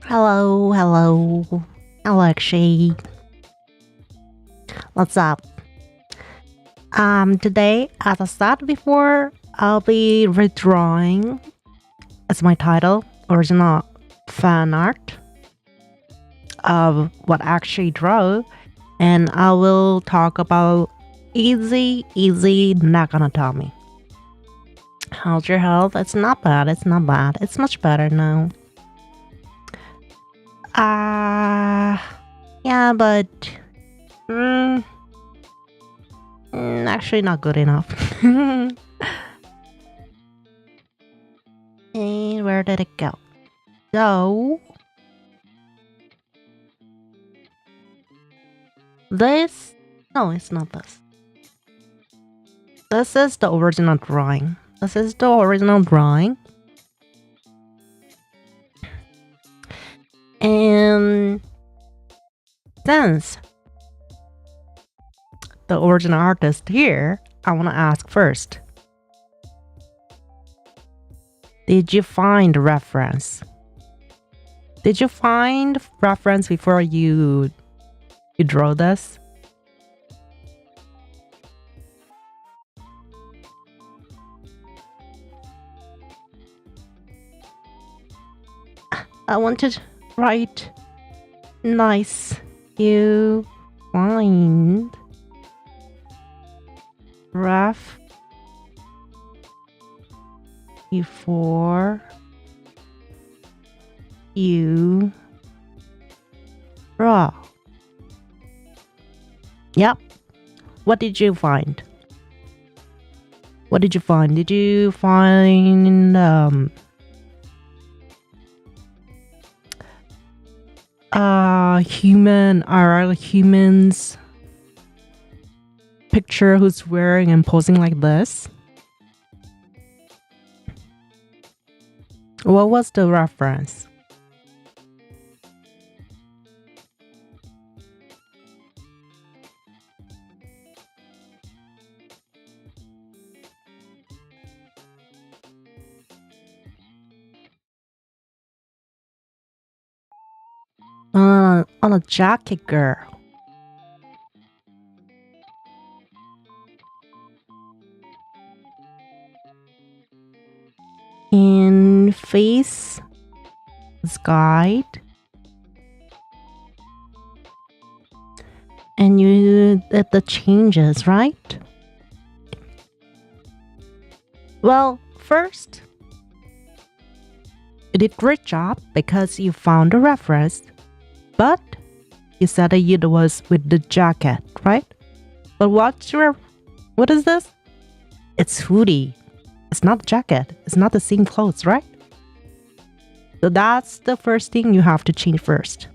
Hello, hello, Alexei. What's up? Today, as I said before, I'll be redrawing as my title, original fan art of what I actually draw, and I will talk about easy neck anatomy. How's your health? It's not bad. It's much better now. Yeah, but actually not good enough. And where did it go? So this, no, it's not this. This is the original drawing. And since the original artist here, I want to ask first. Did you find reference? Did you find reference before you draw this? I want to write nice. You find ref before you draw. Yep. What did you find? Did you find humans picture who's wearing and posing like this? What was the reference? On a jacket girl. In face guide, and you did the changes, right? Well, first, you did a great job because you found a reference, but you said that it was with the jacket, right? But what is this? It's hoodie. It's not a jacket. It's not the same clothes, right? So that's the first thing you have to change first.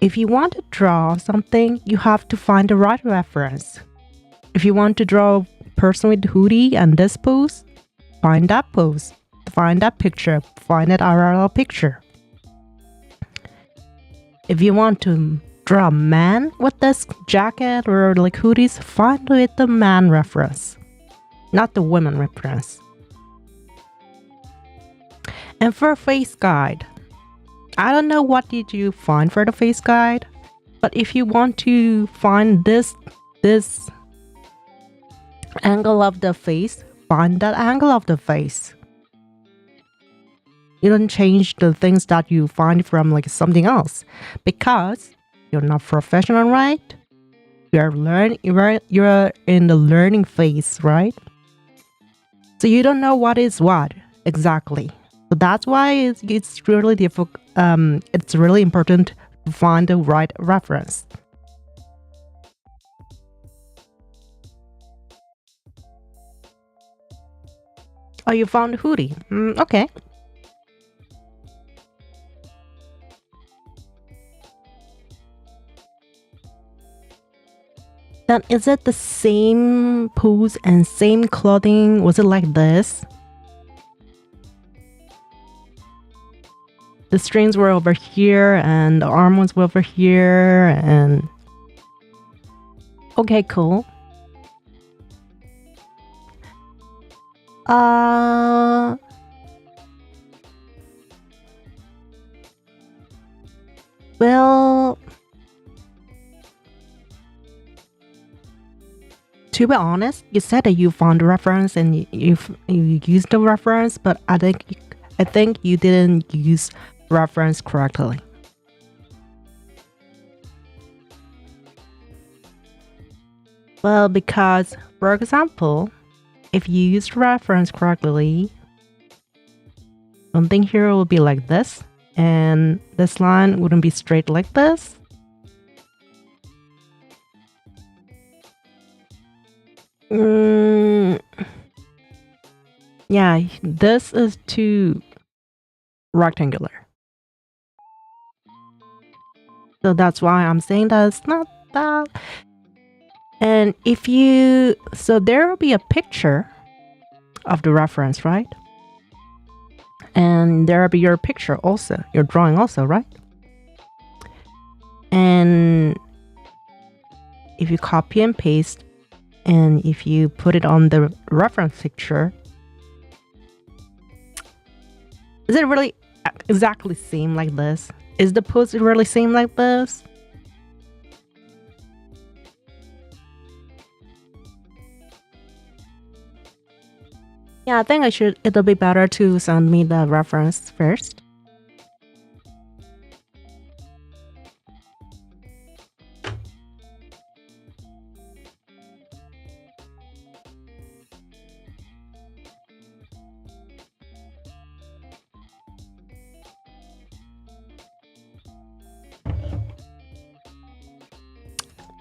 If you want to draw something, you have to find the right reference. If you want to draw a person with hoodie and this pose, find that pose. Find that picture. Find that RL picture. If you want to draw a man with this jacket or like hoodies, find with the man reference, not the women reference. And for face guide, I don't know what did you find for the face guide, but if you want to find this angle of the face, find that angle of the face. You don't change the things that you find from like something else because you're not professional, right? You're in the learning phase, right? So you don't know what is what exactly. So that's why it's really difficult. It's really important to find the right reference. Oh, you found a hoodie. Okay. Then is it the same pose and same clothing? Was it like this? The strings were over here and the arm was over here and... Okay, cool. Well, to be honest, you said that you found the reference and you used the reference, but I think you didn't use reference correctly. Well, because for example, if you use reference correctly, something here will be like this, and this line wouldn't be straight like this. Yeah, this is too rectangular. So that's why I'm saying that it's not that. And if you, so there will be a picture of the reference, right? And there will be your picture also, your drawing also, right? And if you copy and paste, and if you put it on the reference picture, is it really exactly same like this? Is the pose really same like this? Yeah, I think it'll be better to send me the reference first.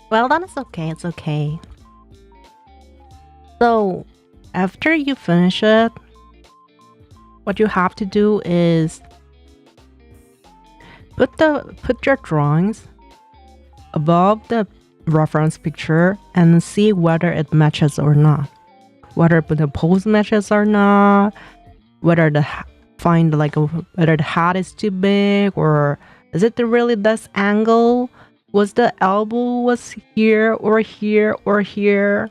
Well, then it's okay, it's okay. So, after you finish it, what you have to do is put your drawings above the reference picture and see whether it matches or not. Whether the pose matches or not, whether whether the hat is too big, or is it really this angle? Was the elbow was here or here or here?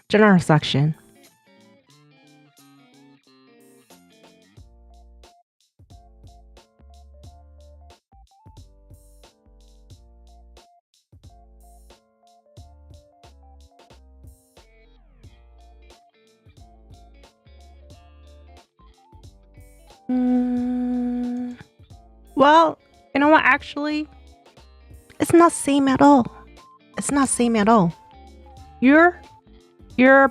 General section. Well, you know what? Actually, it's not same at all. It's not same at all. Your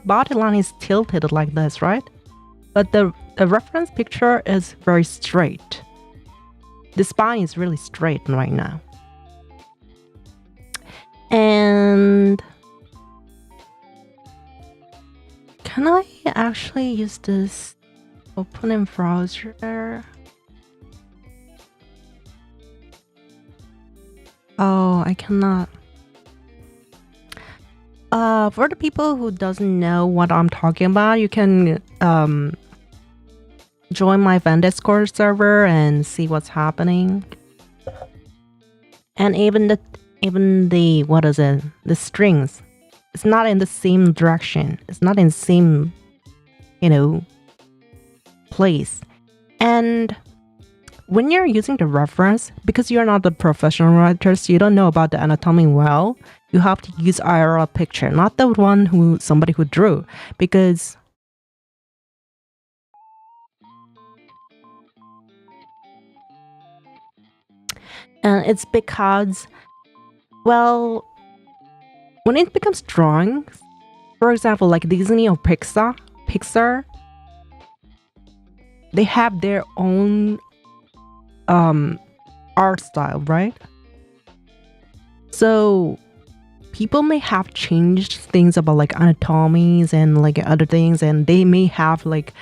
body line is tilted like this, right? But the reference picture is very straight. The spine is really straight right now. And can I actually use this open in browser? Oh, I cannot. For the people who doesn't know what I'm talking about, you can join my Discord server and see what's happening. And even the what is it? The strings. It's not in the same direction. It's not in the same, place. And when you're using the reference, because you're not the professional writer, so you don't know about the anatomy well, you have to use IRL picture, not the one somebody who drew, because it's because, well, when it becomes drawings, for example, like Disney or Pixar, they have their own art style, right? So people may have changed things about like anatomies and like other things, and they may have like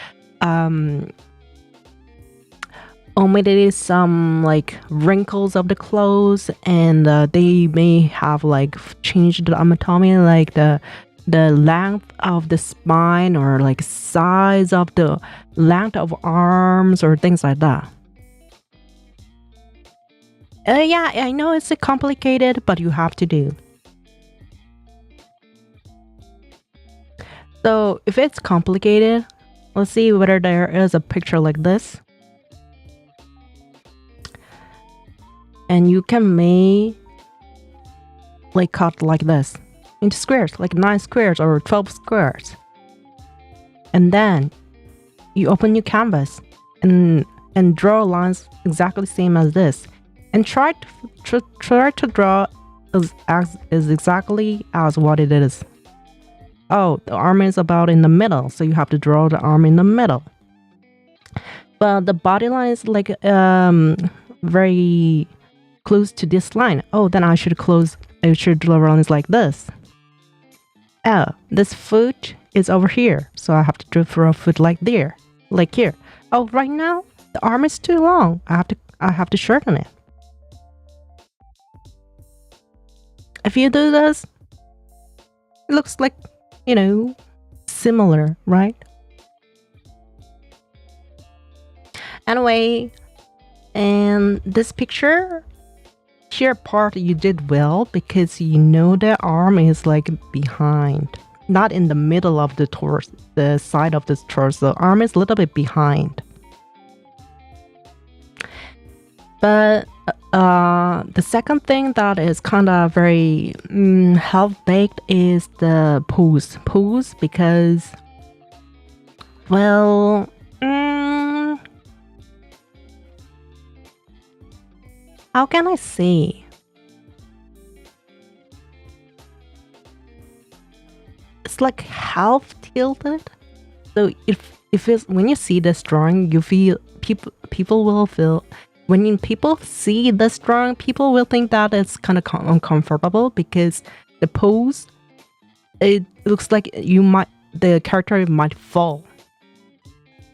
omitted some like wrinkles of the clothes, and they may have like changed the anatomy, like the length of the spine, or like size of the length of arms, or things like that. Yeah, I know it's complicated, but you have to do. So if it's complicated, Let's see whether there is a picture like this. And you can make like cut like this into squares, like 9 squares or 12 squares. And then you open your canvas and draw lines exactly same as this, and try to draw as exactly as what it is. Oh, the arm is about in the middle, so you have to draw the arm in the middle. But the body line is like very close to this line. Oh, then I should draw lines like this. Oh, this foot is over here, so I have to draw a foot like there, like here. Oh, right now the arm is too long. I have to shorten it. If you do this, it looks like, you know, similar, right? Anyway, and this picture here part you did well, because you know the arm is like behind, not in the middle of the torso, the side of the torso. The arm is a little bit behind. But the second thing that is kind of very half-baked is the pose. Because, well, how can I say? It's like half tilted. So if it's, when you see this drawing, you feel people will feel. When people see this drawing, people will think that it's kind of uncomfortable, because the pose, it looks like the character might fall.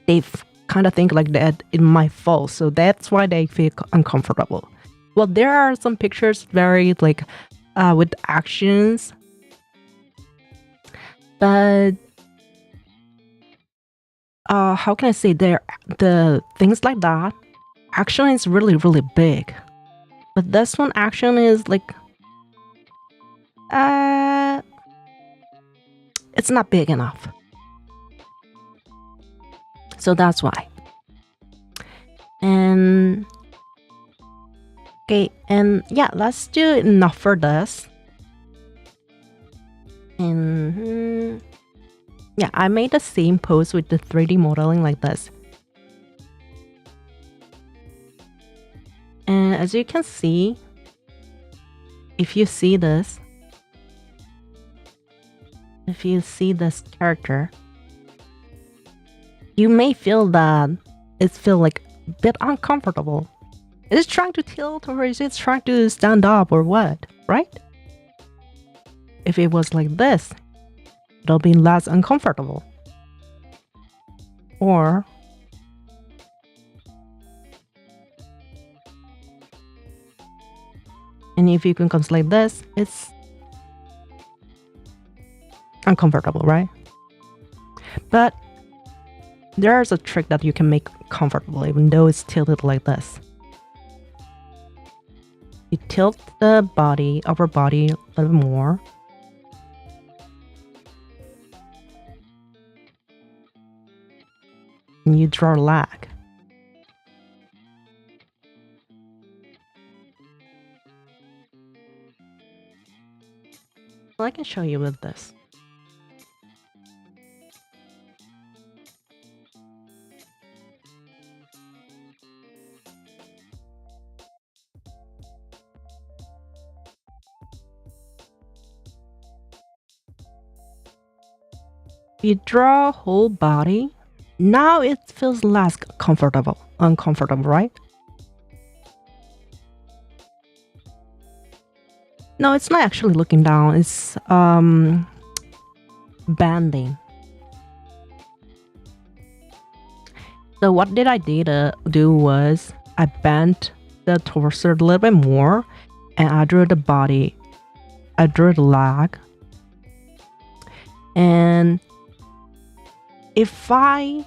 They kind of think like that it might fall, so that's why they feel uncomfortable. Well, there are some pictures very like with actions, but how can I say, the things like that, action is really big, but this one action is like it's not big enough, so that's why. And okay, and yeah, let's do enough for this. And yeah, I made the same pose with the 3D modeling like this. And as you can see, if you see this character, you may feel that it feels like a bit uncomfortable. Is it trying to tilt, or is it trying to stand up, or what, right? If it was like this, it'll be less uncomfortable. Or and if you can come like this, it's uncomfortable, right? But there's a trick that you can make comfortable even though it's tilted like this. You tilt the upper body a little more. And you draw a leg. Well, I can show you with this. You draw whole body. Now it feels less uncomfortable, right? No, it's not actually looking down, it's bending. So what did I do was I bent the torso a little bit more, and I drew the body, I drew the leg. And if I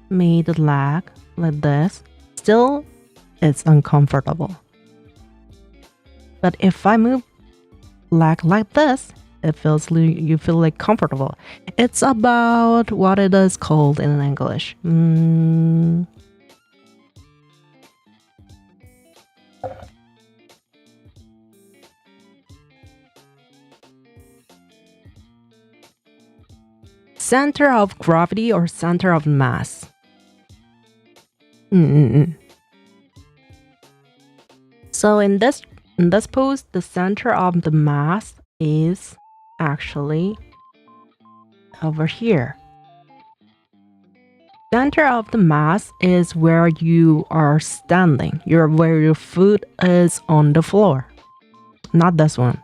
made the leg like this, still it's uncomfortable. But if I move leg like this, you feel like comfortable. It's about what it is called in English. Center of gravity or center of mass. So in this pose, the center of the mass is actually over here. Center of the mass is where you are standing, where your foot is on the floor, not this one.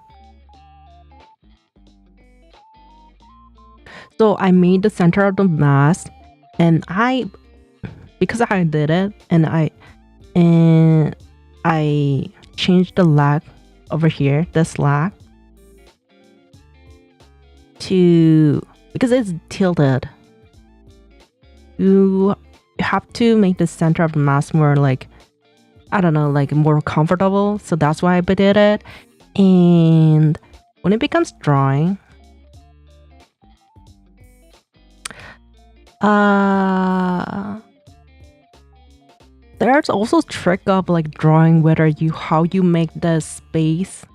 So I made the center of the mass, and because I did it, and I changed the leg over here, this leg, because it's tilted. You have to make the center of the mass more like, I don't know, like more comfortable. So that's why I did it. And when it becomes drawing, there's also a trick of like drawing how you make the space,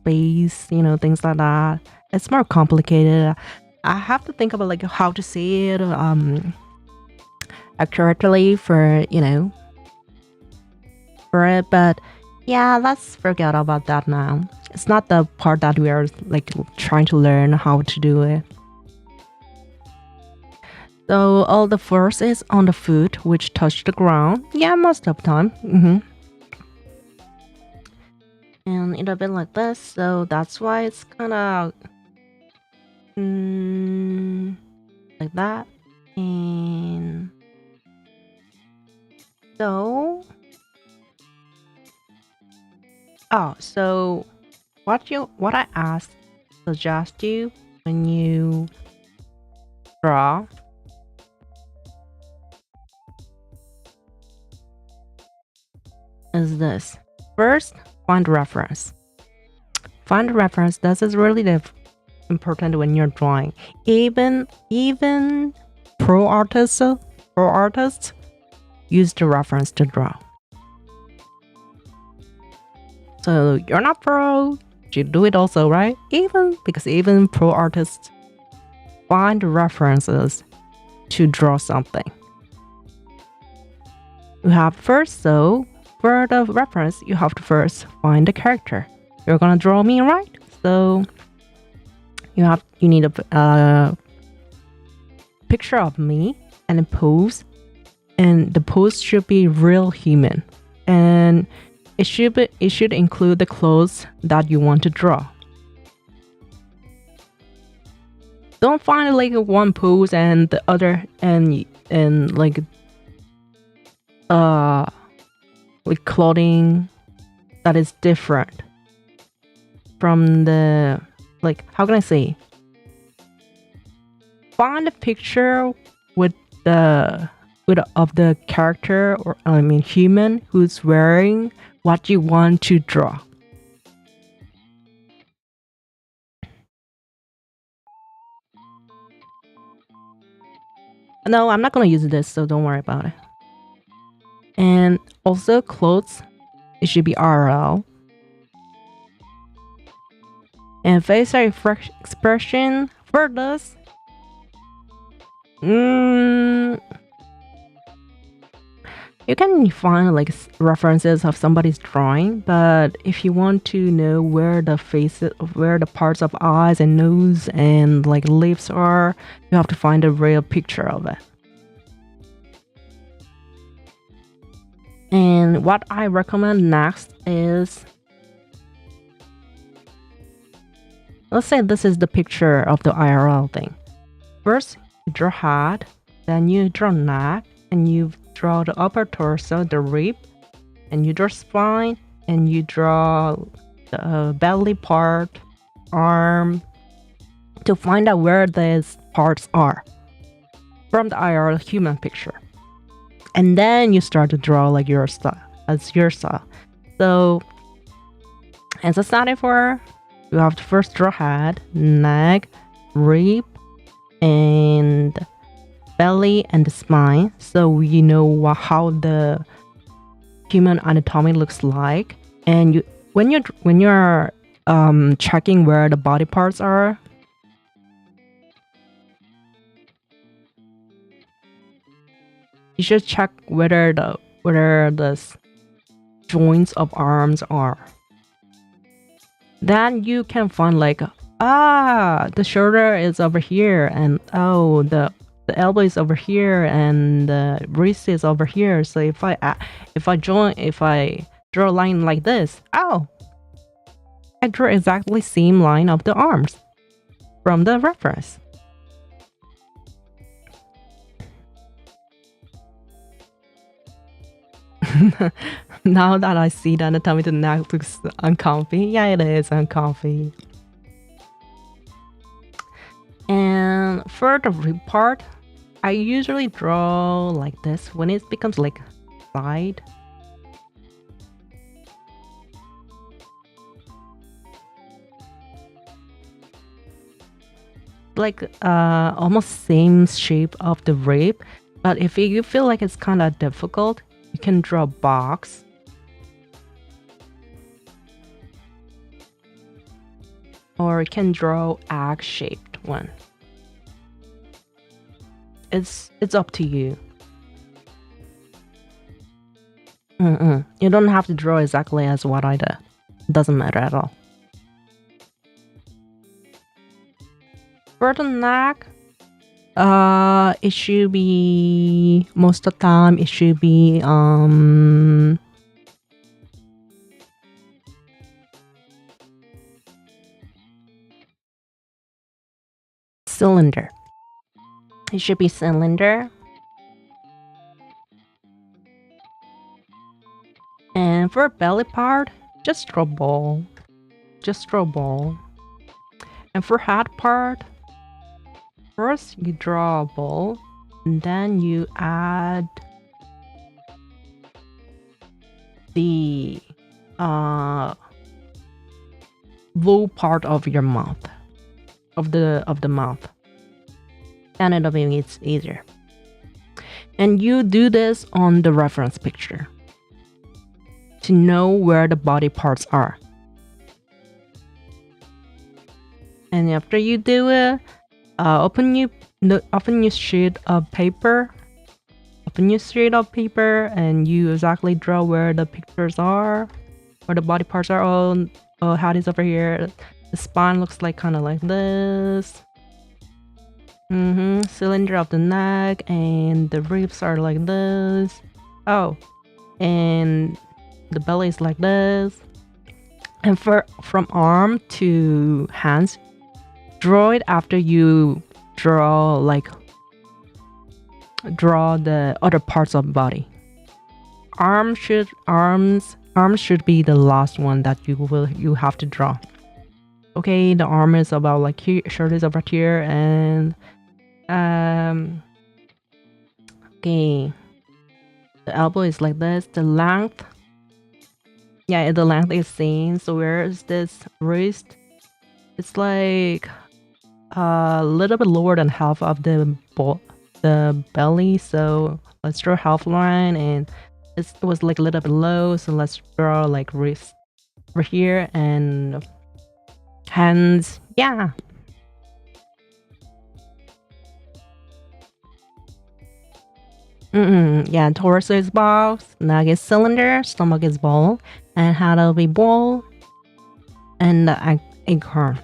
things like that. It's more complicated. I have to think about like how to say it accurately for it, but yeah, let's forget about that now. It's not the part that we are like trying to learn how to do it. So all the force is on the foot, which touch the ground. Yeah, most of the time. And it'll be like this, so that's why it's kind of like that. And so so what I suggest you when you draw is this. First, find reference. Find reference. This is really important when you're drawing. Even pro artists use the reference to draw. So you're not pro, you do it also, right? Even pro artists find references to draw something. You have first, so for the reference, you have to first find the character. You're gonna draw me, right? So you need a picture of me and a pose, and the pose should be real human, and it should include the clothes that you want to draw. Don't find like one pose and the other and like with clothing that is different from the, like, how can I say? Find a picture of the character, or human, who's wearing what you want to draw. No, I'm not gonna use this, so don't worry about it. And also clothes, it should be RL. And facial expression for this, you can find like references of somebody's drawing, but if you want to know where the parts of eyes and nose and like lips are, you have to find a real picture of it. And what I recommend next is, let's say this is the picture of the IRL thing. First, you draw head, then you draw neck, and you draw the upper torso, the rib, and you draw spine, and you draw the belly part, arm, to find out where these parts are from the IRL human picture. And then you start to draw like your style. So, As I started for, you have to first draw head, neck, rib, and belly and the spine, so you know how the human anatomy looks like. And when you're checking where the body parts are, you should check whether the joints of arms are. Then you can find like, the shoulder is over here, and oh, the elbow is over here, and the wrist is over here. So if I draw a line like this, oh, I draw exactly same line of the arms from the reference. Now that I see the anatomy, the neck looks uncomfy. Yeah, it is uncomfy. And for the rib part, I usually draw like this when it becomes like side. Like almost same shape of the rib, but if you feel like it's kind of difficult, you can draw a box. Or you can draw egg-shaped one. It's up to you. You don't have to draw exactly as what I did. It doesn't matter at all. For the neck, it should be, most of the time it should be cylinder. It should be cylinder. And for belly part, just draw ball. Just draw ball. And for head part, first you draw a ball, and then you add the low part of your mouth, of the mouth. Then it'll be it's easier. And you do this on the reference picture to know where the body parts are. And after you do it, open your sheet of paper. Open your sheet of paper, and you exactly draw where the pictures are, where the body parts are. Oh, head is over here. The spine looks like kind of like this. Cylinder of the neck, and the ribs are like this. Oh, and the belly is like this. And from arm to hands, draw it after you draw the other parts of the body. Arms should be the last one that you have to draw. Okay, the arm is about like here, shoulder is over here, and okay, the elbow is like this. The length, yeah, the length is same. So where is this wrist? It's like a little bit lower than half of the belly. So let's draw half line, and it was like a little bit low. So let's draw like wrist over here and hands. Yeah. Yeah, torso is box, neck is cylinder, stomach is ball, and head will be ball, and the acorn.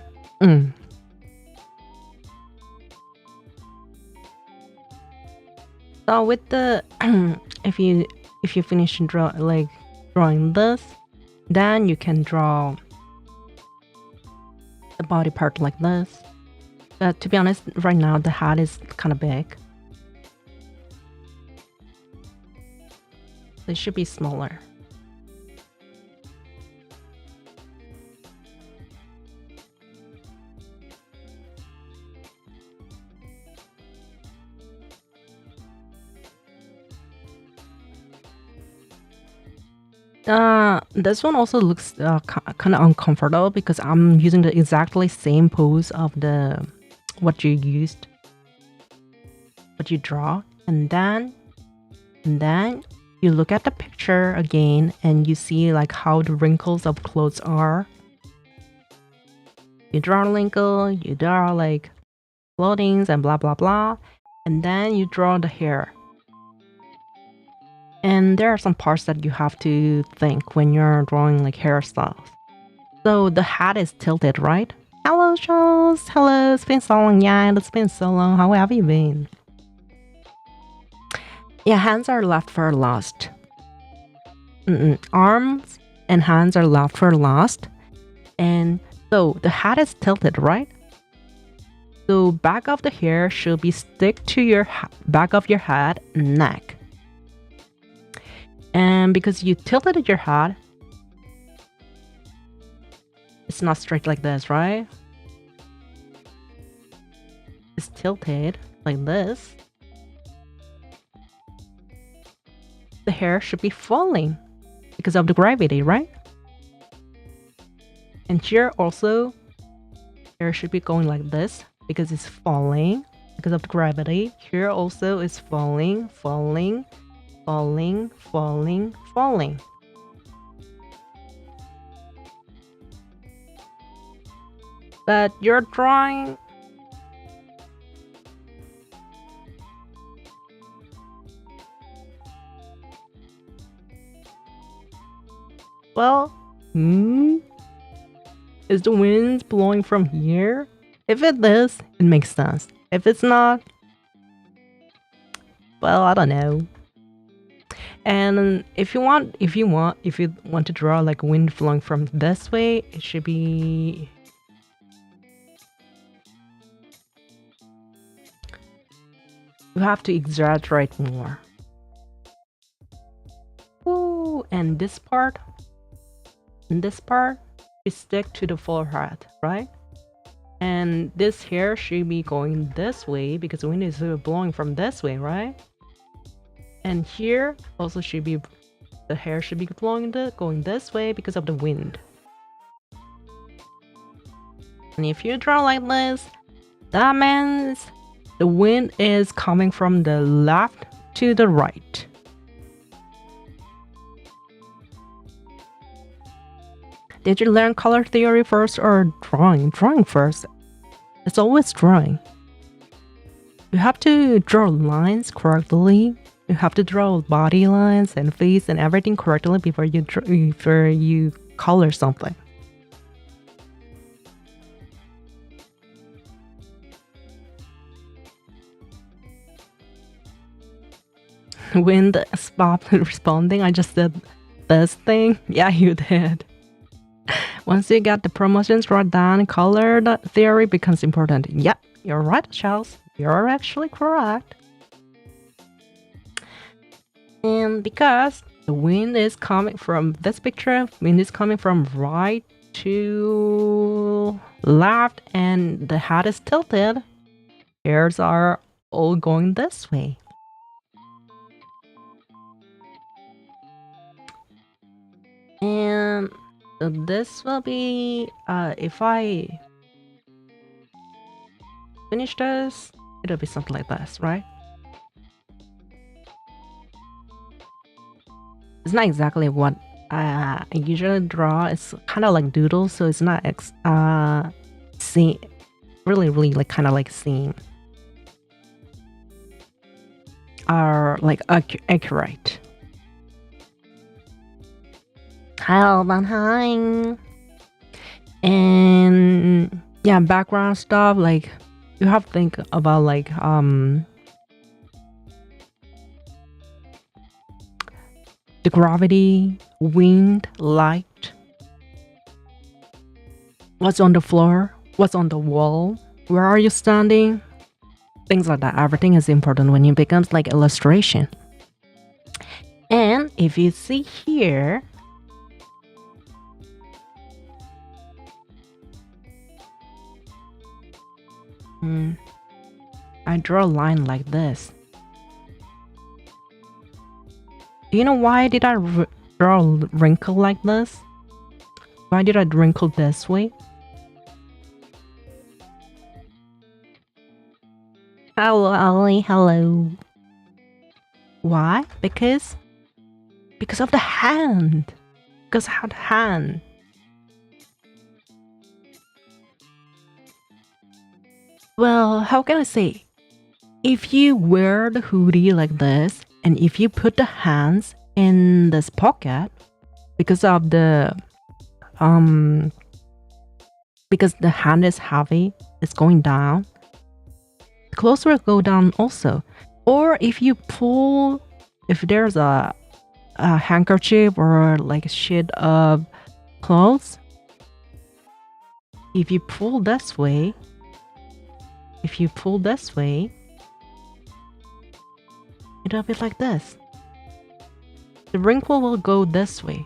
So with the if you finish drawing this, then you can draw the body part like this. But to be honest, right now the head is kind of big. It should be smaller. This one also looks kind of uncomfortable because I'm using the exactly same pose of the what you draw, and then you look at the picture again and you see like how the wrinkles of clothes are. You draw a wrinkle, you draw like clothing and blah blah blah, and then you draw the hair. And there are some parts that you have to think when you're drawing like hairstyles. So the hat is tilted, right? Hello, Charles. Hello, it's been so long. Yeah, it's been so long. How have you been? Yeah, hands are left for last. Arms and hands are left for last. And so the hat is tilted, right? So back of the hair should be stick to your back of your head, neck. And because you tilted your head, it's not straight like this, right? It's tilted like this. The hair should be falling because of the gravity, right? And here also, hair should be going like this because it's falling because of the gravity. Here also is falling, falling, falling, falling, falling. But you're drawing well, is the wind blowing from here? If it is, it makes sense. If it's not, well, I don't know. And if you want to draw like wind flowing from this way, it should be you have to exaggerate more. Ooh, and this part, you stick to the forehead, right? And this hair should be going this way because the wind is blowing from this way, right? And here also should be the hair should be blowing going this way because of the wind. And if you draw like this, that means the wind is coming from the left to the right. Did you learn color theory first or drawing? Drawing first. It's always drawing. You have to draw lines correctly. You have to draw body lines and face and everything correctly before you color something. Wind stopped responding. I just did this thing. Yeah, you did. Once you get the promotions right down, color theory becomes important. Yep, you're right, Charles. You're actually correct. And because the wind is coming from this picture, wind is coming from right to left, and the hat is tilted, hairs are all going this way. And so this will be, if I finish this, it'll be something like this, right? It's not exactly what I usually draw. It's kind of like doodle, so it's not really like kind of like scene are like accurate. Hi, hi. And yeah, background stuff, like you have to think about like the gravity, wind, light, what's on the floor, what's on the wall, where are you standing, things like that. Everything is important when it becomes like illustration. And if you see here, I draw a line like this. Do you know why did I draw a wrinkle like this? Why did I wrinkle this way? Hello, Ollie. Hello. Why? Because of the hand. Because of the hand. Well, how can I say? If you wear the hoodie like this, and if you put the hands in this pocket, because of the because the hand is heavy, it's going down, the clothes will go down also. Or if you pull, if there's a handkerchief or like a sheet of clothes, if you pull this way, it'll be like this. The wrinkle will go this way.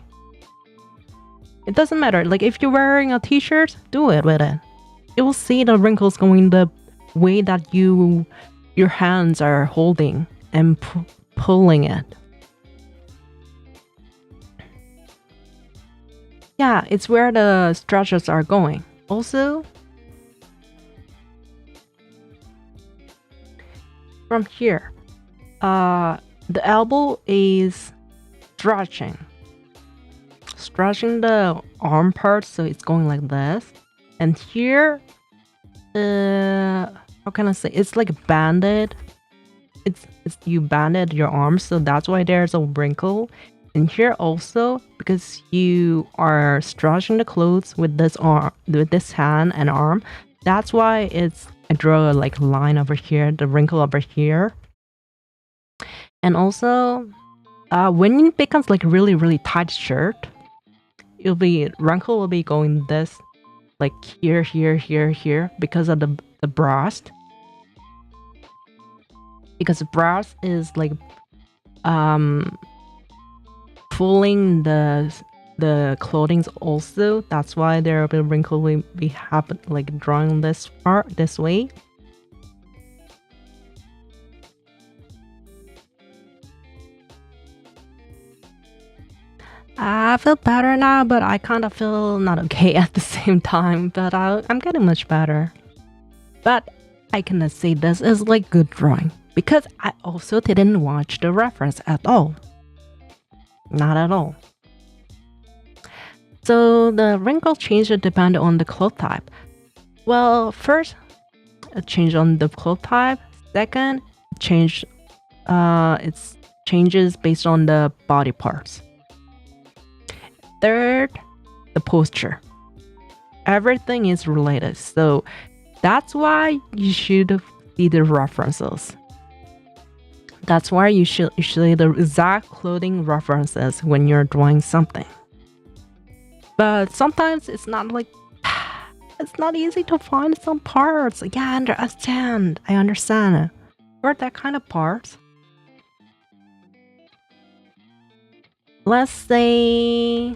It doesn't matter. Like if you're wearing a t-shirt, do it with it. You will see the wrinkles going the way that your hands are holding and pulling it. Yeah, it's where the stretches are going. Also, from here, the elbow is stretching the arm part, so it's going like this. And here, how can I say? It's like banded. It's you banded your arms, so that's why there's a wrinkle. And here also, because you are stretching the clothes with this arm, with this hand and arm, that's why I draw a like line over here, the wrinkle over here. And also, when it becomes like really tight shirt, wrinkle will be going this, like here, because of the breast. Because the breast is like pulling the clothing also. That's why there will be wrinkle will be happen like drawing this part this way. I feel better now, but I kind of feel not okay at the same time. But I'm getting much better. But I cannot say this is like good drawing, because I also didn't watch the reference at all. Not at all. So the wrinkle change depend on the cloth type. Well, first, a change on the cloth type. Second, it changes based on the body parts. Third, the posture. Everything is related, so that's why you should see the references. That's why you should see the exact clothing references when you're drawing something. But sometimes it's not like it's not easy to find some parts. Yeah, I understand. For that kind of parts, let's say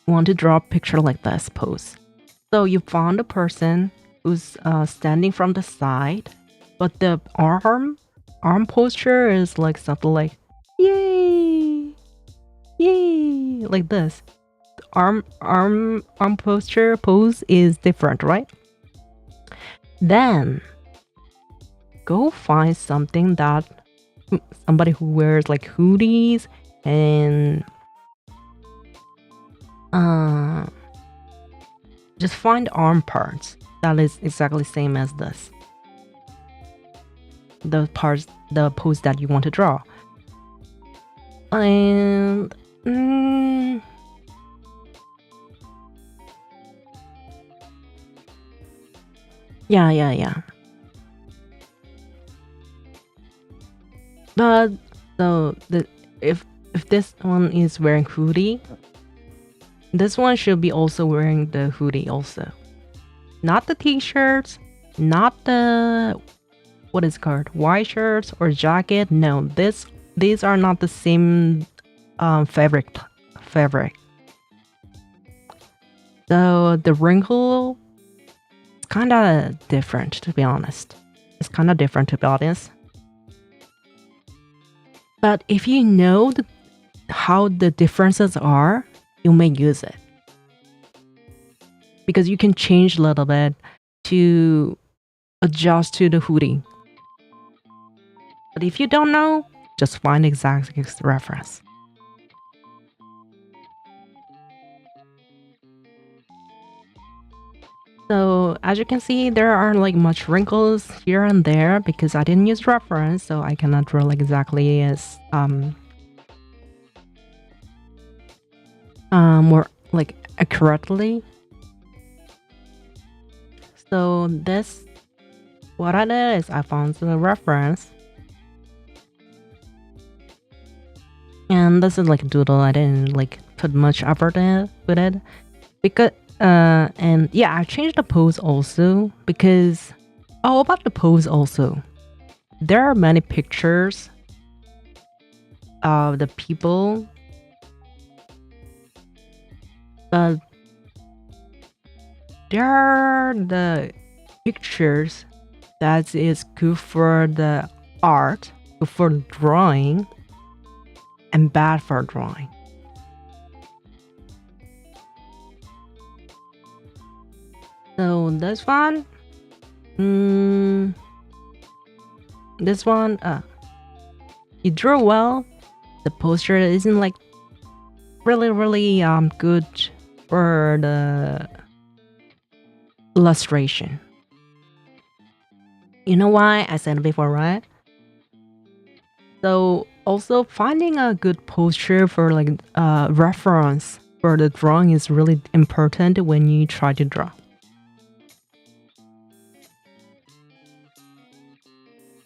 want to draw a picture like this pose. So you found a person who's standing from the side, but the arm posture is like something like yay, like this. The arm pose is different, right? Then go find somebody who wears like hoodies and just find arm parts that is exactly same as this. The pose that you want to draw. And yeah. But so if this one is wearing hoodie, this one should be also wearing the hoodie also. Not the t-shirts, not the what is it called, white shirts or jacket. No, these are not the same fabric. So the wrinkle is kind of different, to be honest. But if you know how the differences are, you may use it. Because you can change a little bit to adjust to the hoodie. But if you don't know, just find exact reference. So as you can see, there are like much wrinkles here and there because I didn't use reference, so I cannot draw like exactly as more like accurately. So this, what I did is I found the reference, and this is like a doodle. I didn't like put much effort in with it because and yeah, I changed the pose also because about the pose also, there are many pictures of the people, but there are the pictures that is good for the art, good for drawing, and bad for drawing. So this one, you draw well. The posture isn't like really good for the illustration. You know why? I said it before, right? So also finding a good posture for like reference for the drawing is really important when you try to draw.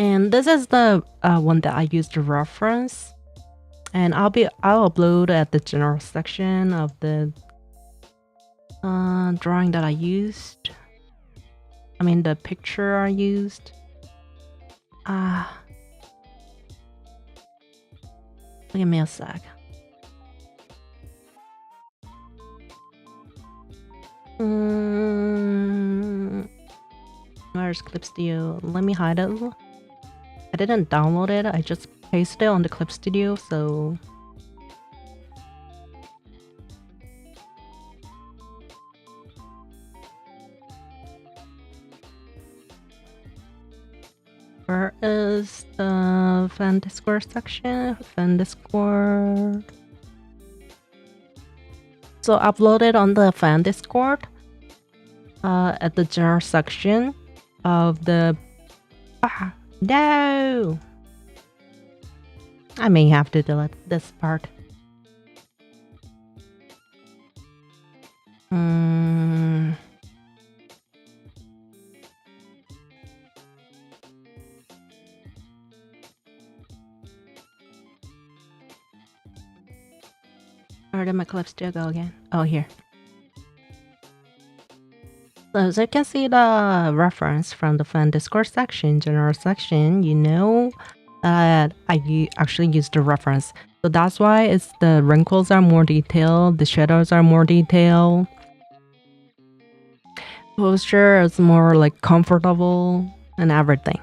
And this is the one that I used to reference, and I'll upload at the general section of the drawing that I used. I mean the picture I used. Give me a sec. Where's Clipstudio? Let me hide it. I didn't download it, I just pasted it on the Clipstudio, so... Where is the fan Discord section? Fan Discord... So uploaded on the fan Discord at the general section of the... No! I may have to delete this part. Where did my clips still go again? Oh, here. So as you can see the reference from the fan Discord section, general section, you know that I actually used the reference. So that's why it's the wrinkles are more detailed, the shadows are more detailed. Posture is more like comfortable and everything.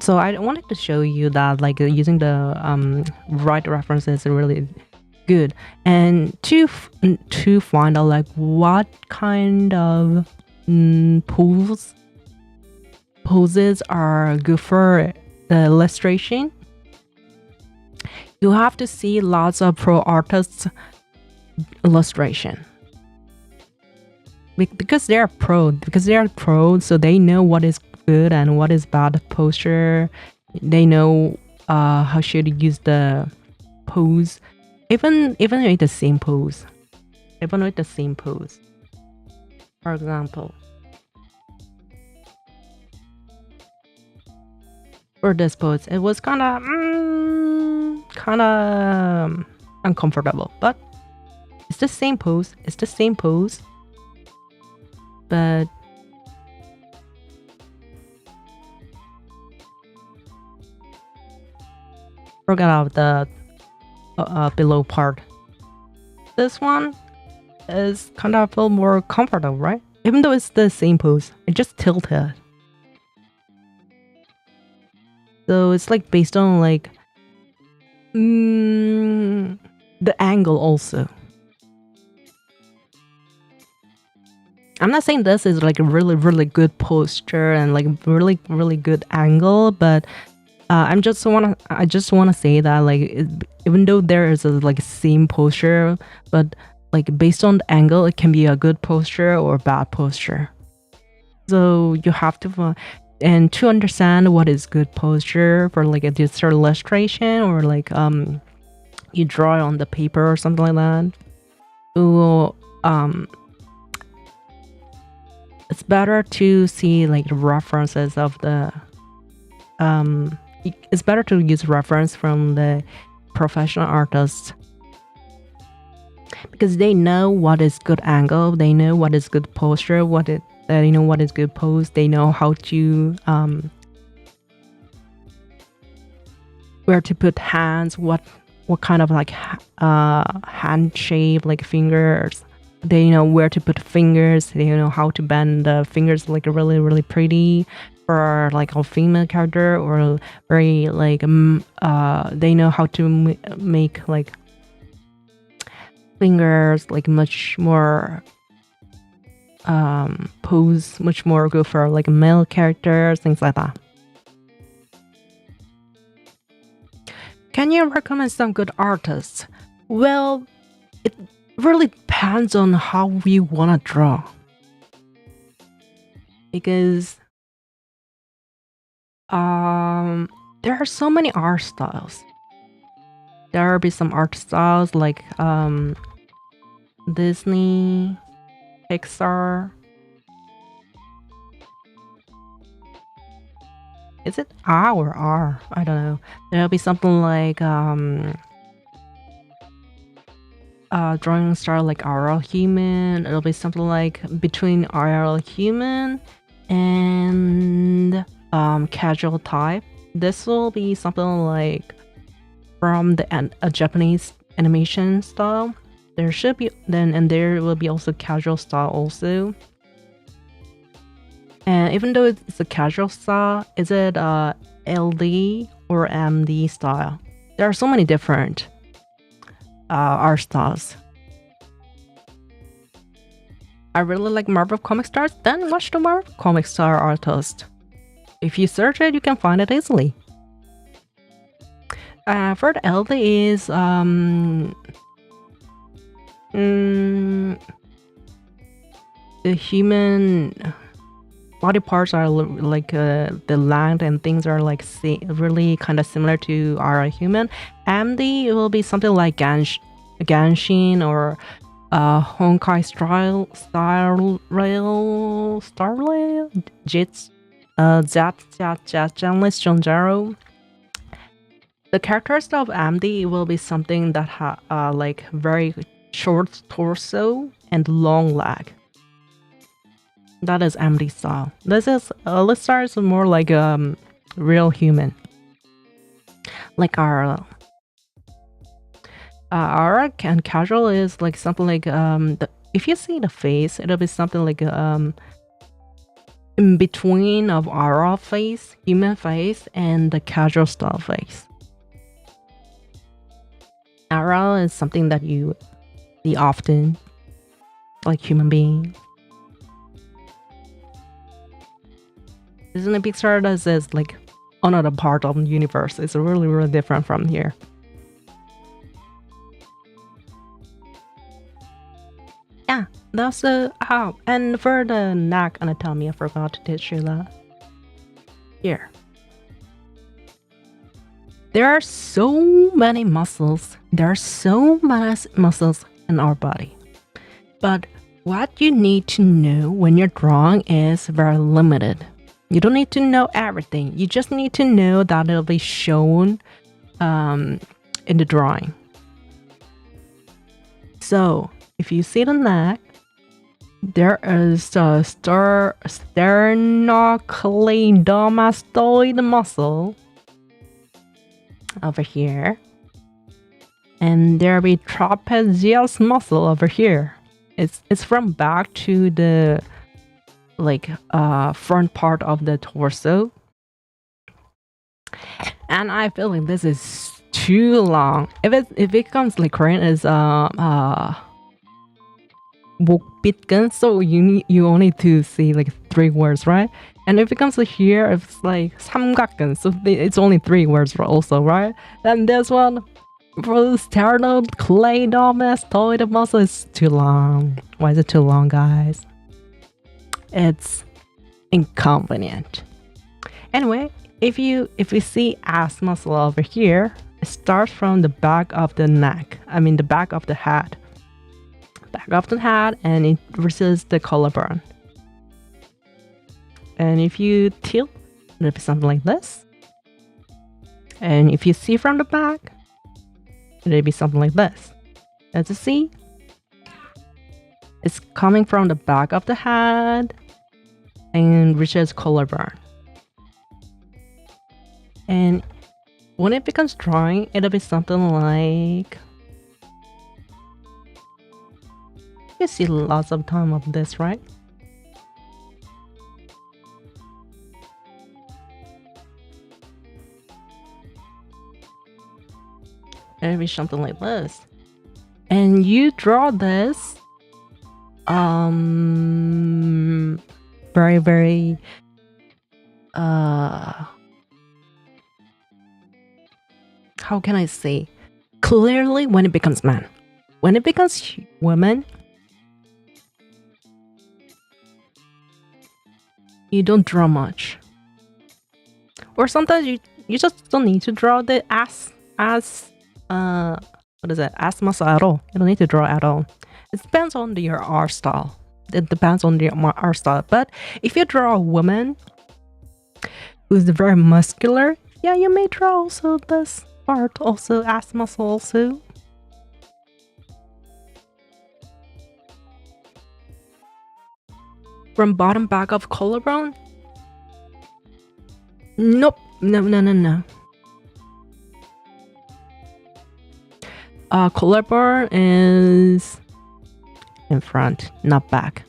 So I wanted to show you that like using the right references is really good, and to find out like what kind of poses are good for the illustration, you have to see lots of pro artists illustration because they are pro, so they know what is good and what is bad posture. They know how should use the pose. Even with the same pose. For example, for this pose, it was kind of uncomfortable, but it's the same pose. But forget about the below part. This one is kind of feel more comfortable, right? Even though it's the same pose, it just tilted. So it's like based on like The angle also. I'm not saying this is like a really good posture and like really good angle, but I just wanna say that like even though there is a like same posture, but like based on the angle, it can be a good posture or bad posture. So you have to and to understand what is good posture for like a digital illustration or like you draw on the paper or something like that. So it's better to see like the references of the it's better to use reference from the professional artists because they know what is good angle, they know what is good posture, they know what is good pose, they know how to where to put hands, what kind of like hand shape, like fingers. They know where to put fingers. They know how to bend the fingers like really pretty for like a female character, or very like they know how to make like fingers like much more pose, much more good for like male characters, things like that. Can you recommend some good artists? Well, it really depends on how we want to draw. Because there are so many art styles. There will be some art styles like Disney, Pixar. Is it R or R? I don't know. There'll be something like drawing style like RL Human. It'll be something like between RL Human and casual type. This will be something like from a Japanese animation style. There should be and there will be also casual style also. And even though it's a casual style, is it LD or MD style? There are so many different art styles. I really like Marvel comic stars, then watch the Marvel comic star artist. If you search it, you can find it easily. For the LD is the human body parts are like the length and things are like really kind of similar to our human. MD will be something like Ganshin or Honkai style rail Jits Zat The characteristic of MD will be something that like very short torso and long leg. That is MD style. This star is more like real human, like our and casual is like something like if you see the face, it'll be something like in between of our face, human face, and the casual style face. Ara is something that you see often, like human being. Disney Pixar does is like another part of the universe. It's really different from here. Yeah, that's and for the neck anatomy, I forgot to teach you that. Here. There are so many muscles. There are so many muscles in our body. But what you need to know when you're drawing is very limited. You don't need to know everything. You just need to know that it'll be shown in the drawing. So, if you see the neck, there is a sternocleidomastoid muscle over here. And there'll be trapezius muscle over here. It's from back to the like front part of the torso, and I feel like this is too long. If it becomes like Korean is 목빗근, so you only need to see like 3 words, right? And if it comes to here, it's like 삼각근, so it's only 3 words also, right? And this one, for sternocleidomastoid muscle is too long. Why is it too long, guys? It's inconvenient. Anyway, if you see ass muscle over here, it starts from the back of the neck. I mean the back of the head. Back of the head, and it reaches the collarbone. And if you tilt, it'll be something like this. And if you see from the back, it'll be something like this. As you see, it's coming from the back of the head and reaches collarbone. And when it becomes drawing, it'll be something like, you see lots of time of this, right? It'll be something like this. And you draw this very, very how can I say? Clearly when it becomes man. When it becomes woman, you don't draw much. Or sometimes you just don't need to draw the ass ass muscle at all. You don't need to draw at all. It depends on your art style. It depends on your art style. But if you draw a woman who's very muscular, yeah, you may draw also this part, also ass muscle also. From bottom back of collarbone? Nope. No. Collarbone is in front, not back.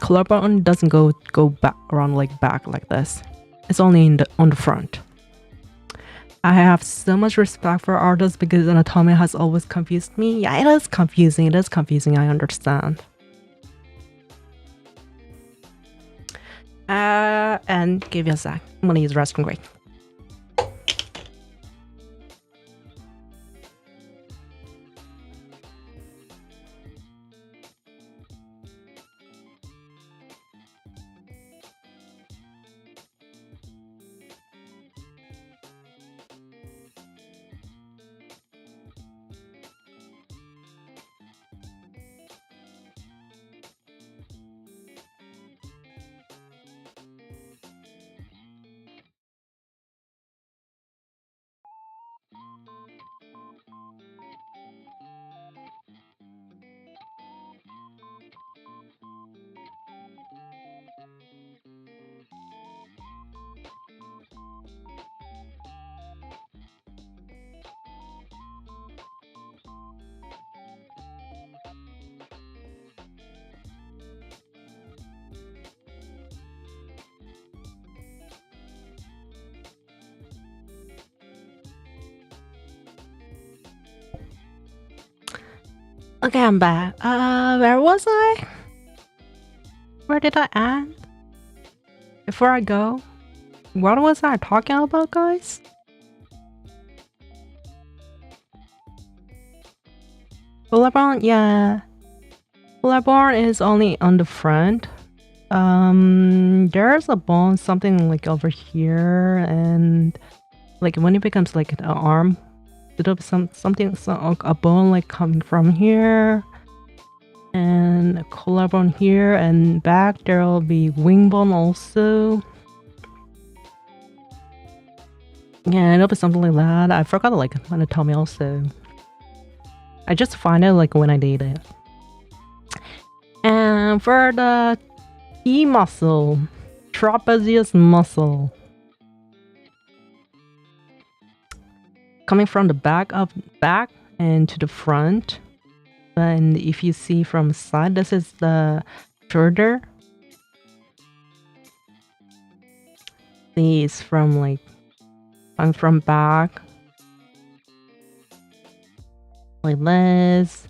Collarbone doesn't go back around like back like this. It's only on the front. I have so much respect for artists because anatomy has always confused me. Yeah, it is confusing. I understand. And give you a sec. I'm gonna use restroom break. Okay, I'm back. Where was I? Where did I end? Before I go, what was I talking about, guys? Collarbone, yeah. Collarbone is only on the front. There's a bone, something like over here, and like when it becomes like an arm, it'll be a bone like coming from here, and a collarbone here, and back there will be wing bone also. Yeah, it'll be something like that. I forgot like anatomy also. I just find it like when I did it. And for the T muscle, trapezius muscle, coming from the back and to the front. And if you see from the side, this is the shoulder. These from like, I'm from back like this.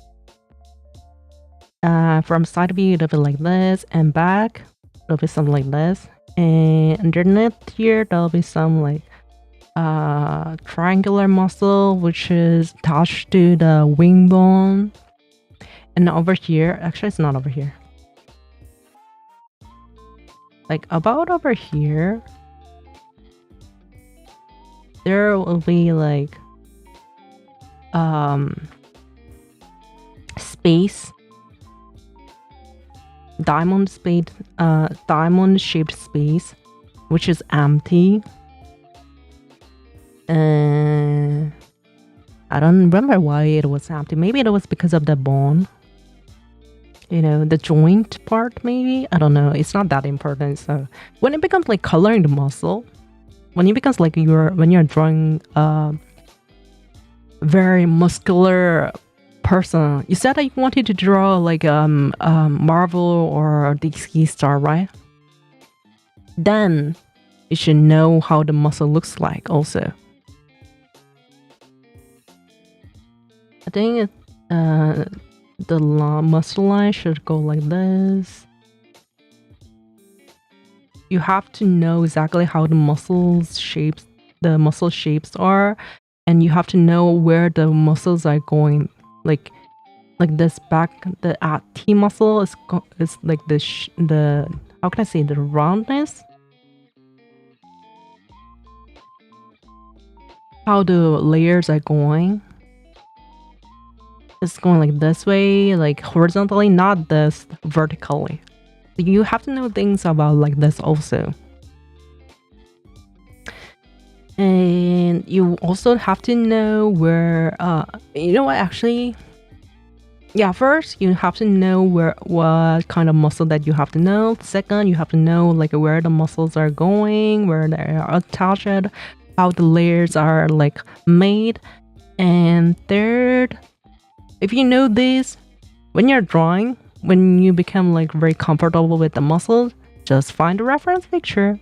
From side view, it'll be like this, and back, it'll be something like this. And underneath here, there'll be some like triangular muscle, which is attached to the wing bone. And over here, actually, it's not over here. Like about over here, there will be like space, diamond shaped space, which is empty. I don't remember why it was empty. Maybe it was because of the bone. You know, the joint part, maybe? I don't know. It's not that important. So when it becomes like coloring the muscle, when it becomes like when you're drawing a very muscular person, you said that you wanted to draw like Marvel or DC star, right? Then you should know how the muscle looks like also. I think the muscle line should go like this. You have to know exactly how the muscle shapes are, and you have to know where the muscles are going. Like this back, the T muscle is like the how can I say, the roundness? How the layers are going. It's going like this way, like horizontally, not this vertically. You have to know things about like this also. And you also have to know where, you know what, actually, yeah, first you have to know what kind of muscle that you have to know. Second, you have to know like where the muscles are going, where they are attached, how the layers are like made. And third, if you know this, when you're drawing, when you become like very comfortable with the muscles, just find a reference picture.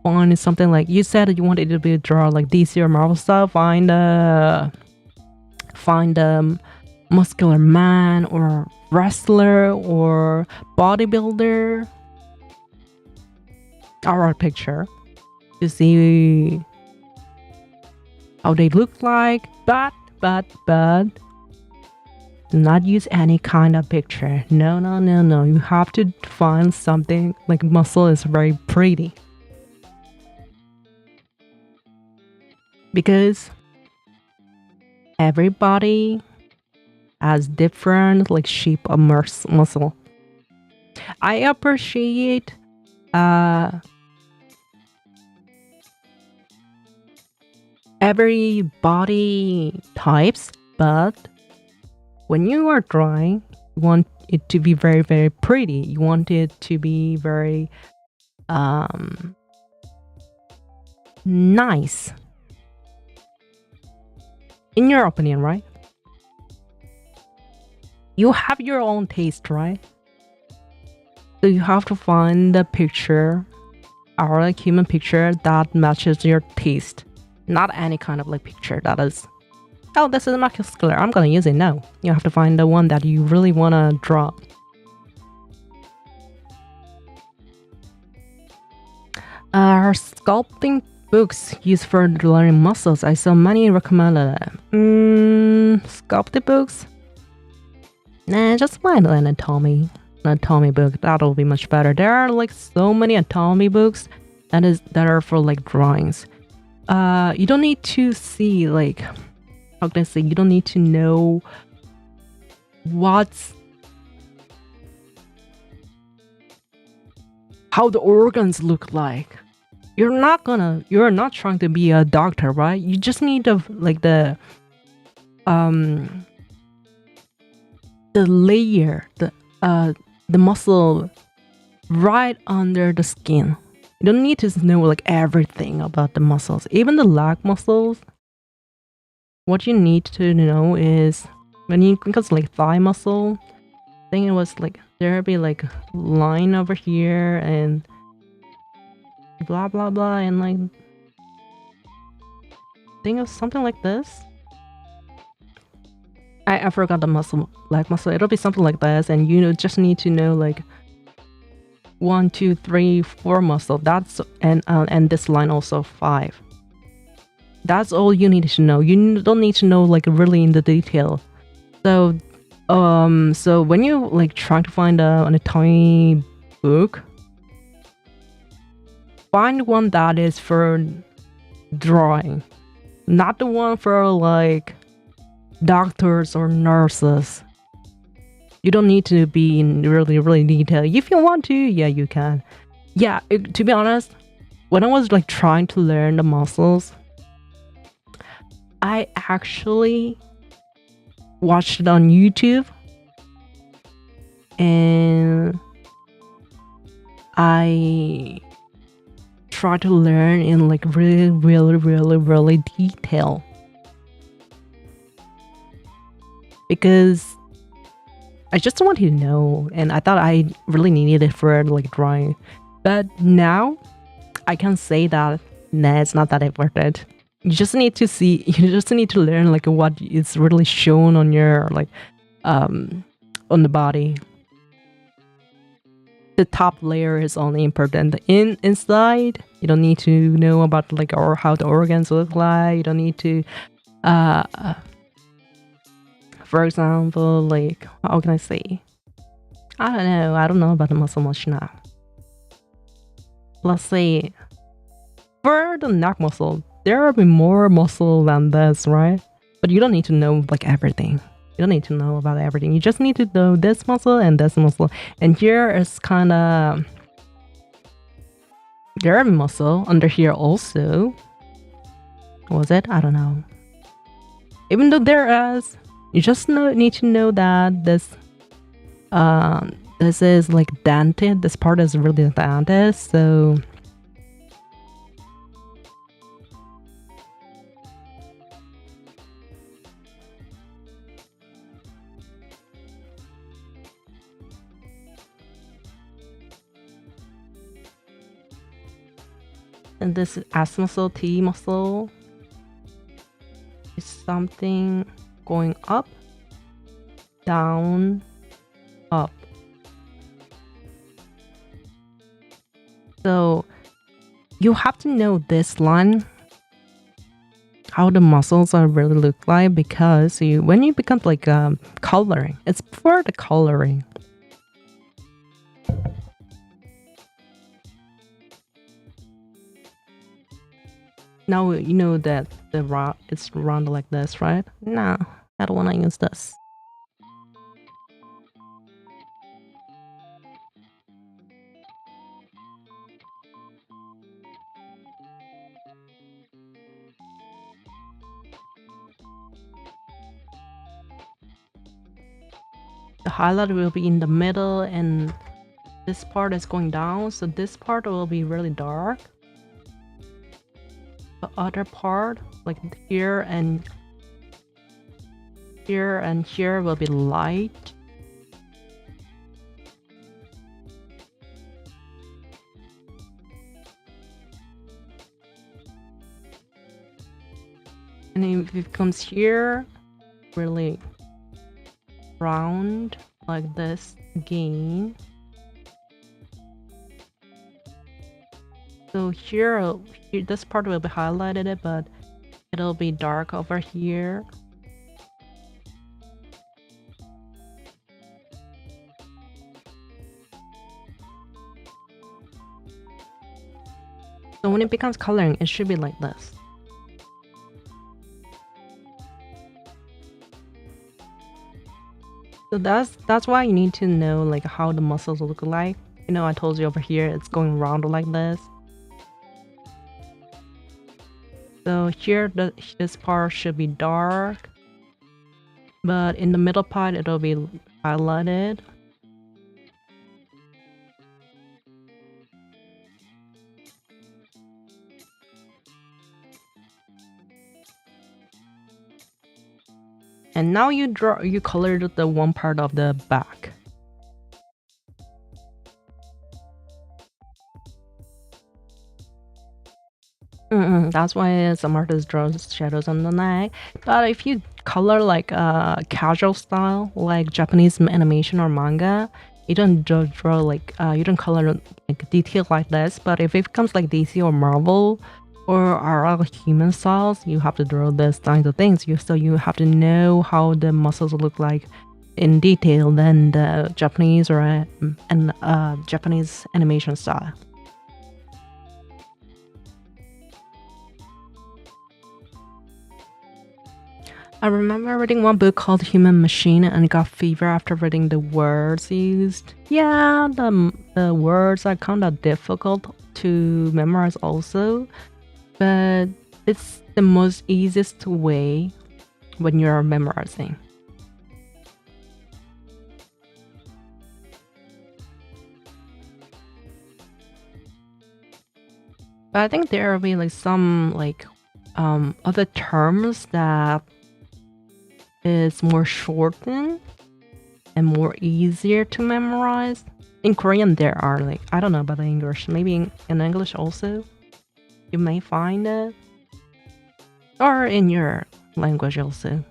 Find something like you said that you wanted to be draw like DC or Marvel stuff. Find a muscular man or wrestler or bodybuilder. Or a picture to see how they look like, but do not use any kind of picture. No. You have to find something like muscle is very pretty. Because everybody has different like shape of muscle. I appreciate every body types, but when you are drawing, you want it to be very, very pretty. You want it to be very nice. In your opinion, right? You have your own taste, right? So you have to find the picture, or like human picture that matches your taste. Not any kind of like picture that is, oh, this is muscular, I'm gonna use it. No, you have to find the one that you really wanna draw. Sculpting books used for learning muscles. I saw many recommended. Sculpting books? Nah, just find an anatomy book. That'll be much better. There are like so many anatomy books that are for like drawings. You don't need to see like, how can I say, you don't need to know how the organs look like. You're not trying to be a doctor, right? You just need the layer, the muscle right under the skin. You don't need to know like everything about the muscles, even the leg muscles. What you need to know is when you think of like thigh muscle, I think it was like there'd be like line over here and blah blah blah, and like think of something like this. I forgot the muscle, leg muscle. It'll be something like this, and you just need to know like 1, 2, 3, 4 muscle. That's and this line also 5. That's all you need to know. You don't need to know like really in the detail. So so when you like trying to find an anatomy book, find one that is for drawing, not the one for like doctors or nurses. You don't need to be in really detail. If you want to, yeah, you can. Yeah, to be honest, when I was like trying to learn the muscles, I actually watched it on YouTube, and I tried to learn in like really detail, because I just wanted to know, and I thought I really needed it for like drawing. But now I can say that nah, it's not that important. You just need to see, you just need to learn like what is really shown on your like on the body. The top layer is only important. Inside, you don't need to know about like or how the organs look like. You don't need to for example, like how can I say? I don't know about the muscle much now. Let's say for the neck muscle, there will be more muscle than this, right? But you don't need to know like everything. You don't need to know about everything. You just need to know this muscle and this muscle. And here is kind of there are muscle under here also. Was it? I don't know. Even though there is, you just need to know that this is like dented. This part is really dented, so and this S muscle, T muscle is something going up, down, up. So you have to know this line, how the muscles are really look like, because when you become like coloring, it's for the coloring. Now you know that it's round like this, right? No, I don't want to use this. The highlight will be in the middle, and this part is going down, so this part will be really dark. The other part, like here and here will be light. And if it comes here, really round like this again. So here, this part will be highlighted, but it'll be dark over here. So when it becomes coloring, it should be like this. So that's why you need to know like how the muscles look like. You know, I told you over here it's going round like this. So here, this part should be dark, but in the middle part, it'll be highlighted. And now you colored the one part of the back. that's why some artists draw shadows on the neck. But if you color like a casual style, like Japanese animation or manga, you don't draw like you don't color like detail like this. But if it comes like DC or Marvel or our human styles, you have to draw these kinds of things. So you have to know how the muscles look like in detail than the Japanese or Japanese animation style. I remember reading one book called Human Machine and got fever after reading the words used. Yeah, the words are kind of difficult to memorize also, but it's the most easiest way when you're memorizing. But I think there will be like some like other terms that is more shortened and more easier to memorize. In Korean there are like, I don't know about the English, maybe in English also you may find it, or in your language also.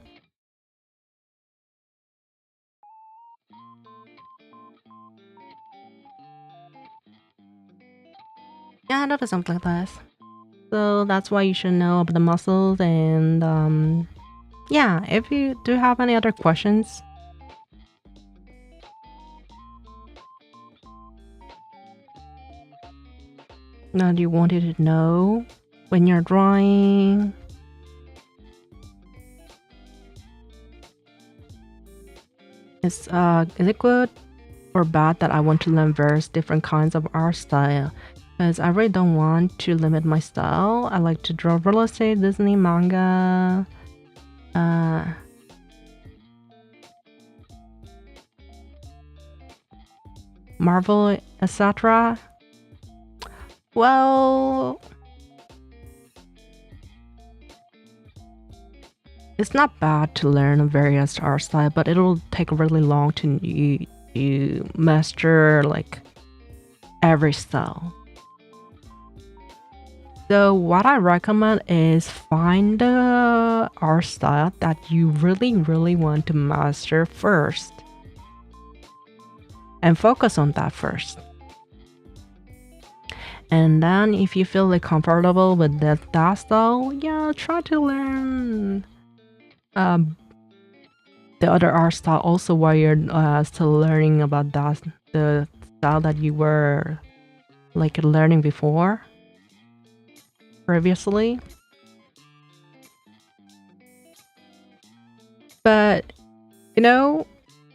Yeah, that is something like that. So that's why you should know about the muscles. And yeah, if you do have any other questions, that you wanted to know when you're drawing, is it good or bad that I want to learn various different kinds of art style? Because I really don't want to limit my style. I like to draw real estate, Disney, manga, Marvel, etc. Well, it's not bad to learn various art style, but it'll take really long to you master like every style. So what I recommend is find the art style that you really want to master first. And focus on that first. And then if you feel like comfortable with that style, yeah, try to learn the other art style also while you're still learning about the style that you were like learning before. Previously. But you know,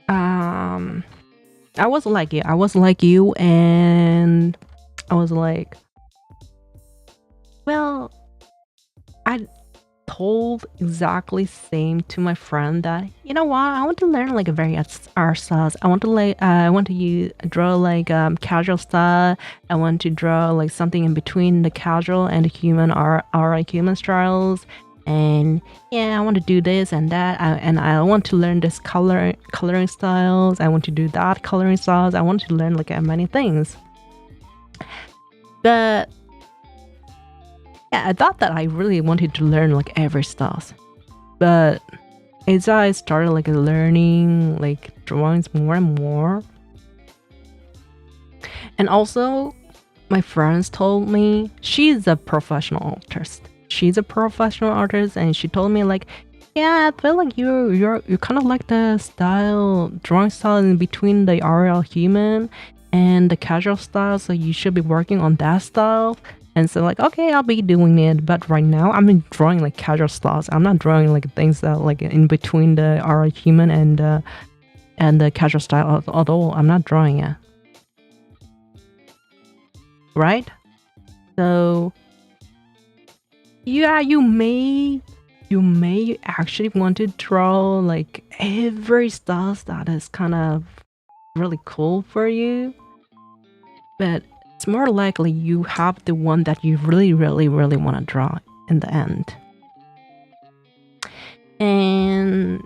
I was like you and I was like, well, I told exactly same to my friend that, you know what, I want to learn like a various art styles. I want to draw like casual style. I want to draw like something in between the casual and the human human styles. And yeah, I want to do this and that, and I want to learn this coloring styles. I want to do that coloring styles. I want to learn like many things. But yeah, I thought that I really wanted to learn like every styles. But as I started like learning like drawings more and more, and also my friends told me she's a professional artist. And she told me like, yeah, I feel like you're kind of like the drawing style in between the RL human and the casual style, so you should be working on that style. And so like, okay, I'll be doing it, but right now I'm drawing like casual styles. I'm not drawing like things that like in between the RL human and the casual style at all. I'm not drawing it. Right? So yeah, you may actually want to draw like every style that is kind of really cool for you, but it's more likely you have the one that you really want to draw in the end. And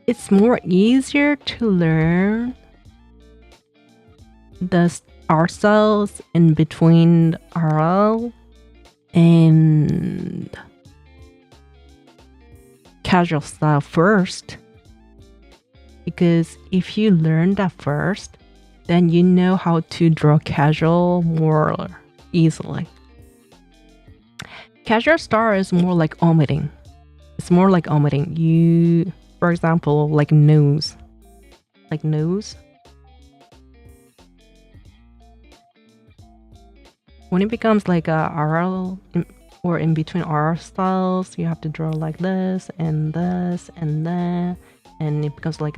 it's more easier to learn the art styles in between RL and casual style first, because if you learn that first, then you know how to draw casual more easily. Casual style is more like omitting. It's more like omitting. You, for example, like nose. Like nose. When it becomes like a RL or in between RL styles, you have to draw like this and this and that, and it becomes like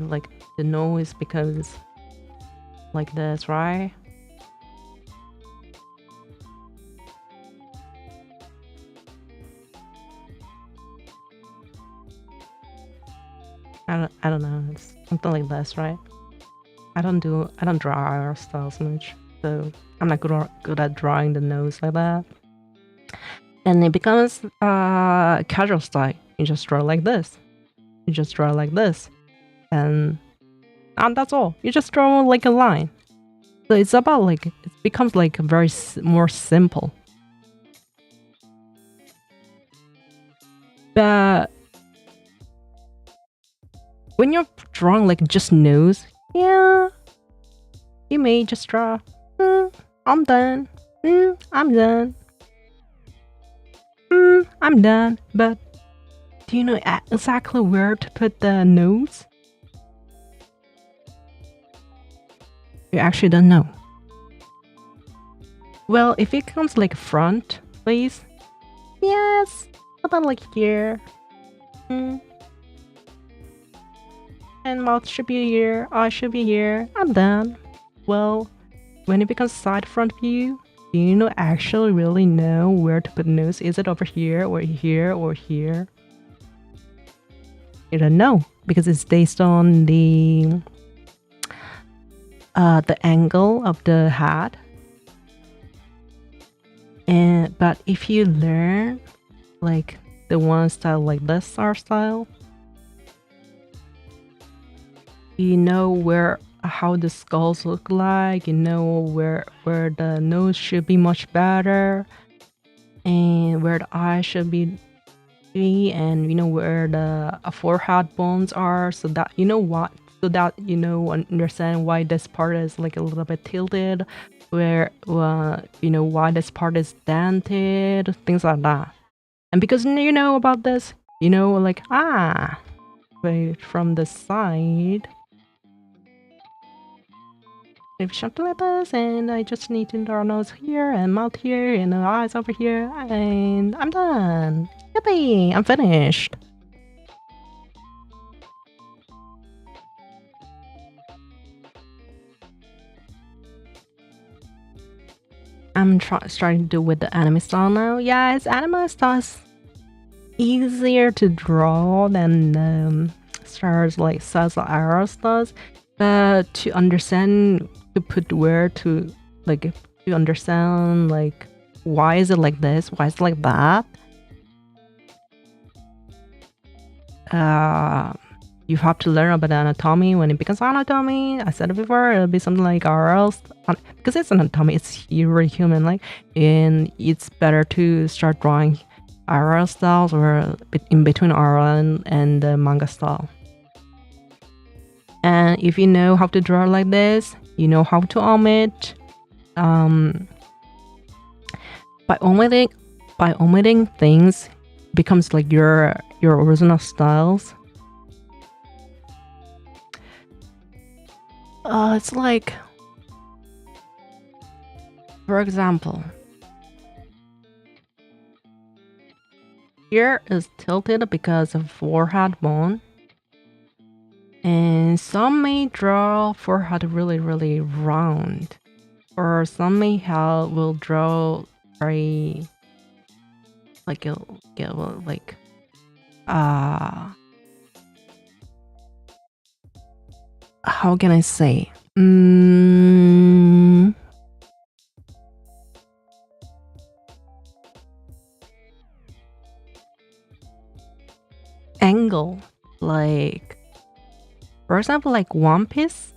the nose becomes like this, right? I don't know. It's something like this, right? I don't draw RL styles much, so I'm not good at drawing the nose like that. And it becomes casual style. You just draw like this. You just draw like this, and that's all. You just draw like a line. So it's about like, it becomes like very more simple. But when you're drawing like just nose, yeah, you may just draw, I'm done, I'm done, I'm done. But do you know exactly where to put the nose? You actually don't know. Well, if it comes like front face, yes, about like here. And mouth should be here, eye should be here, I'm done. Well, when it becomes side front view, do you know actually really know where to put nose? Is it over here or here or here? You don't know, because it's based on the angle of the hat. But if you learn like the one style like this art style, you know how the skulls look like, you know where the nose should be much better, and where the eye should be, and you know where the forehead bones are, so that you know what, so that you know, understand why this part is like a little bit tilted, where you know why this part is dented, things like that. And because you know about this, you know, like wait, from the side, if something like this, and I just need to draw nose here and mouth here and the eyes over here, and I'm done. Yippee! I'm finished. I'm starting to do with the anime style now. Yeah, it's anime style is easier to draw than stars like Salsa Arrows does, but to understand, to put where to, like, to understand like why is it like this, why is it like that, you have to learn about anatomy. When it becomes anatomy, I said it before, it'll be something like RLs, because it's anatomy, it's really human like, and it's better to start drawing RL styles or in between RL and the manga style. And if you know how to draw like this, you know how to omit. By omitting things becomes like your original styles. It's like, for example, here is tilted because of forehead bone, and some may draw forehead really round, or some may will draw very like how can I say? Angle, like, for example, like One Piece.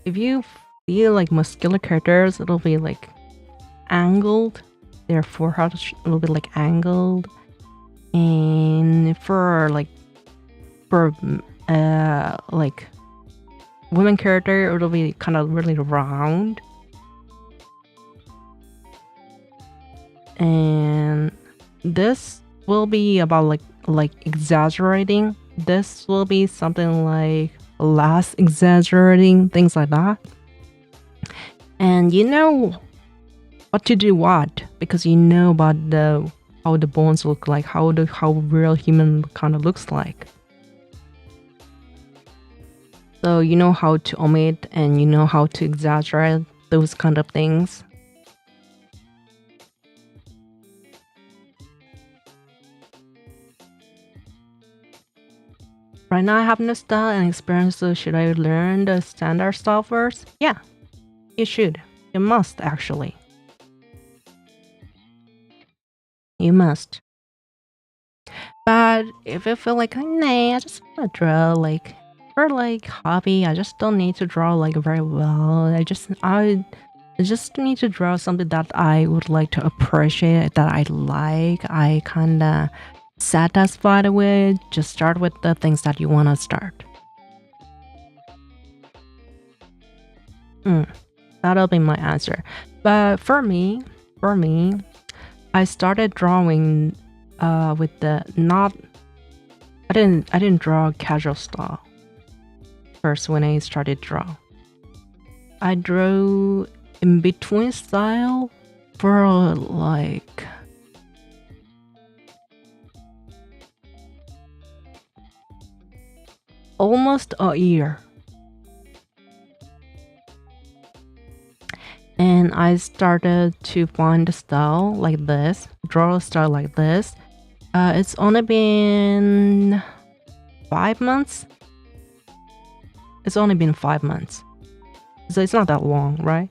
if you feel like muscular characters, it'll be like angled. Their forehead will be like angled, and for like women character, it'll be kind of really round. And this will be about like exaggerating. This will be something like less exaggerating, things like that. And you know what to do what, because you know about how the bones look like, how real human kind of looks like. So you know how to omit and you know how to exaggerate those kind of things. Right now I have no style and experience, so should I learn the standard style first? Yeah, you should. You must, actually. You must. But if you feel like, nah, I just want to draw like for like hobby, I just don't need to draw like very well. I just need to draw something that I would like to appreciate, that I like. I kinda satisfied with. Just start with the things that you wanna start. That'll be my answer. But for me, I started drawing with the not. I didn't draw casual style first when I started draw. I drew in between style for like almost a year. And I started to find a style like this, draw a style like this. It's only been 5 months. It's only been 5 months. So it's not that long, right?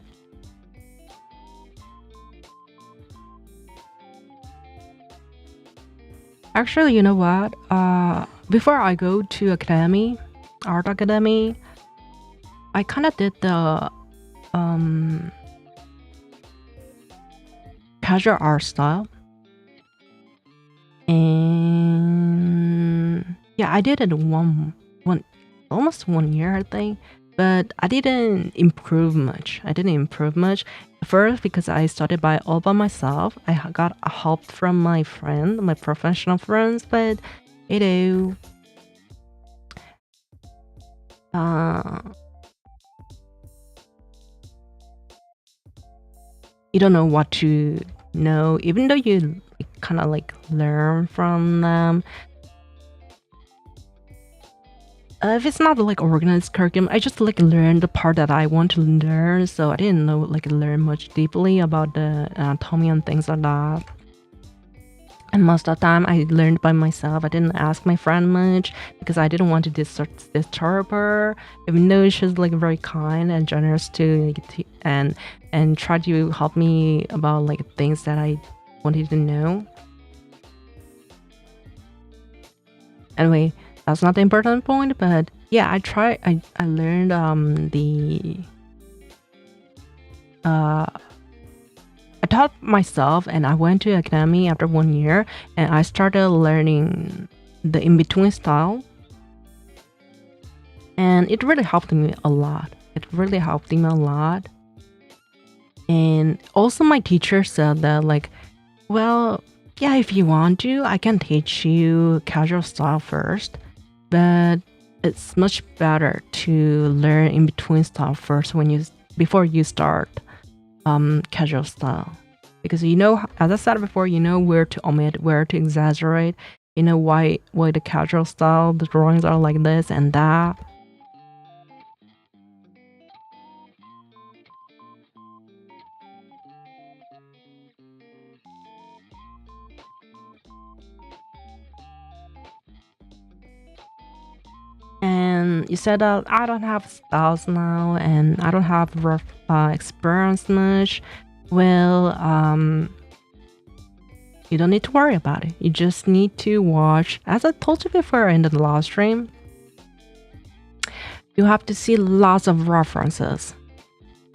Actually, you know what? Before I go to art academy, I kind of did the casual art style. And yeah, I did it almost 1 year, I think. But I didn't improve much. First, because I started all by myself. I got help from my professional friends, but you know, you don't know what to know, even though you kind of like learn from them. If it's not like organized curriculum, I just like learn the part that I want to learn. So I didn't know learn much deeply about the anatomy and things like that. And most of the time I learned by myself. I didn't ask my friend much because I didn't want to disturb her, even though she's like very kind and generous to and try to help me about like things that I wanted to know. Anyway, that's not the important point, but yeah, I learned I taught myself, and I went to academy after 1 year, and I started learning the in-between style. And it really helped me a lot. And also my teacher said that like, well, yeah, if you want to, I can teach you casual style first, but it's much better to learn in between style first before you start casual style, because you know, as I said before, you know where to omit, where to exaggerate, you know why the casual style, the drawings are like this and that. And you said that I don't have styles now and I don't have rough experience much. Well, you don't need to worry about it. You just need to watch, as I told you before in the last stream, you have to see lots of references.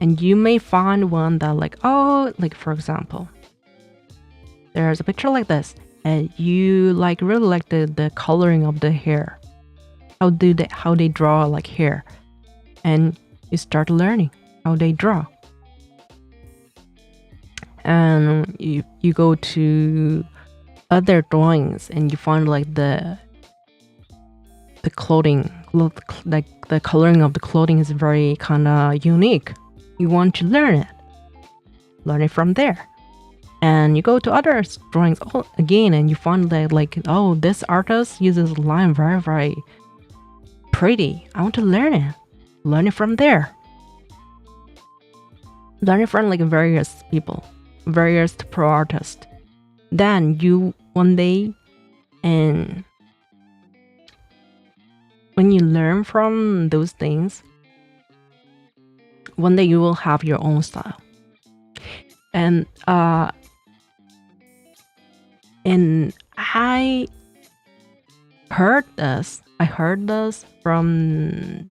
And you may find one that like, oh, like for example, there's a picture like this, and you like really like the coloring of the hair. How they draw like hair, and you start learning how they draw. And you go to other drawings and you find like the clothing, like the coloring of the clothing is very kind of unique. You want to learn it from there. And you go to other drawings again, and you find that like, oh, this artist uses line very, very pretty. I want to learn it from there. Learn it from like various people, various pro artists. Then you one day, and when you learn from those things, one day you will have your own style. And I heard this from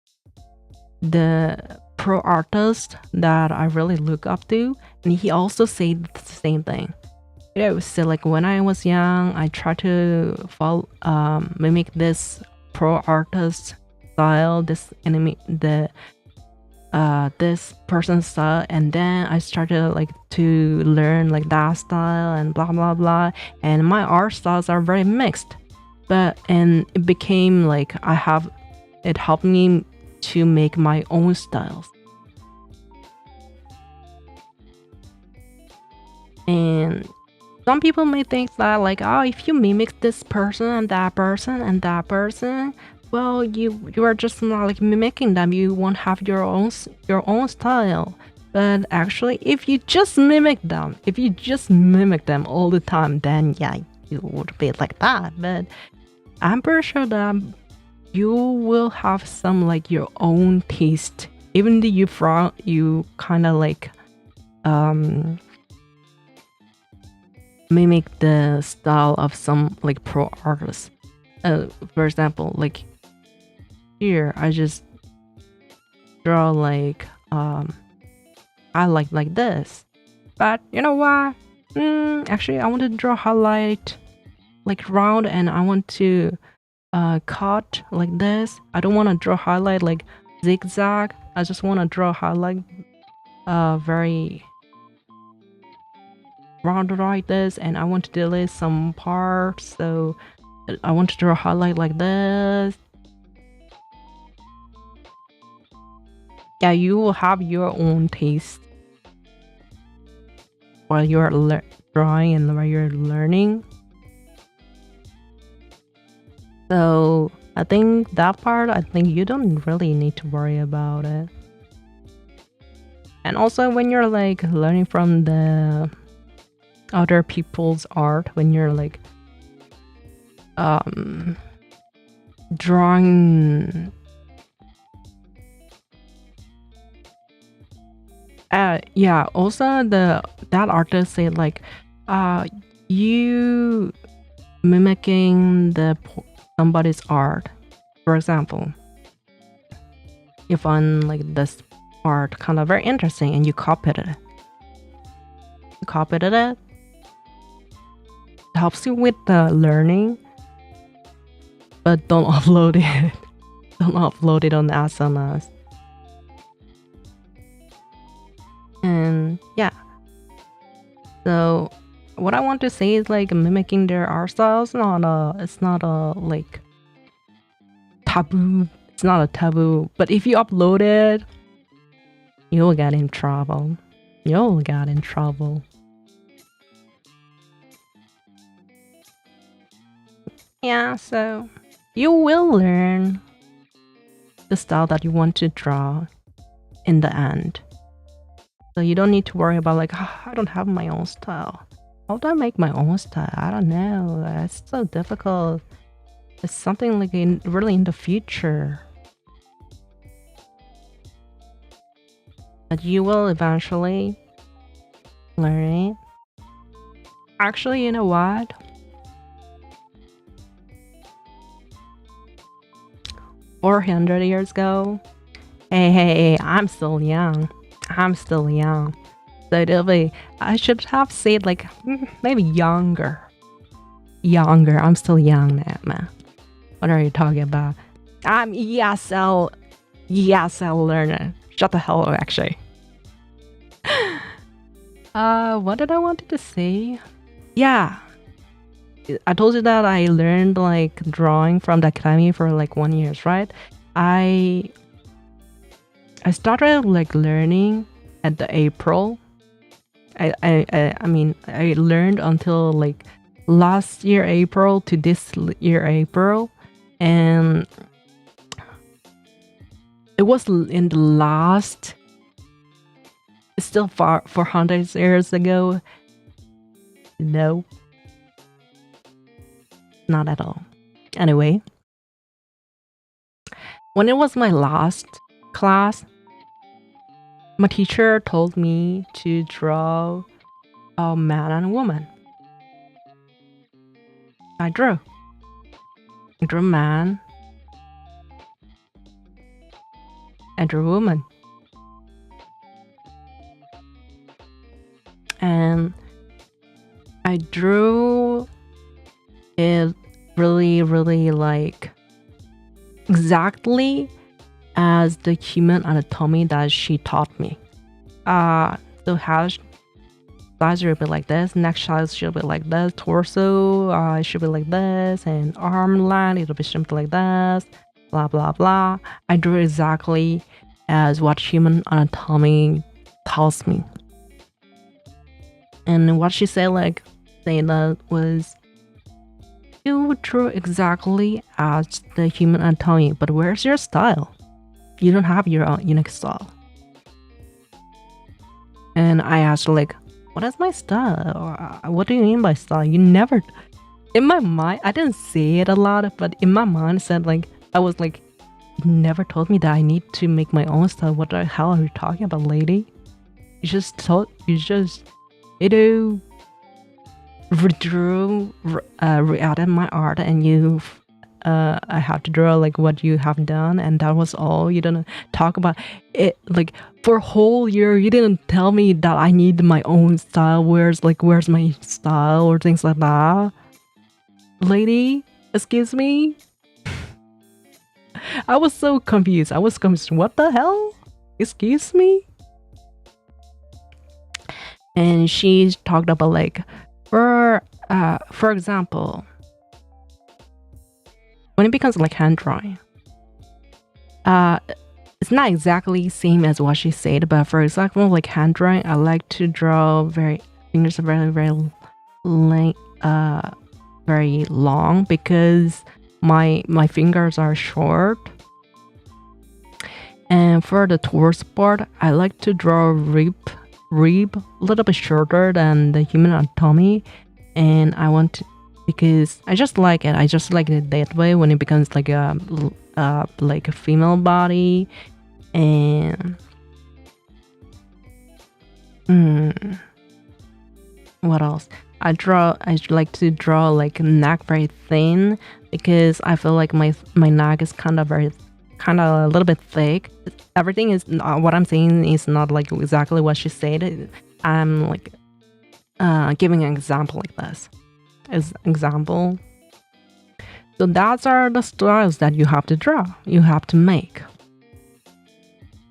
the pro artist that I really look up to, and he also said the same thing. So like when I was young, I tried to mimic this pro artist style, this person's style, and then I started like to learn like that style and blah blah blah, and my art styles are very mixed, and it became like it helped me to make my own styles. And some people may think that like, oh, if you mimic this person and that person and that person, well, you are just not like mimicking them. You won't have your own style. But actually, if you just mimic them all the time, then yeah, you would be like that. But I'm pretty sure that you will have some like your own taste, even though you kind of like mimic the style of some like pro artists. For example, like here I just draw like I like this, but you know what? Actually, I want to draw highlight like round, and I want to cut like this. I don't want to draw highlight like zigzag. I just want to draw highlight very round like this, and I want to delete some parts, so I want to draw highlight like this. Yeah, you will have your own taste while you're drawing and while you're learning. So I think that part, you don't really need to worry about it. And also when you're like learning from the other people's art, when you're like drawing yeah, also that artist said like you mimicking somebody's art. For example, you find like this art kind of very interesting and you copied it. It helps you with the learning, but don't upload it. Don't upload it on SNS. And yeah, so what I want to say is like mimicking their art style is it's not a like taboo. It's not a taboo, but if you upload it, you'll get in trouble. Yeah, so you will learn the style that you want to draw in the end. So you don't need to worry about like, oh, I don't have my own style. How do I make my own style? I don't know. It's so difficult. It's something like really in the future. But you will eventually learn it. Actually, you know what? 400 years ago, Hey, I'm still young. I'm still young. So it'll be, I should have said like maybe younger. Younger. I'm still young now, man. What are you talking about? I'm ESL learner. Shut the hell up, actually. What did I wanted to say? Yeah. I told you that I learned like drawing from the academy for like 1 year, right? I started like learning at the April. I mean I learned until like last year April to this year April, and it was in the last, still far 400 years ago. No, not at all. Anyway, when it was my last class, my teacher told me to draw a man and a woman. I drew a man. I drew a woman. And I drew it really, really like exactly as the human anatomy that she taught me. So how size should be like this, neck size should be like this, torso should be like this, and arm length it'll be should be like this, blah blah blah. I drew exactly as what human anatomy tells me. And what she said, like, saying that was, you drew exactly as the human anatomy, but where's your style? You don't have your own unique style. And I asked, like, what is my style? Or what do you mean by style? You never, in my mind, I didn't say it a lot, but in my mind, said like, I was like, you never told me that I need to make my own style. What the hell are you talking about, lady? You just redrew, re-added my art, and you I have to draw like what you have done, and that was all. You didn't talk about it like for a whole year. You didn't tell me that I need my own style. Where's my style or things like that, lady? Excuse me. I was so confused. What the hell? Excuse me. And she talked about like for example, when it becomes like hand drawing, it's not exactly same as what she said, but for example, like hand drawing, I like to draw fingers are very long because my fingers are short. And for the torso part, I like to draw rib a little bit shorter than the human anatomy, and I want to, because I just like it. I just like it that way when it becomes like a female body. And what else? I like to draw like neck very thin because I feel like my neck is kind of a little bit thick. Everything is what I'm saying is not like exactly what she said. I'm like giving an example like this. As example. So that's are the styles that you have to draw. You have to make.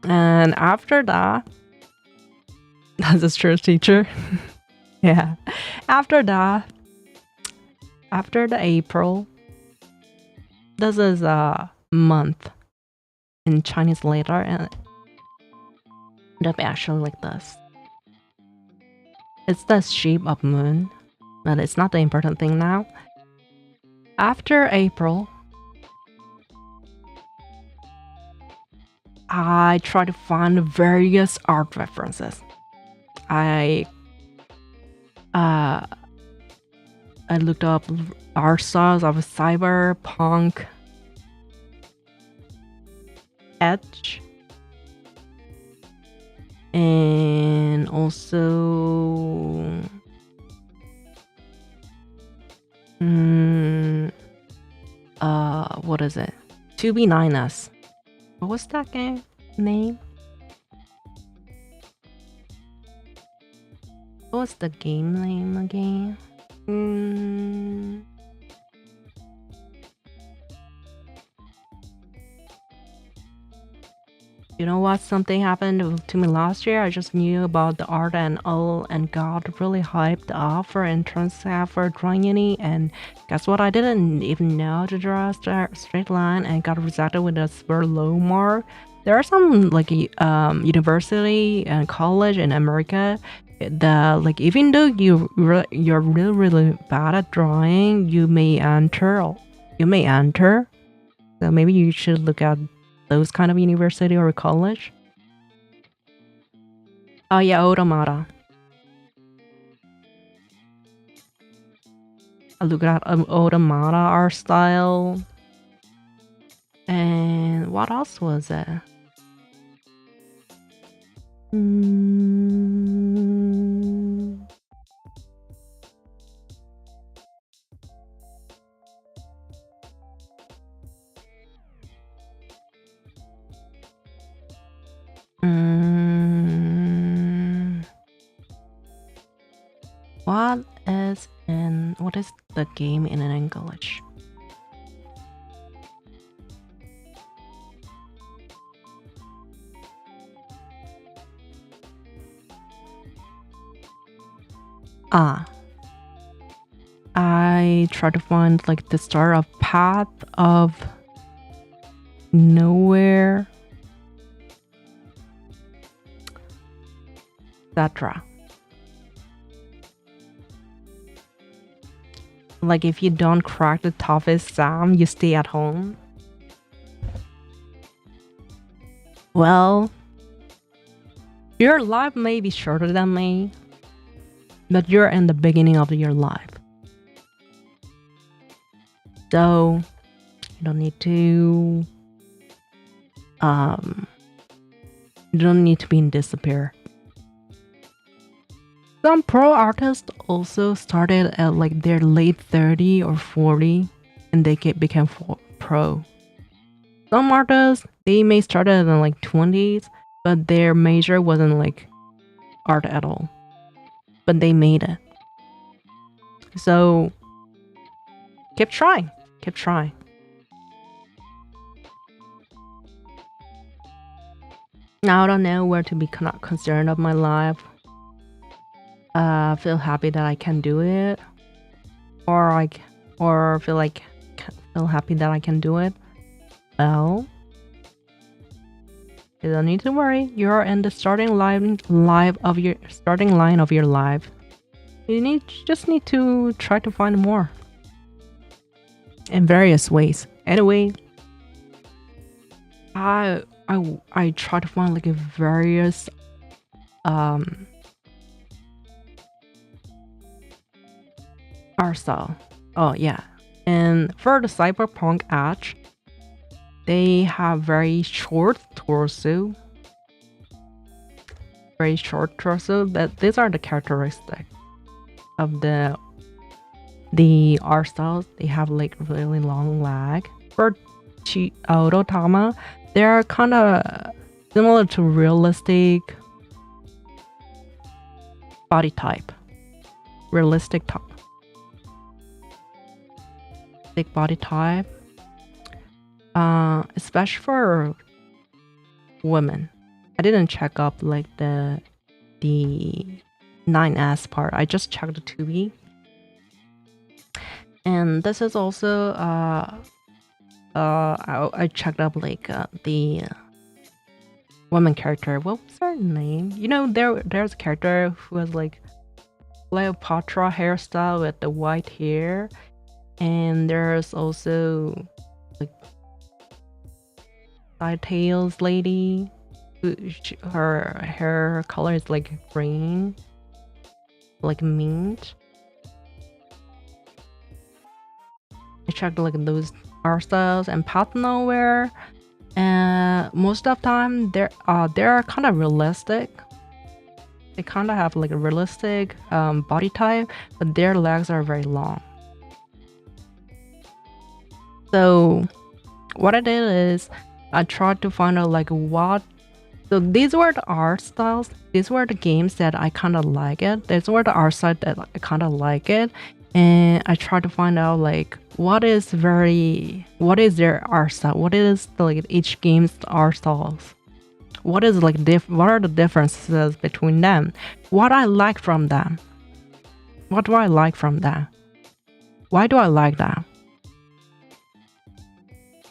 And after that, that's a church teacher. Yeah. After that, after the April, this is a month in Chinese later, and it'll be actually like this. It's the shape of moon, but it's not the important thing now. After April, I try to find various art references. I looked up art styles of cyberpunk, edge, and also what is it? 2B9S. What was that game? name? What was the game name again? You know what? Something happened to me last year. I just knew about the art and all and got really hyped up for entrance for drawing uni. And guess what? I didn't even know how to draw a straight line and got rejected with a super low mark. There are some like university and college in America that like even though you're really bad at drawing, you may enter. So maybe you should look at those kind of university or college. Oh yeah, automata. I look at automata art style. And what else was it? What is the game in English? I try to find like the start of Path of Nowhere, etc. Like if you don't crack the toughest exam, you stay at home. Well, your life may be shorter than me, but you're in the beginning of your life. So you don't need to be in despair. Some pro artists also started at like their late 30 or 40 and they became pro. Some artists, they may start in like 20s, but their major wasn't like art at all. But they made it. So keep trying. Now I don't know where to be concerned of my life. Feel happy that I can do it, or feel happy that I can do it. Well, you don't need to worry. You're in the starting line of your life. You just need to try to find more in various ways. Anyway, I try to find like a various art style. Oh yeah, and for the cyberpunk edge, they have very short torso. But these are the characteristics of the art styles. They have like really long leg. For Autotama, they're kind of similar to realistic body type. Realistic body type. Especially for women. I didn't check up like the 9S part. I just checked the 2B. And this is also I checked up like the woman character. What was her name? You know, there's a character who has like Cleopatra hairstyle with the white hair, and there's also like side tails lady. Her hair color is like green, like mint. I checked like those art styles and Path Nowhere, and most of the time they're kind of realistic. They kind of have like a realistic body type, but their legs are very long. So what I did is I tried to find out like what So these were the art styles. These were the games that I kind of like it. These were the art styles that I kind of like it. And I try to find out like what is their art style? What is like each game's art styles? What is like what are the differences between them? What I like from them? What do I like from them? Why do I like that?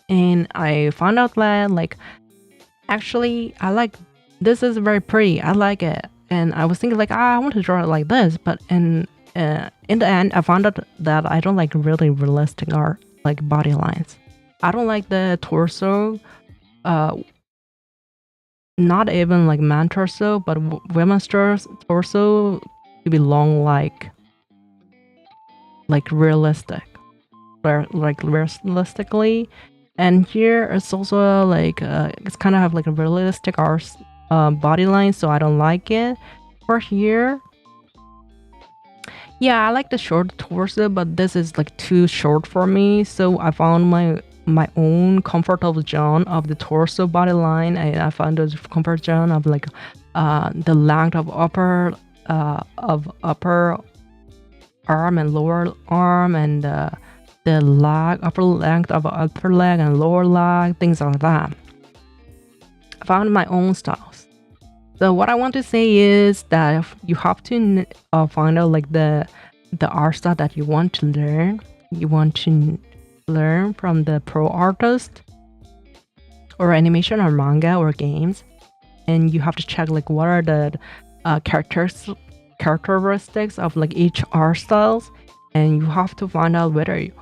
And I found out that like actually I like this is very pretty. I like it. And I was thinking like I want to draw it like this, but in the end I found out that I don't like really realistic art, like body lines. I don't like the torso, not even like man torso, but women's torso to be long like realistic, like realistically. And here it's also like it's kind of have like a realistic art body line, so I don't like it. For here, yeah, I like the short torso, but this is like too short for me, so I found my own comfortable zone of the torso body line. I found a comfort zone of like the length of upper arm and lower arm, and the leg, upper length of upper leg and lower leg, things like that. I found my own styles. So what I want to say is that you have to find out like the art style that you want to learn. You want to learn from the pro artist or animation or manga or games, and you have to check like what are the characteristics of like each art styles, and you have to find out whether you,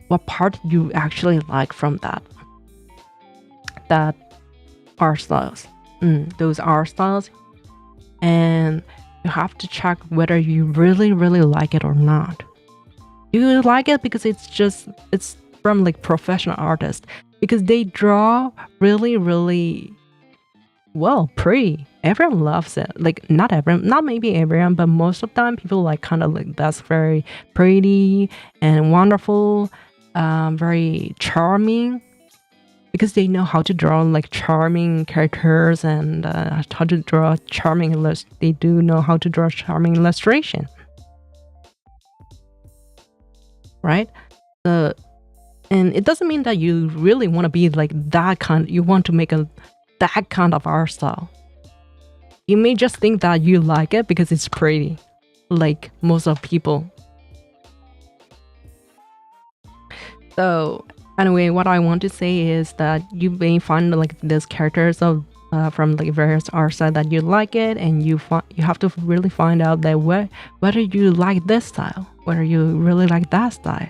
what part you actually like from that art styles, those art styles, and you have to check whether you really like it or not. Do you like it because it's from like professional artists, because they draw really well, pretty. Everyone loves it. Like not maybe everyone, but most of the time people like kind of like that's very pretty and wonderful, very charming, because they know how to draw like charming characters and how to draw charming they do know how to draw charming illustration, right? And it doesn't mean that you really want to be like that kind. You want to make that kind of art style. You may just think that you like it because it's pretty, like most of people. So anyway, what I want to say is that you may find like these characters of from like various art styles that you like it, and you have to really find out that whether you like this style, whether you really like that style,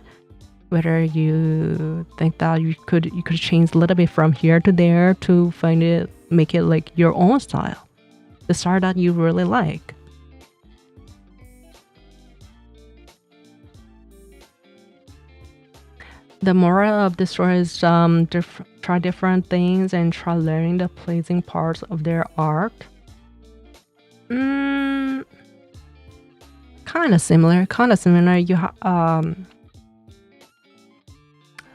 whether you think that you could change a little bit from here to there to make it like your own style, the style that you really like. The moral of the story is try different things and try learning the pleasing parts of their art. Kind of similar.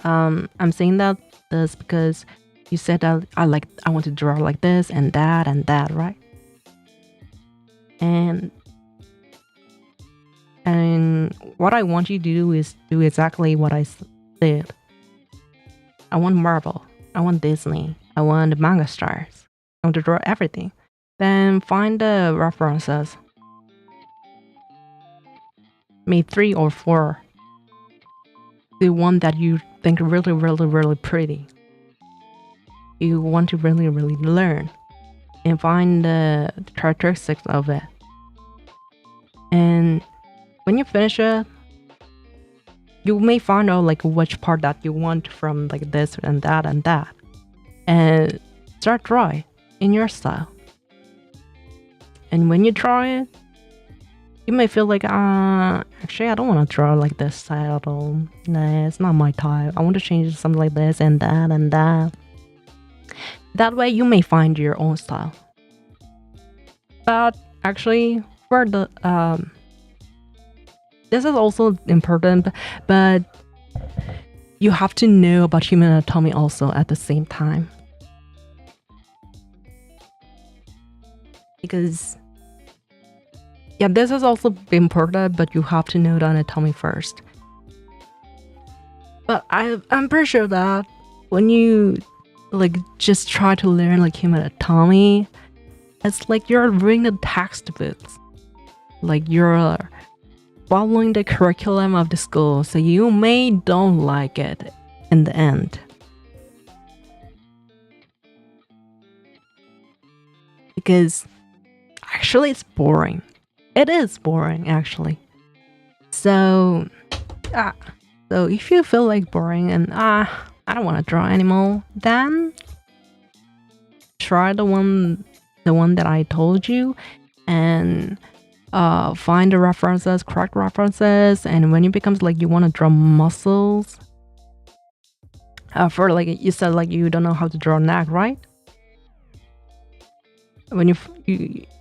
I'm saying this because you said that I want to draw like this and that, right? And what I want you to do is do exactly what I said. I want Marvel. I want Disney. I want manga stars. I want to draw everything. Then find the references. Maybe 3 or 4. The one that you think really pretty. You want to really learn. And find the characteristics of it. And when you finish it, you may find out like which part that you want from like this and that, and start drawing in your style. And when you draw it, you may feel like actually I don't want to draw like this style at all. Nah, it's not my type. I want to change it to something like this and that. That way you may find your own style. But actually for the this is also important, but you have to know about human anatomy also at the same time. because yeah, this is also important, but you have to know the anatomy first. But I'm pretty sure that when you like just try to learn like human anatomy, it's like you're reading the textbooks, like you're following the curriculum of the school, so you may don't like it in the end. Because actually it's boring. It is boring actually. So so if you feel like boring and I don't want to draw anymore, then try the one that I told you and find the references, correct references, and when it becomes like you want to draw muscles, for like you said like you don't know how to draw neck, right? When you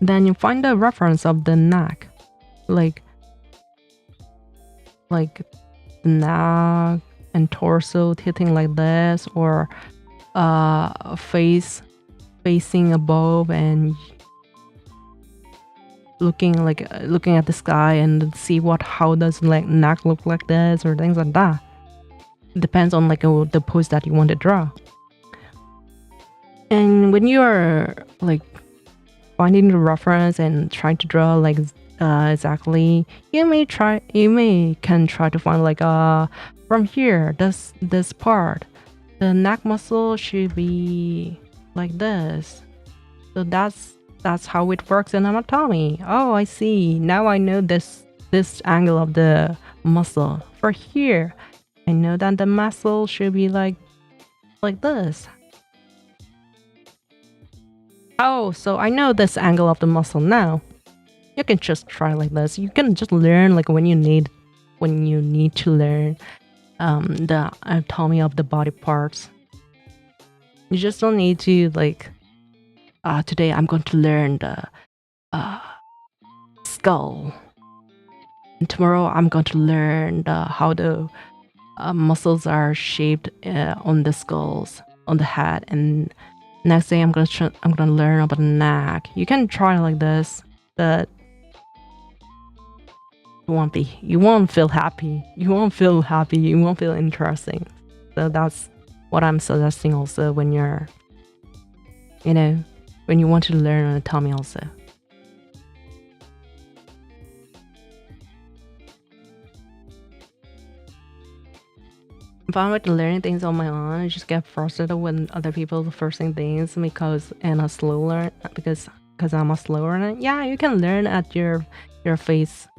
then you find the reference of the neck, like the neck and torso tilting like this, or facing above and looking at the sky and see how does like neck look like this, or things like that. Depends on like the pose that you want to draw. And when you are like finding the reference and trying to draw like exactly, you can try to find like from here, this part, the neck muscle should be like this. So that's how it works in anatomy. Oh, I see. Now I know this angle of the muscle. For here, I know that the muscle should be like this. Oh, so I know this angle of the muscle now. You can just try like this. You can just learn like when you need to learn the anatomy of the body parts. You just don't need to like today I'm going to learn the skull, and tomorrow I'm going to learn how the muscles are shaped on the skulls, on the head, and next day I'm gonna learn about the neck. You can try like this, but you won't feel happy. You won't feel interesting. So that's what I'm suggesting also when you're, when you want to learn anatomy also. If I'm like learning things on my own, I just get frustrated when other people are forcing things because I'm a slow learner. Yeah, you can learn at your pace.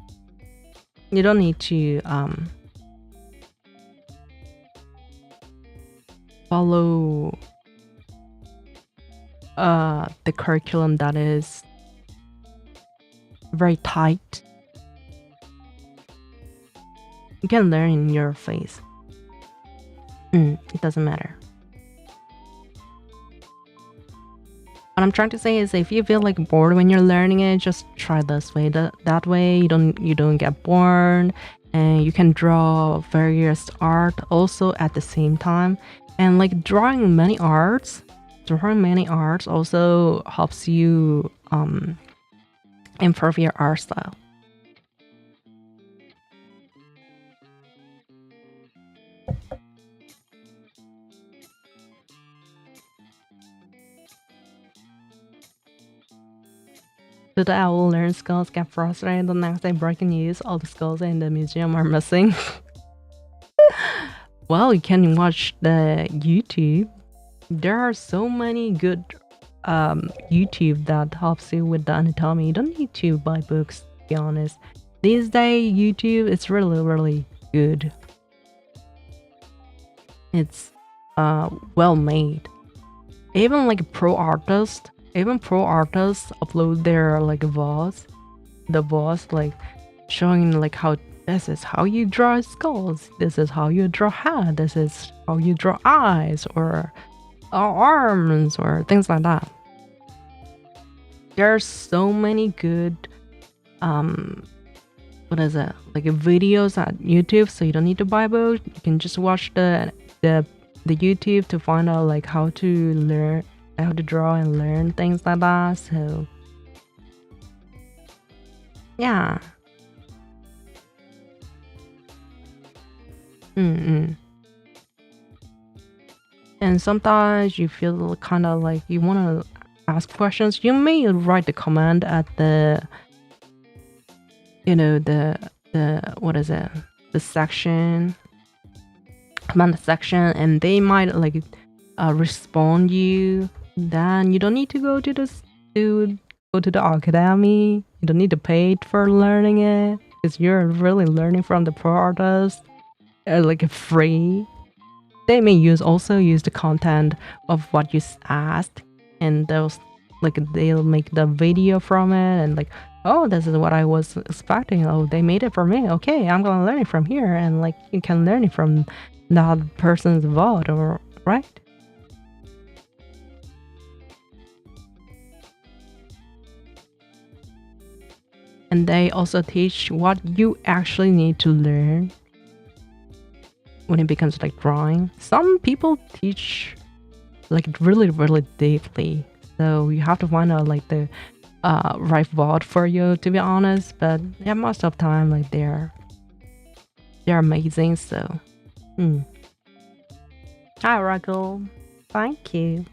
You don't need to follow the curriculum that is very tight. You can learn in your pace. It doesn't matter. What I'm trying to say is, if you feel like bored when you're learning it, just try this way. That way you don't get bored, and you can draw various art also at the same time. And like drawing many arts also helps you improve your art style. Today I will learn skulls, get frustrated, the next day breaking news, all the skulls in the museum are missing. Well, you can watch the YouTube. There are so many good YouTube that helps you with the anatomy. You don't need to buy books, to be honest. These days, YouTube is really, really good. It's well made. Even like pro artists upload their like VODs, like showing like how this is how you draw skulls, this is how you draw head, this is how you draw eyes or arms or things like that. There are so many good videos at YouTube, so you don't need to buy books. You can just watch the YouTube to find out like how to draw and learn things like that. So Yeah. Mm-mm. And sometimes you feel kind of like you want to ask questions. You may write the comment at the, what is it? The section, command section, and they might like respond you. Then you don't need to go to the academy. You don't need to pay for learning it because you're really learning from the pro artists, like free. They may also use the content of what you asked, and they'll make the video from it, and like, oh, this is what I was expecting. Oh, they made it for me. Okay, I'm gonna learn it from here, and like you can learn it from that person's VOD, or right? And they also teach what you actually need to learn when it becomes like drawing. Some people teach like really, really deeply. So you have to find out like the right VOD for you, to be honest. But yeah, most of the time like they're amazing. So Hi Ruggle. Thank you.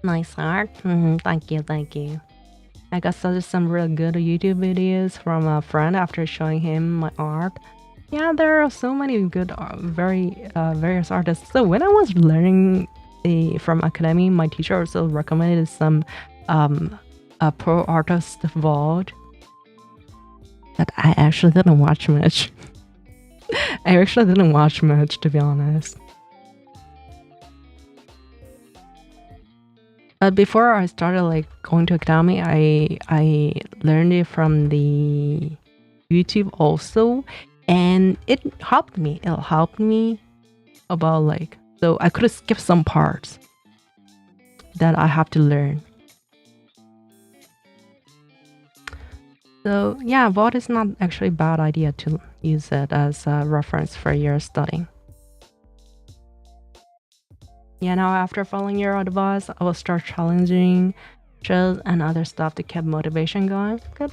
Nice art. Thank you. I got some real good YouTube videos from a friend after showing him my art. Yeah, there are so many good, various artists. So when I was learning from academy, my teacher also recommended some a pro artist VOD that I actually didn't watch much. I actually didn't watch much, to be honest. But before I started like going to academy, I learned it from the YouTube also, and it helped me. It helped me about like, so I could skip some parts that I have to learn. So yeah, VOD is not actually a bad idea to use it as a reference for your studying. Yeah, now after following your advice, I will start challenging shows and other stuff to keep motivation going. Good.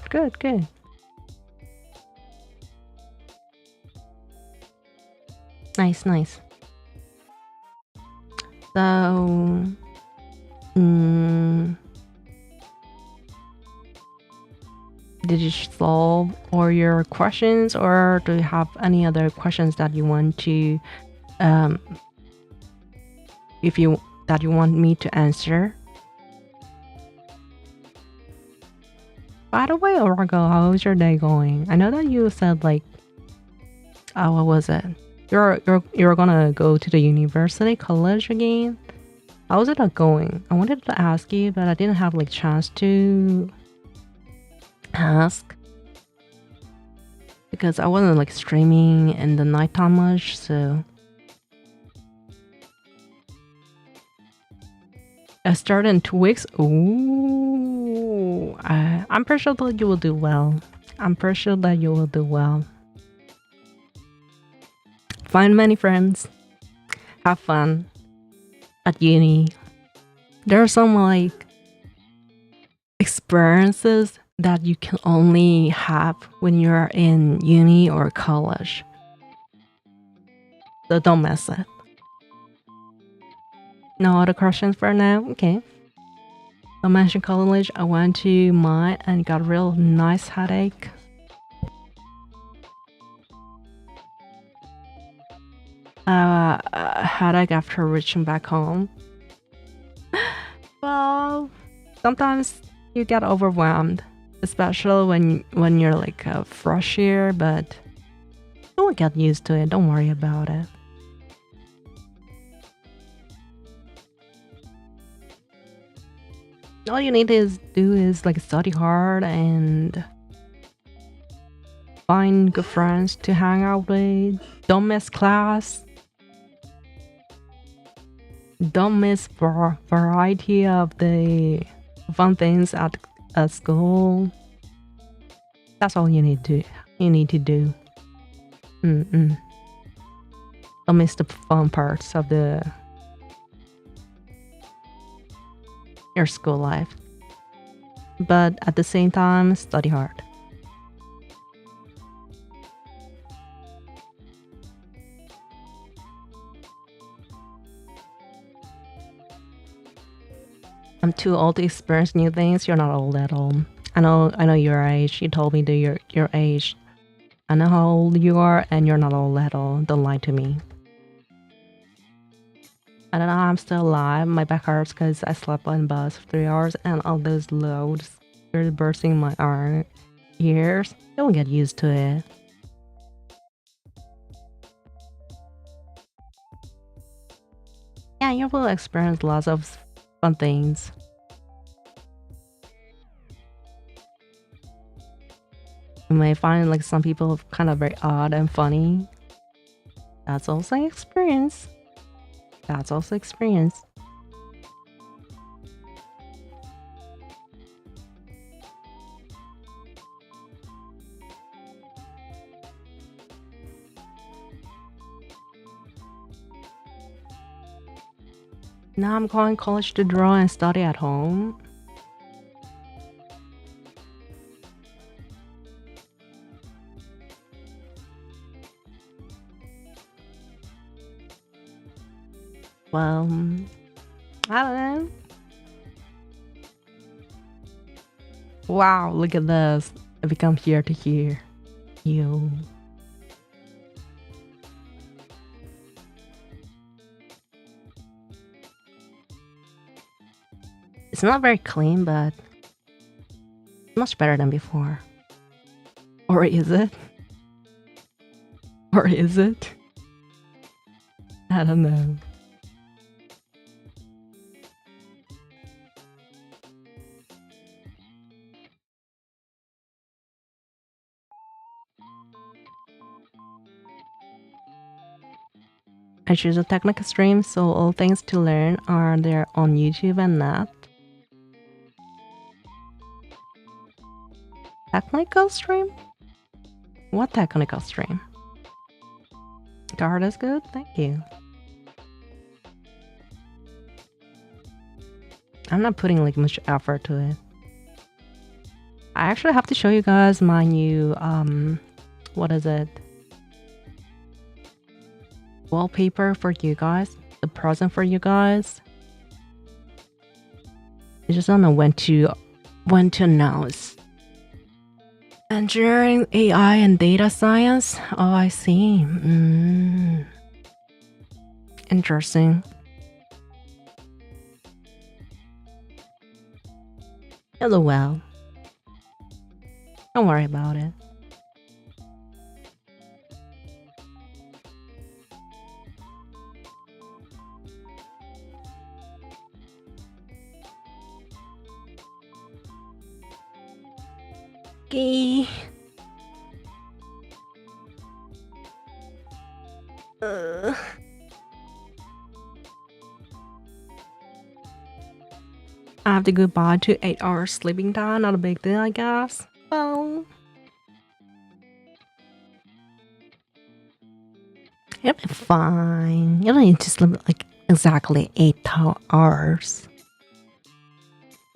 Nice. So, did you solve all your questions, or do you have any other questions that you want to, that you want me to answer? By the way, Oracle, how's your day going? I know that you said like, what was it? You're gonna go to the university college again. How's it going? I wanted to ask you, but I didn't have like chance to ask because I wasn't like streaming in the nighttime much. So I start in 2 weeks. Ooh, I'm pretty sure that you will do well. Find many friends. Have fun at uni. There are some like experiences that you can only have when you're in uni or college. So don't miss it. No other questions for now? Okay. I mentioned college. I went to mine and got a real nice headache. A headache after reaching back home. Well, sometimes you get overwhelmed, especially when you're like a fresh year, but you'll get used to it. Don't worry about it. All you need to do is like study hard and find good friends to hang out with. Don't miss class. Don't miss variety of the fun things at school. That's all you need to do. Don't miss the fun parts of your school life. but at the same time, study hard. I'm too old to experience new things. You're not old at all. I know your age. You told me that your age. I know how old you are, and you're not old at all. Don't lie to me. I don't know how I'm still alive. My back hurts because I slept on bus for 3 hours, and all those loads are bursting my ears. Don't get used to it. Yeah, you will experience lots of fun things. You may find like some people kind of very odd and funny. That's also an experience. That's also experience. Now I'm going college to draw and study at home. Well, I don't know. Wow, look at this. I become here to here. You. It's not very clean, but much better than before. Or is it? Or is it? I don't know. I choose a technical stream, so all things to learn are there on YouTube and net. Technical stream? What technical stream? Guard is good? Thank you. I'm not putting like much effort to it. I actually have to show you guys my new, what is it? Wallpaper for you guys. The present for you guys. I just don't know when to announce. Engineering, AI, and data science. Oh, I see. Interesting. Hello, well. Don't worry about it. Okay. I have to go back to 8 hours sleeping time. Not a big deal, I guess. Well, it'll be fine. You don't need to sleep like exactly 8 hours.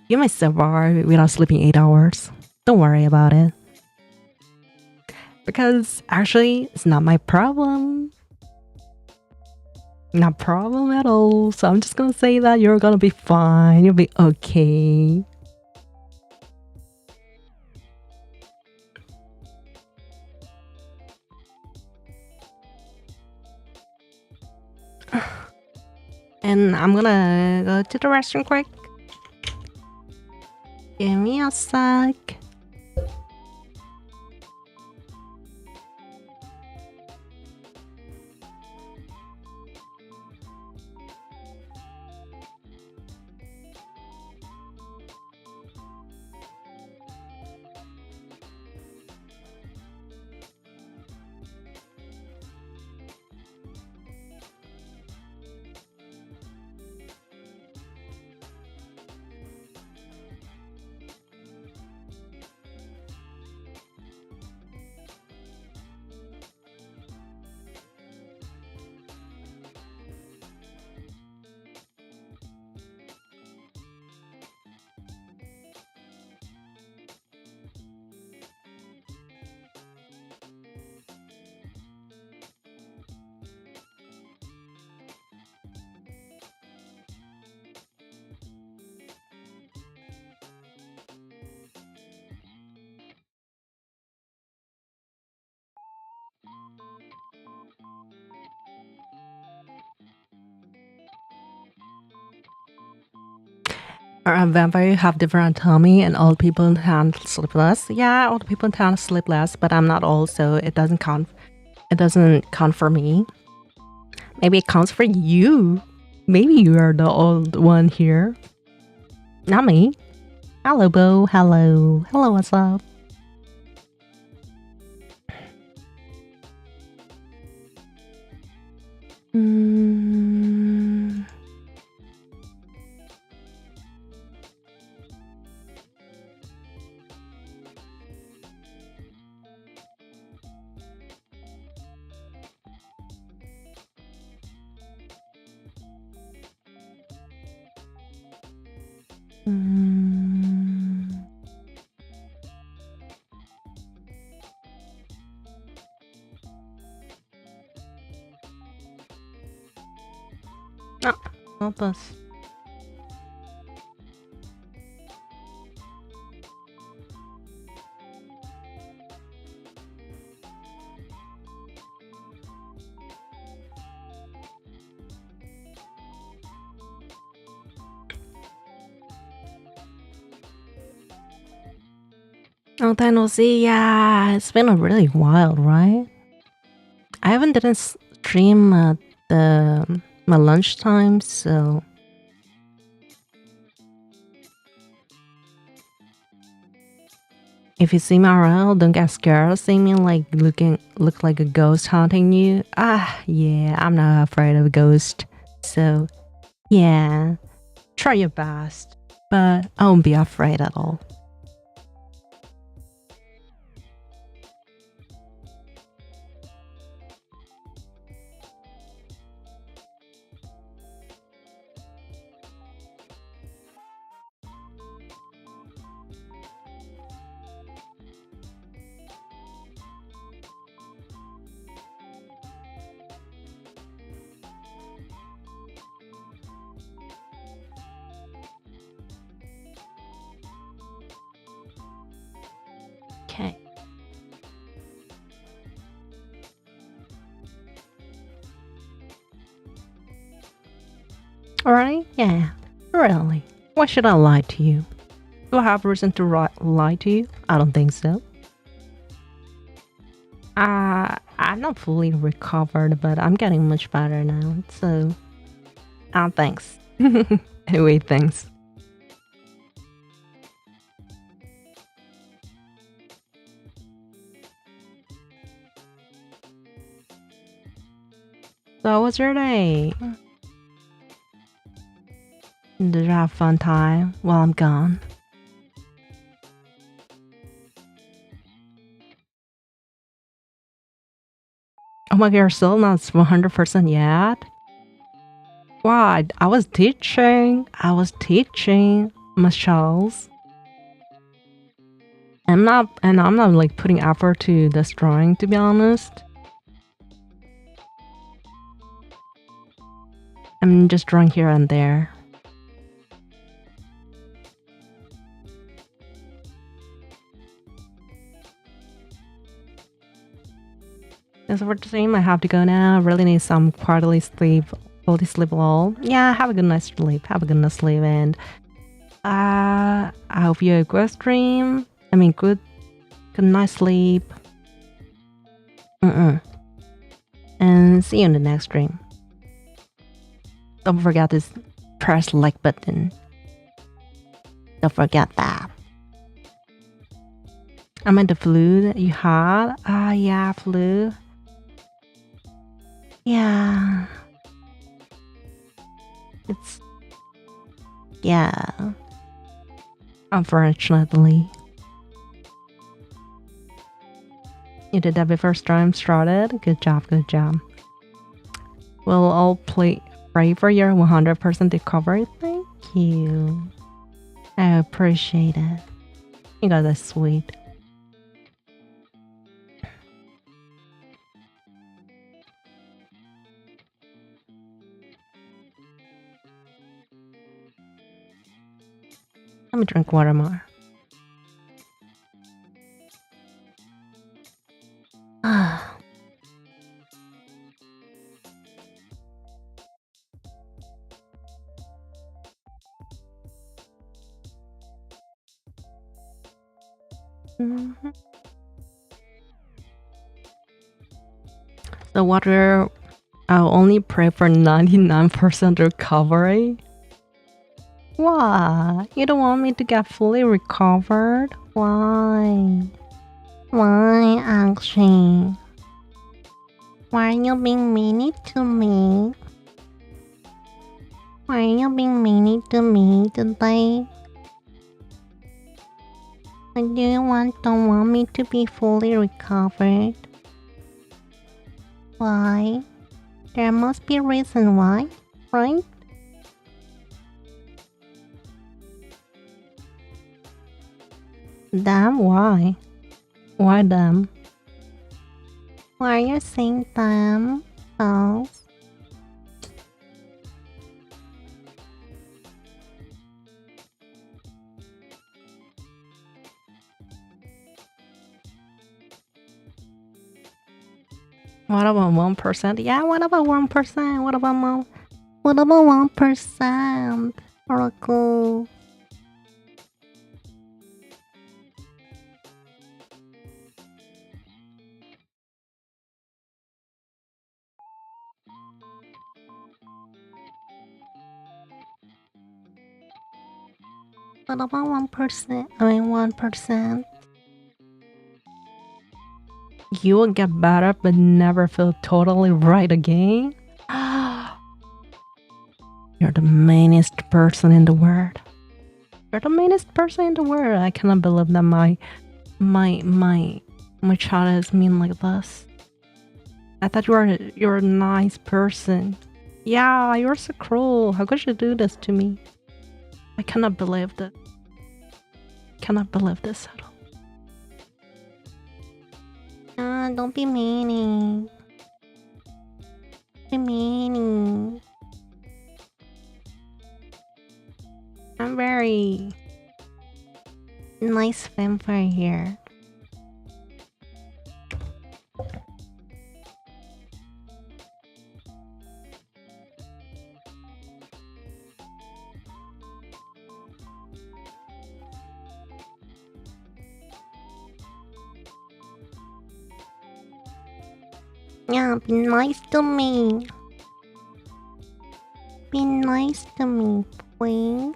You might survive without sleeping 8 hours. Don't worry about it. Because actually, it's not my problem. Not problem at all. So I'm just gonna say that you're gonna be fine. You'll be okay. And I'm gonna go to the restroom quick. Give me a sec. Vampire have different anatomy, and old people can sleep less. Yeah, old people can sleep less, but I'm not old, so it doesn't count. It doesn't count for me. Maybe it counts for you. Maybe you are the old one here. Not me. Hello, Bo. Hello. Hello, what's up? No, not this. Long time no see. Yeah, it's been a really while, right? I haven't didn't stream at my lunchtime, so if you see me around, don't get scared. See me like look like a ghost haunting you. Ah, yeah, I'm not afraid of a ghost. So, yeah, try your best, but I won't be afraid at all. Okay. Alright, yeah, really. Why should I lie to you? Do I have reason to lie to you? I don't think so. I'm not fully recovered, but I'm getting much better now, so... thanks. Anyway, thanks. So, how was your day? Did you have a fun time while I'm gone? Oh my god, you're still not 100% yet? Why? I was teaching. Michelle's. I'm not like putting effort to this drawing, to be honest. I'm just drawing here and there. As for the same, I have to go now. Really need some quality sleep. All. Yeah, have a good night's sleep. And I hope you have a good stream. I mean, good night sleep. And see you in the next stream. Don't forget to press like button. Don't forget that. I meant the flu that you had. Yeah, flu. Yeah. It's... yeah. Unfortunately. You did that before storm started? Good job. We'll all pray for your 100% recovery. Thank you. I appreciate it. You guys are sweet. Let me drink water more. Mhm. So what we're I'll only pray for 99% recovery. Why? You don't want me to get fully recovered? Why? Why, actually? Why are you being mean to me? Why are you being mean to me today? Why do you don't want me to be fully recovered? Why? There must be a reason why, right? Damn, why? Why damn? Why are you saying damn? Oh. What about 1%? Yeah, what about 1%? What about 1%? Oracle. What about 1%? I mean 1%. You will get better but never feel totally right again? You're the meanest person in the world. You're the meanest person in the world. I cannot believe that my child is mean like this. I thought you're a nice person. Yeah, you're so cruel. How could you do this to me? I cannot believe that. Cannot believe this at all. Don't be meanie. Be meanie. I'm very nice vampire here. Yeah, be nice to me. Be nice to me, please.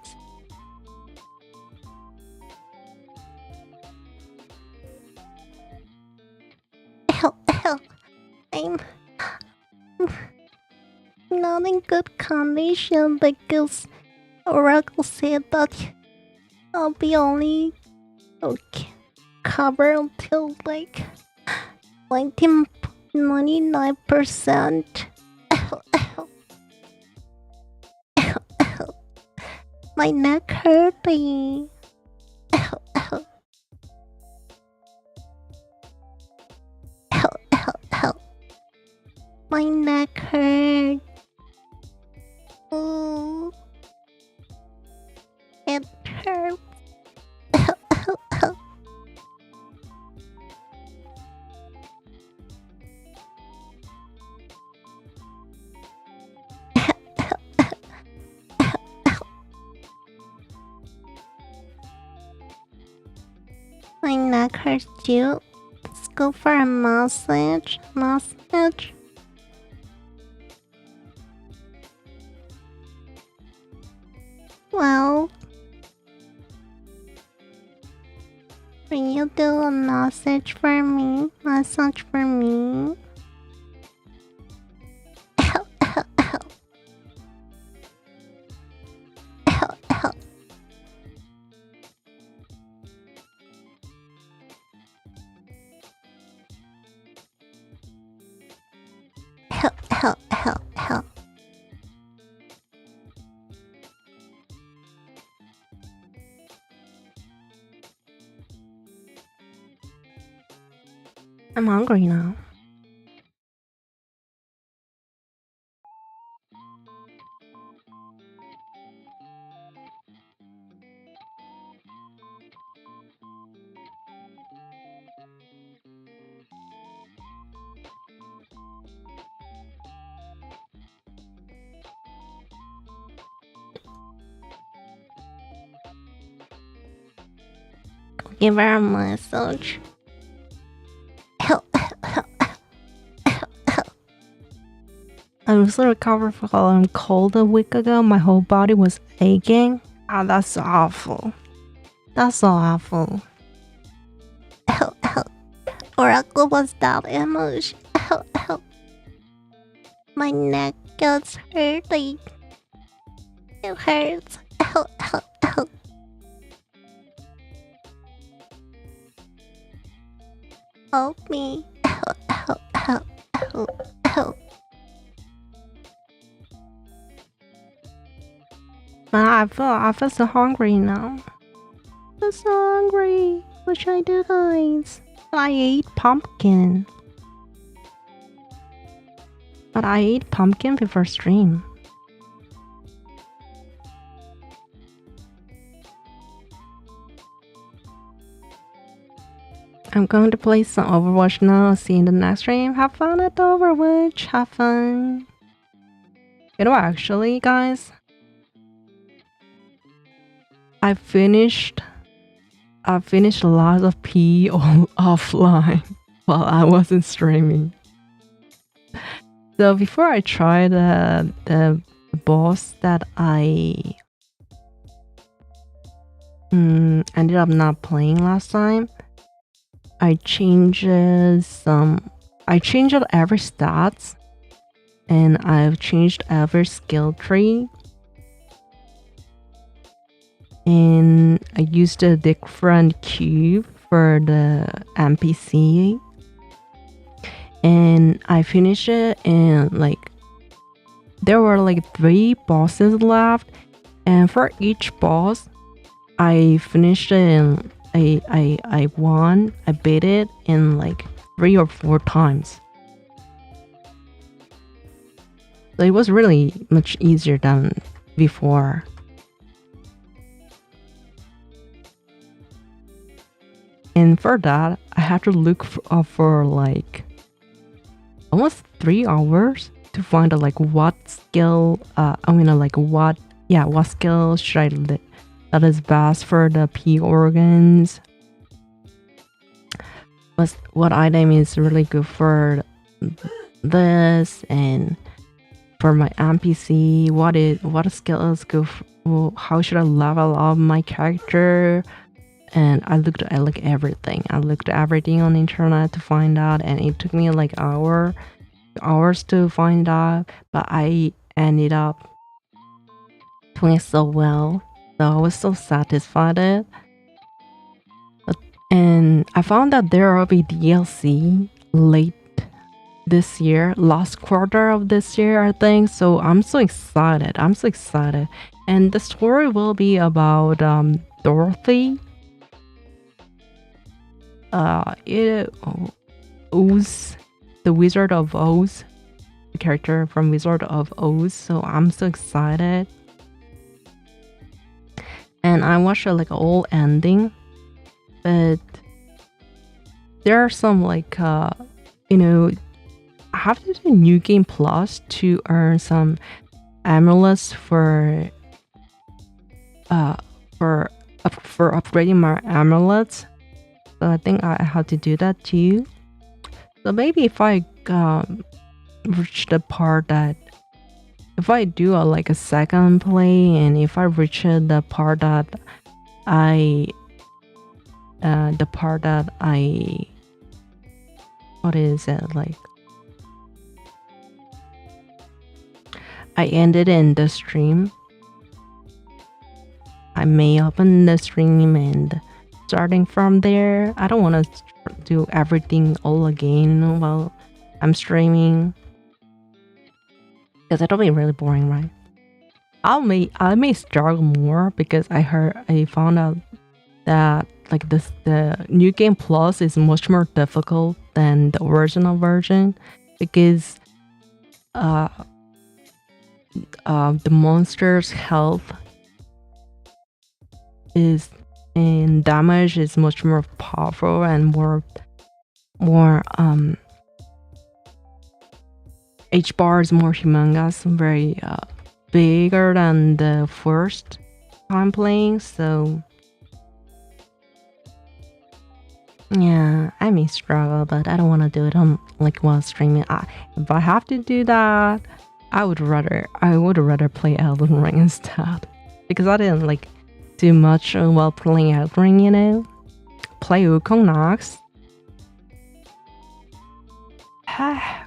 I'm not in good condition because Oracle said that I'll be only covered until like 99%. My neck hurting. My neck hurt. Ooh. It hurts. My neck hurts too. Let's go for a massage. Massage. Well, can you do a massage for me? Massage for me. Help. I'm hungry now. give her a massage. I also recovered from cold a week ago. My whole body was aching. Oh, that's awful. That's so awful. Oracle was that emotion. My neck gets hurting. It hurts. Help me. Man, I feel so hungry now. I'm so hungry. What should I do, guys? I ate pumpkin. But I ate pumpkin before stream. I'm going to play some Overwatch now. See you in the next stream. Have fun at the Overwatch. Have fun. You know, actually, guys, I finished lots of P offline while I wasn't streaming. So before I tried the boss that I ended up not playing last time, I changed every stats, and I've changed every skill tree. And I used a different cube for the NPC, and I finished it, and like there were like 3 bosses left, and for each boss I finished it and I won. I beat it in like 3 or 4 times. So it was really much easier than before. And for that, I had to look for like almost 3 hours to find like what skill. What skill should I that is best for the P organs. What item is really good for this, and for my NPC, what skill is good for, how should I level up my character. And I looked at like everything. I looked at everything on the internet to find out, and it took me like hours to find out, but I ended up doing so well. So I was so satisfied with it. And I found that there will be DLC late this year, last quarter of this year, I think. So I'm so excited. And the story will be about Dorothy. Oz, the Wizard of Oz, the character from Wizard of Oz. So I'm so excited, and I watched like all ending, but there are some like I have to do New Game Plus to earn some amulets for upgrading my amulets. So I think I have to do that too. So maybe if I reach the part that, if I do like a second play, and if I reach the part that what is it like? I ended in the stream. I may open the stream and starting from there. I don't want to do everything all again while I'm streaming, because it'll be really boring, right? I may struggle more, because I found out that like the New Game Plus is much more difficult than the original version, because the monster's health is and damage is much more powerful and more H bar is more humongous, very bigger than the first time playing. So Yeah, I may struggle, but I don't want to do it on like while streaming. If I have to do that, I would rather play Elden Ring instead, because I didn't like do much while playing Elden Ring. You know, play Wukong next.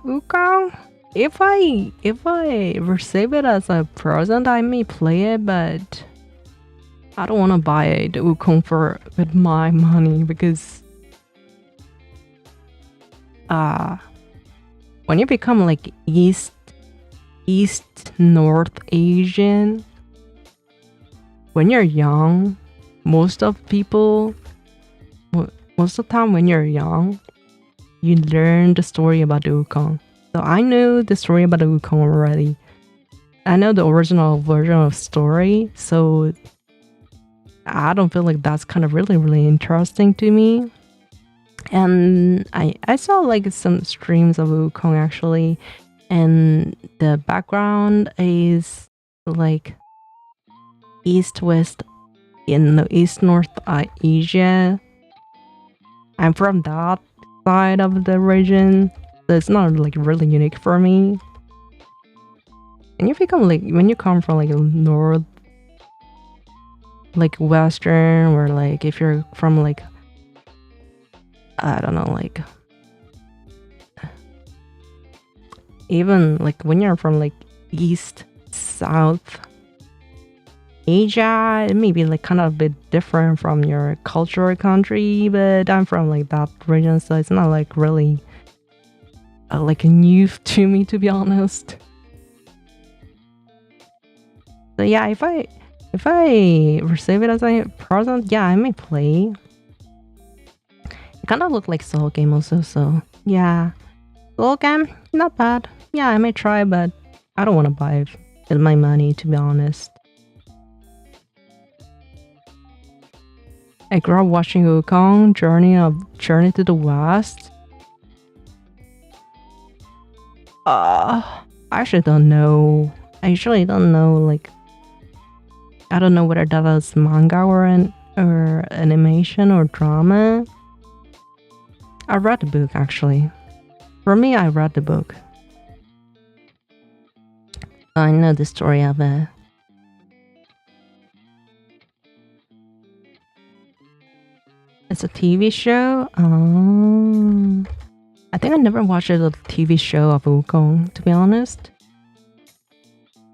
Wukong. If I receive it as a present, I may play it, but I don't want to buy the Wukong with my money because when you become like East North Asian, when you're young, most of the time when you're young, you learn the story about the Wukong. So I know the story about the Wukong already. I know the original version of story, so I don't feel like that's kind of really interesting to me. And I saw like some streams of Wukong actually, and the background is like east-west in the east-north Asia. I'm from that side of the region, so it's not like really unique for me. And you become like when you come from like north, like western, or like if you're from like I don't know, like even like when you're from like east, south Asia, it may be like kind of a bit different from your cultural country, but I'm from like that region, so it's not like really like new to me, to be honest. So yeah, if I receive it as a present, yeah, I may play. It kind of look like Soul Game also, so yeah. Soul Game, not bad. Yeah, I may try, but I don't want to buy it with my money, to be honest. I grew up watching Wukong Journey to the West. I actually don't know. I usually don't know, like I don't know whether that is manga or animation or drama. I read the book actually. For me, I read the book. I know the story of it. It's a TV show? I think I never watched a TV show of Wukong, to be honest.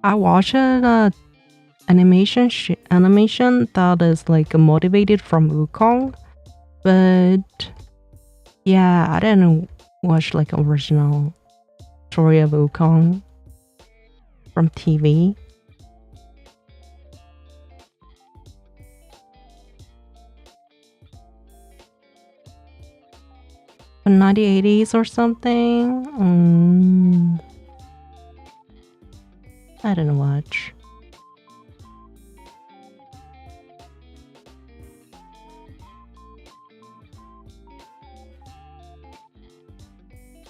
I watched an animation that is like motivated from Wukong, but yeah, I didn't watch like original story of Wukong from TV. In 1980s or something. I didn't watch.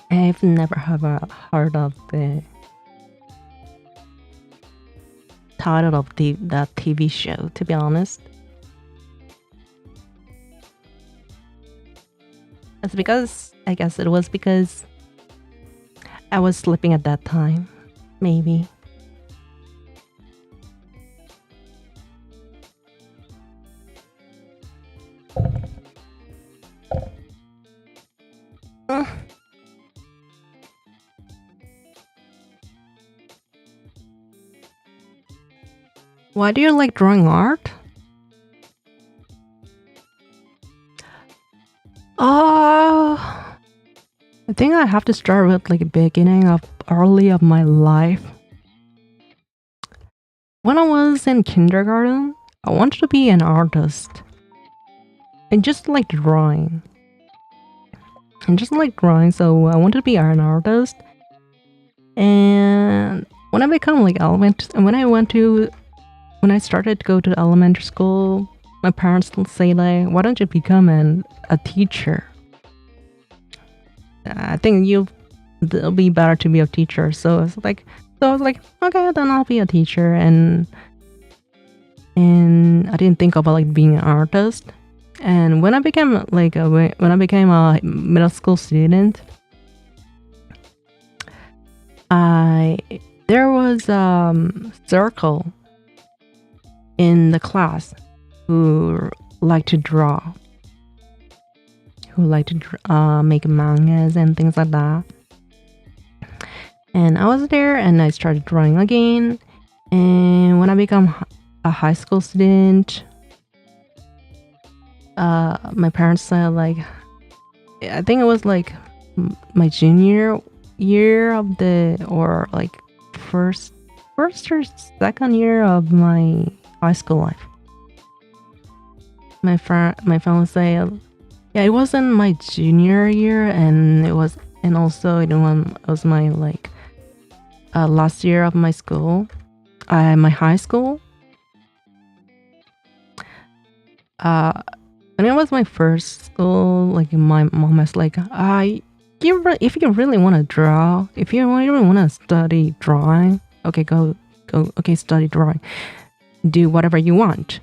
I've never heard of the title of that TV show, to be honest. It's because, I guess it was because I was sleeping at that time, maybe. Why do you like drawing art? I think I have to start with like early of my life. When I was in kindergarten, I wanted to be an artist. And just like drawing. So I wanted to be an artist. And when I become like when I started to go to elementary school, my parents will say like, why don't you become a teacher? I think it'll be better to be a teacher. So I was like, okay, then I'll be a teacher. And I didn't think about like being an artist. And when I became a middle school student, there was circle in the class who like to draw, who like to make mangas and things like that. And I was there, and I started drawing again. And when I became a high school student, my parents said, like, I think it was like my junior year of or like first or second year of my high school life. My family said, yeah, it wasn't my junior year, and it was my like last year of my school, my high school. When it was my first school, like my mom was like, if you really want to draw, if you really want to study drawing, okay, go, okay, study drawing, do whatever you want.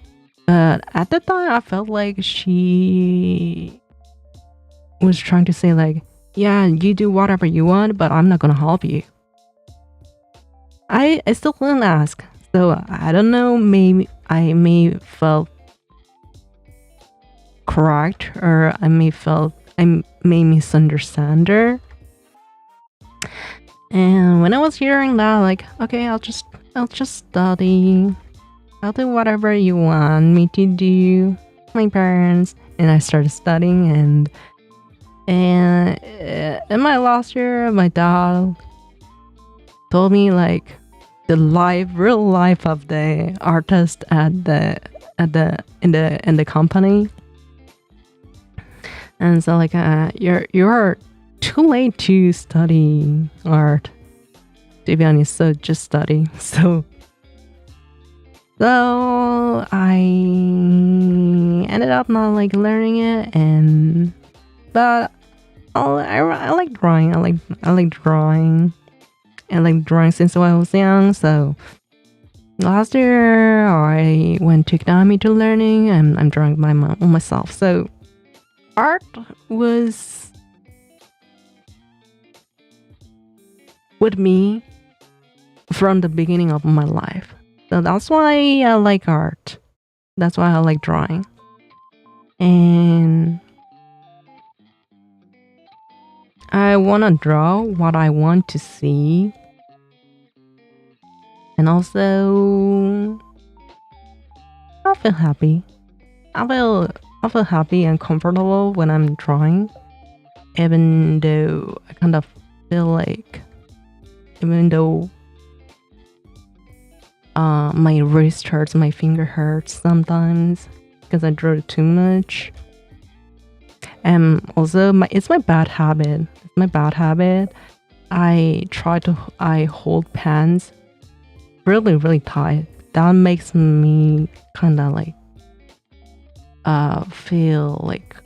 But at the time, I felt like she was trying to say, like, yeah, you do whatever you want, but I'm not gonna help you. I still couldn't ask, so I don't know. Maybe I may felt correct, or I may misunderstand her. And when I was hearing that, like, okay, I'll just study. I'll do whatever you want me to do, my parents. And I started studying, and in my last year, my dad told me, like, the real life of the artist in the company. And so, like, you're too late to study art, to be honest. So just study. So I ended up not like learning it, but I like drawing. I like drawing. I like drawing since I was young. So last year I went to academy to learning, and I'm drawing by myself. So art was with me from the beginning of my life. So that's why I like art. That's why I like drawing. And I want to draw what I want to see. And also, I feel happy. I feel happy and comfortable when I'm drawing. Even though I kind of feel like, even though my wrist hurts, my finger hurts sometimes because I draw too much. And also, it's my bad habit. It's my bad habit. I hold pens really, really tight. That makes me kind of like feel like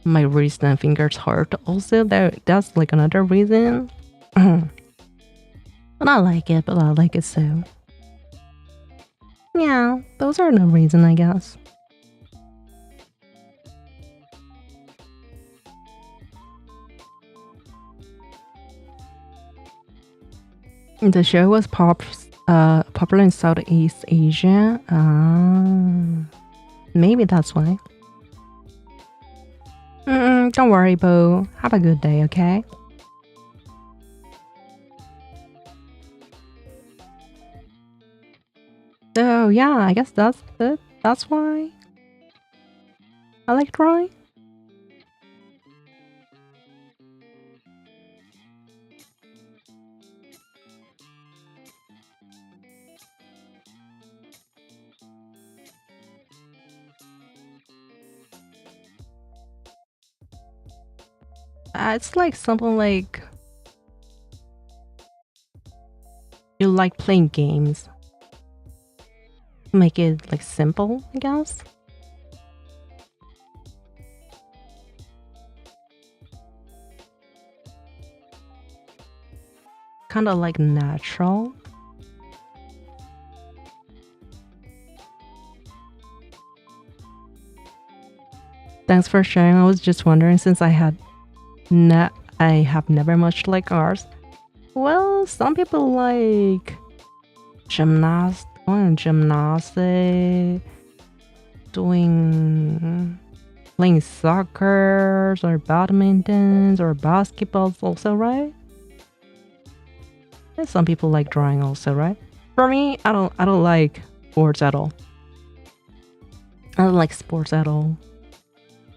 my wrist and fingers hurt. Also, that's like another reason. But I like it so. Yeah, those are the reason, I guess. The show was popular in Southeast Asia. Maybe that's why. Don't worry, Bo. Have a good day, okay? So yeah, I guess that's it. That's why I like drawing. It's like something like you like playing games. Make it like simple, I guess. Kind of like natural. Thanks for sharing. I was just wondering since I have never much like cars. Well, some people like gymnastics, playing soccer or badminton or basketball also, right? And some people like drawing also, right? For me, I don't like sports at all. I don't like sports at all.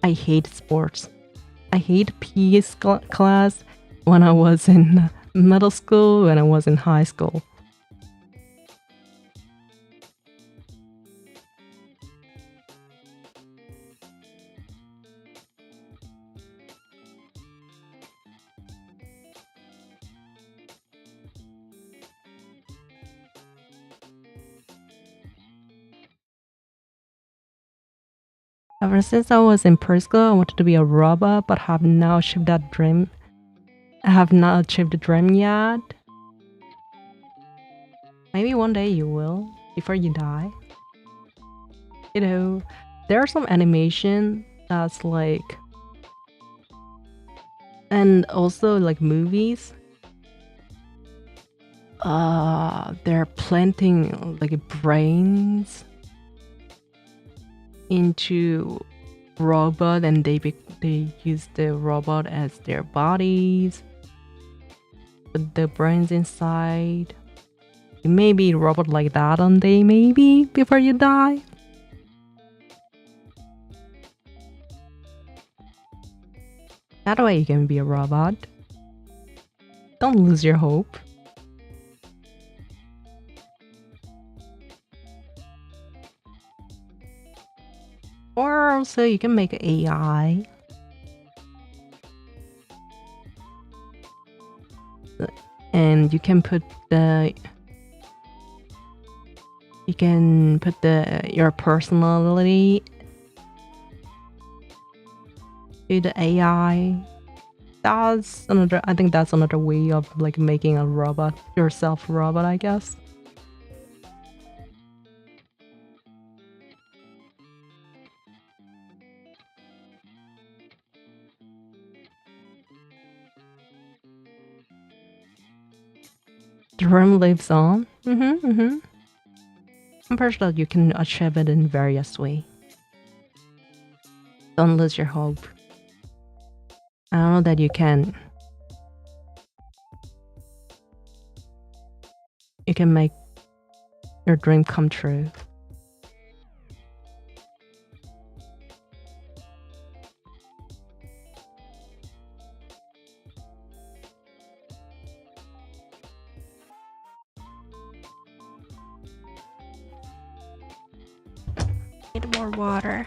I hate sports. I hate PE class when I was in middle school, when I was in high school. Ever since I was in preschool, I wanted to be a robot, but have not achieved that dream. I have not achieved the dream yet. Maybe one day you will, before you die. You know, there are some animation that's like... And also like movies. They're planting like brains into robot, and they use the robot as their bodies, put the brains inside. You may be a robot like that one day, maybe before you die. That way you can be a robot. Don't lose your hope. Or also you can make AI. And you can put your personality to the AI. I think that's another way of like making a robot, yourself a robot, I guess. The room lives on. I'm pretty sure that you can achieve it in various ways. Don't lose your hope. I know that you can. You can make your dream come true. Need more water.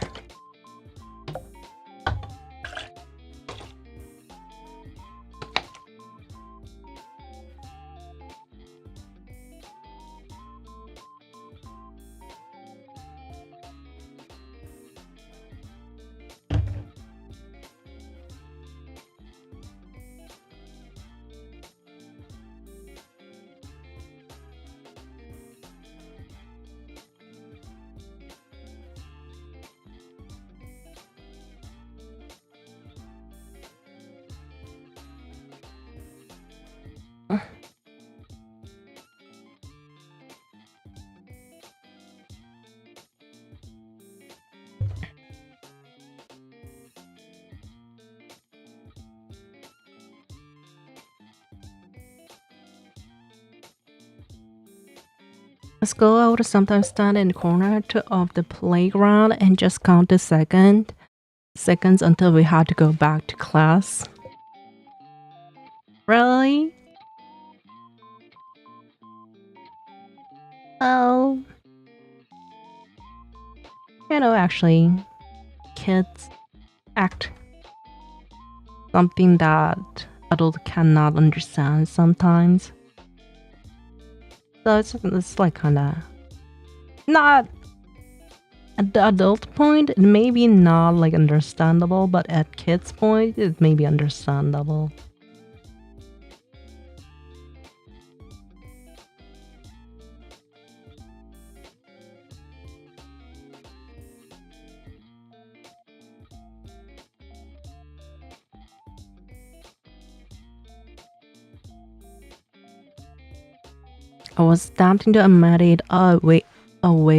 At school, I would sometimes stand in the corner of the playground and just count the seconds until we had to go back to class. Really? Oh. You know, actually, kids act something that adults cannot understand sometimes. So it's like kinda not at the adult point, it may be not like understandable, but at kids' point, it may be understandable. I was tempting to imitate away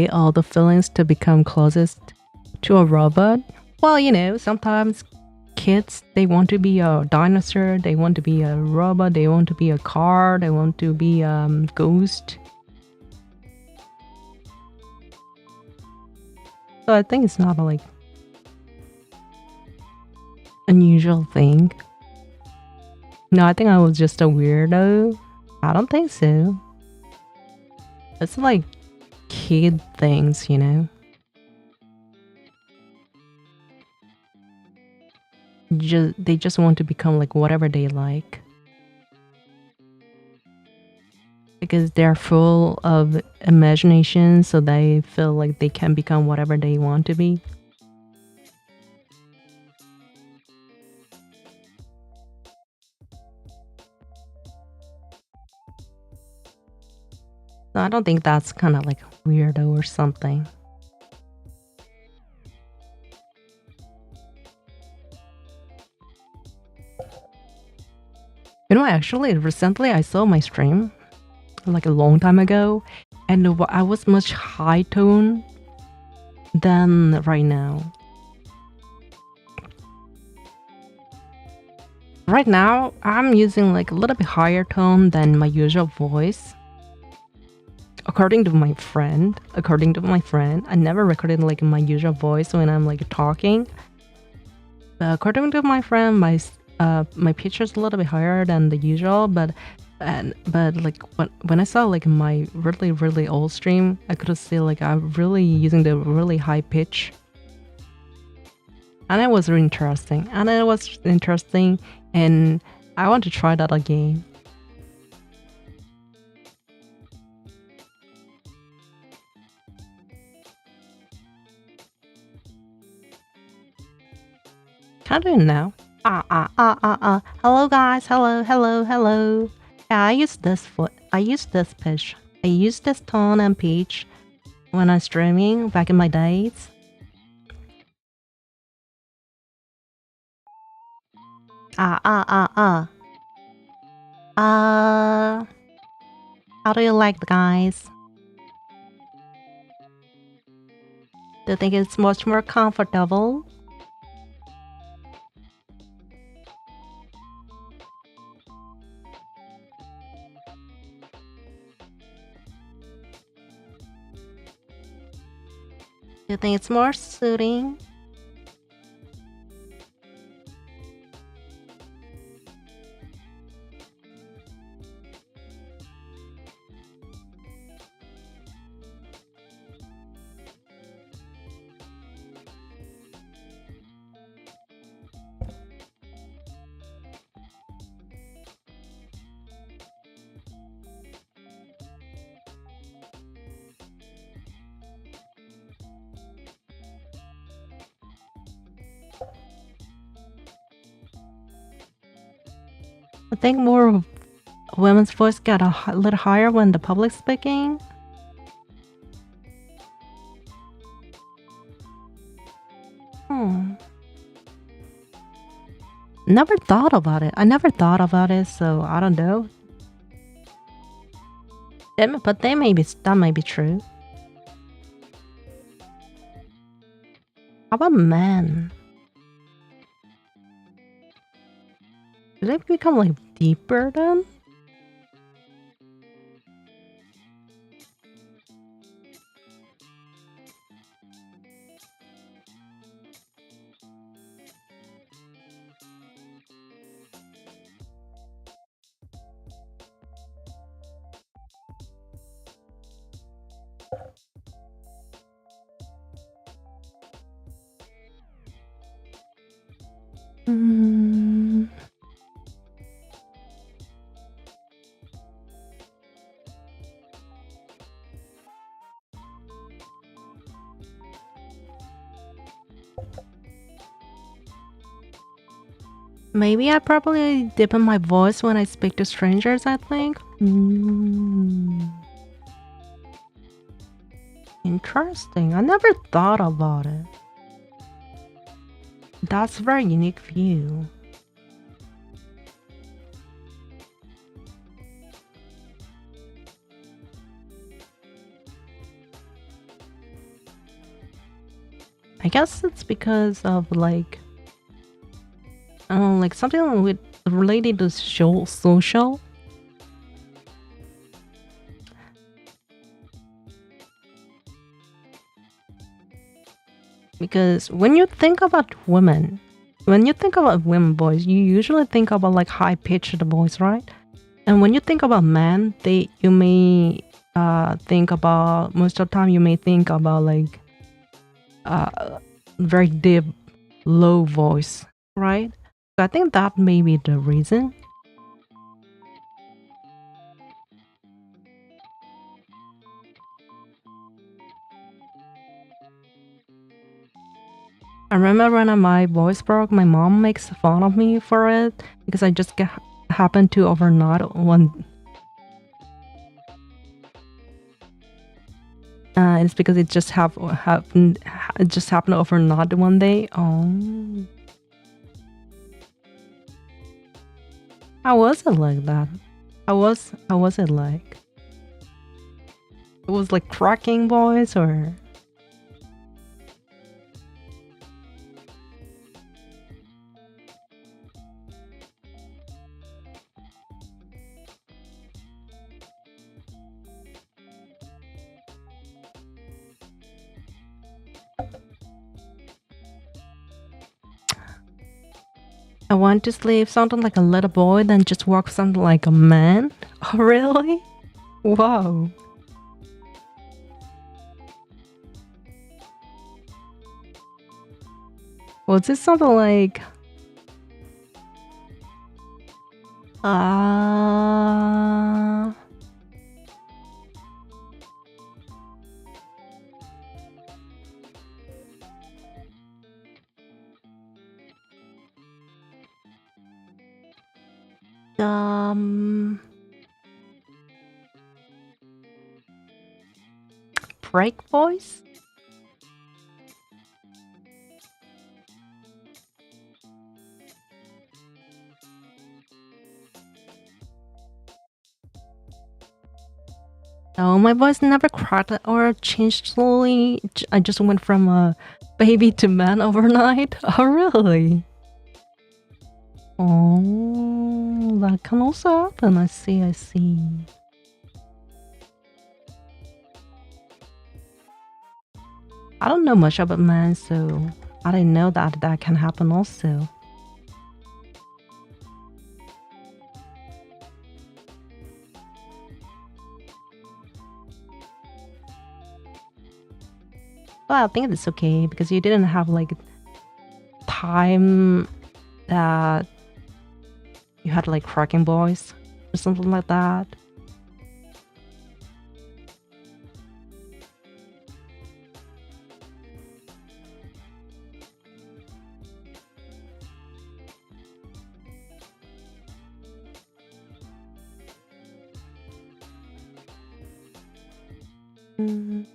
all the feelings to become closest to a robot. Well, you know, sometimes kids, they want to be a dinosaur, they want to be a robot, they want to be a car, they want to be a ghost. So I think it's not a, like, unusual thing. No, I think I was just a weirdo. I don't think so. It's like kid things, you know? They just want to become like whatever they like. Because they're full of imagination, so they feel like they can become whatever they want to be. So I don't think that's kind of like weirdo or something. You know, actually, recently I saw my stream, like a long time ago, and I was much high tone than right now. Right now, I'm using like a little bit higher tone than my usual voice. According to my friend, I never recorded like my usual voice when I'm like talking. But according to my friend, my pitch is a little bit higher than the usual. But like when I saw like my really old stream, I could see like I'm really using the really high pitch, and it was really interesting. And I want to try that again. How do you know? Hello guys, hello. Yeah, I use this pitch. I use this tone and pitch when I'm streaming back in my days. How do you like the guys? Do you think it's much more comfortable? Do you think it's more suiting? I think more women's voice get a little higher when the public's speaking. Never thought about it. I never thought about it, so I don't know. But that may be true. How about men? Do they become like deeper then? Maybe I probably deepen my voice when I speak to strangers, I think. Interesting. I never thought about it. That's a very unique view. I guess it's because of like, I don't know, like something with related to social. Because when you think about women, boys, you usually think about like high pitched voice, right? And when you think about men, you may think about, most of the time you may think about like very deep, low voice, right? So I think that may be the reason. I remember when my voice broke, my mom makes fun of me for it because I just happened to overnod one. It's because it just happened. It just happened to overnod one day. Oh, how was it like that? How was it like? It was like cracking voice or? I want to sleep something like a little boy, then just walk something like a man. Oh, really? Wow. Was it something like uh um break voice? No, my voice never cracked or changed slowly. I just went from a baby to man overnight. Oh, really? Oh, that can also happen. I see, I see. I don't know much about men, so I didn't know that that can happen also. Well, I think it's okay because you didn't have like time that you had like cracking voice or something like that. Mm.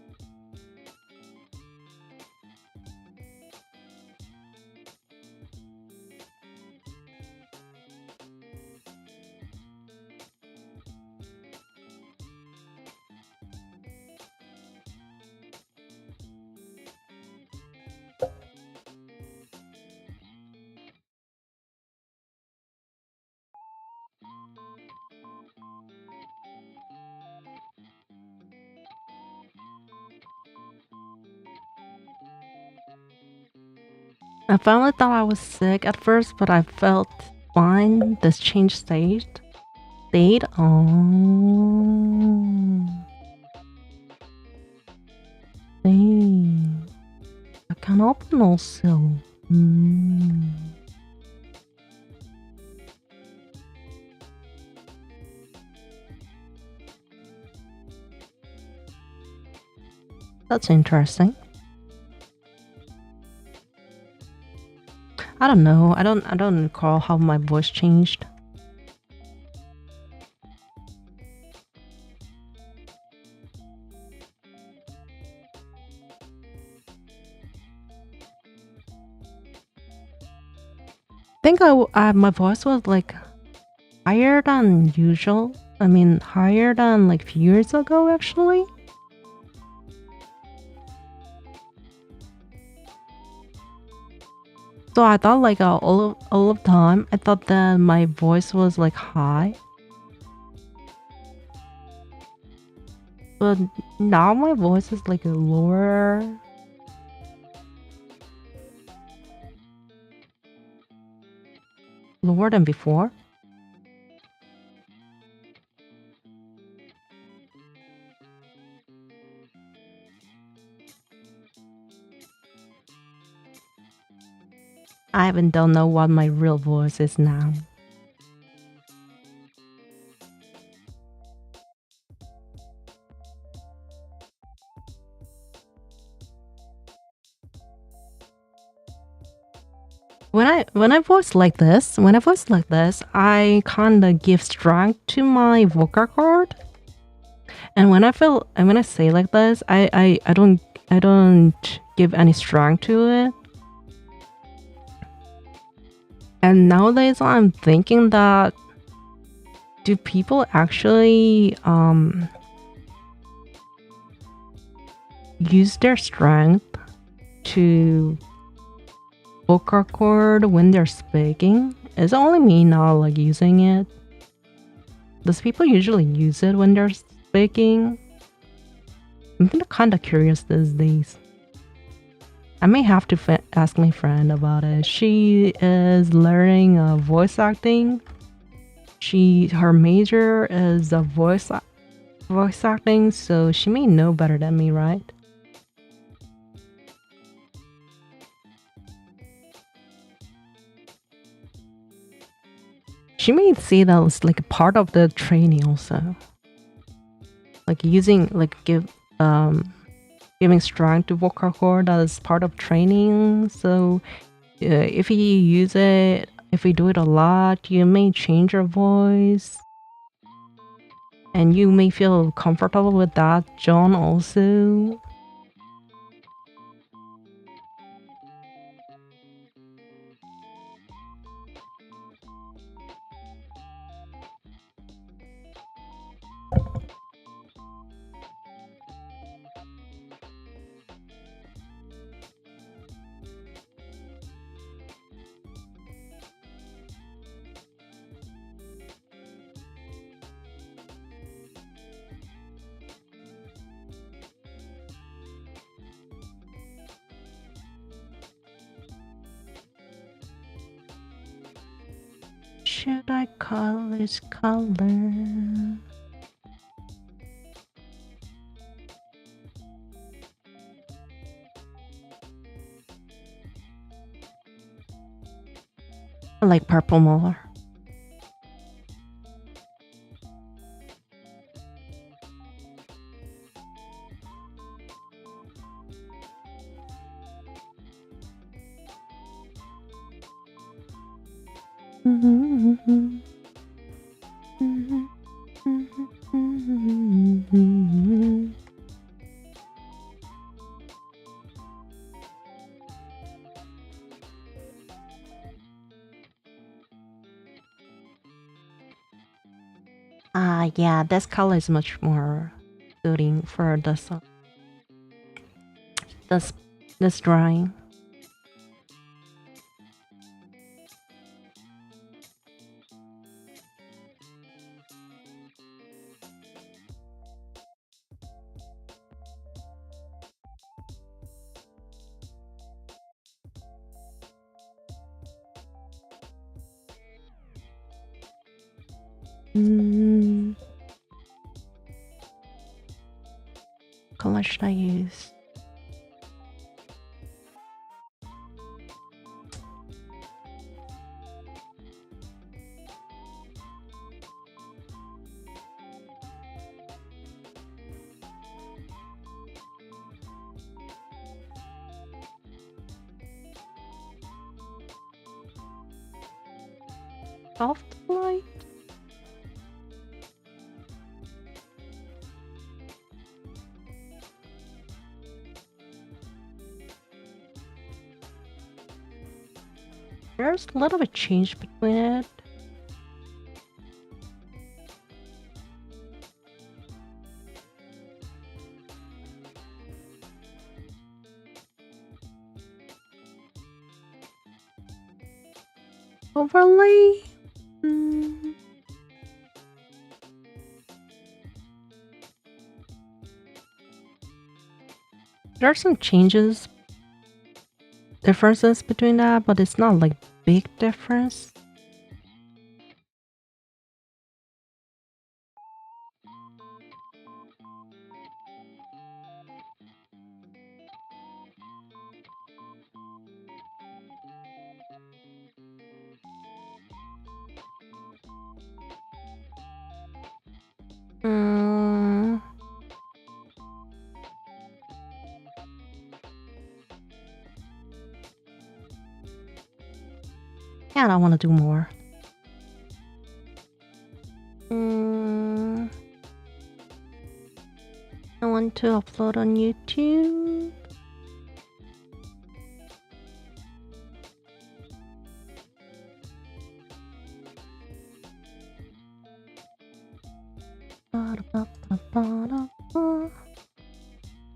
I finally thought I was sick at first, but I felt fine. This change stayed. Oh. Hey. I can open also. Mm. That's interesting. I don't know. I don't recall how my voice changed. I think my voice was like higher than usual. I mean, higher than like few years ago actually. So I thought like all of time, I thought that my voice was like high. But now my voice is like lower. Lower than before. I even don't know what my real voice is now. When I voice like this, I kind of give strength to my vocal cord. And when I say like this, I don't give any strength to it. And nowadays I'm thinking that do people actually use their strength to vocal cord when they're speaking? Is it only me now like using it? Does people usually use it when they're speaking? I'm kind of curious these days. I may have to ask my friend about it. She is learning voice acting. Her major is voice acting, so she may know better than me, right? She may see that as like a part of the training also. Like using giving strength to vocal cord as part of training. So if you use it, if you do it a lot, you may change your voice. And you may feel comfortable with that, John, also. Should I call this color? I like purple more. Yeah, this color is much more suiting for this drawing. Color should I use? Soft light? There's a little bit change between it. overlay. There are some differences between that, but it's not like big difference. Yeah, I want to do more. I want to upload on YouTube.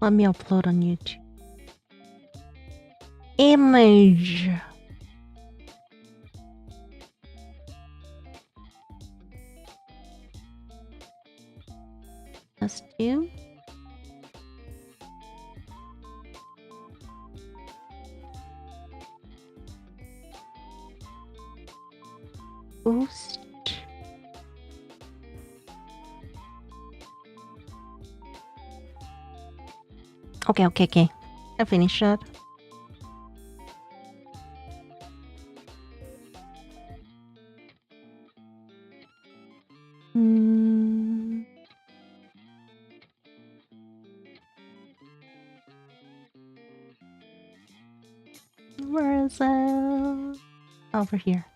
Let me upload on YouTube. Image. Let's do. Boost. Okay. I finished it. Where is it? Over here.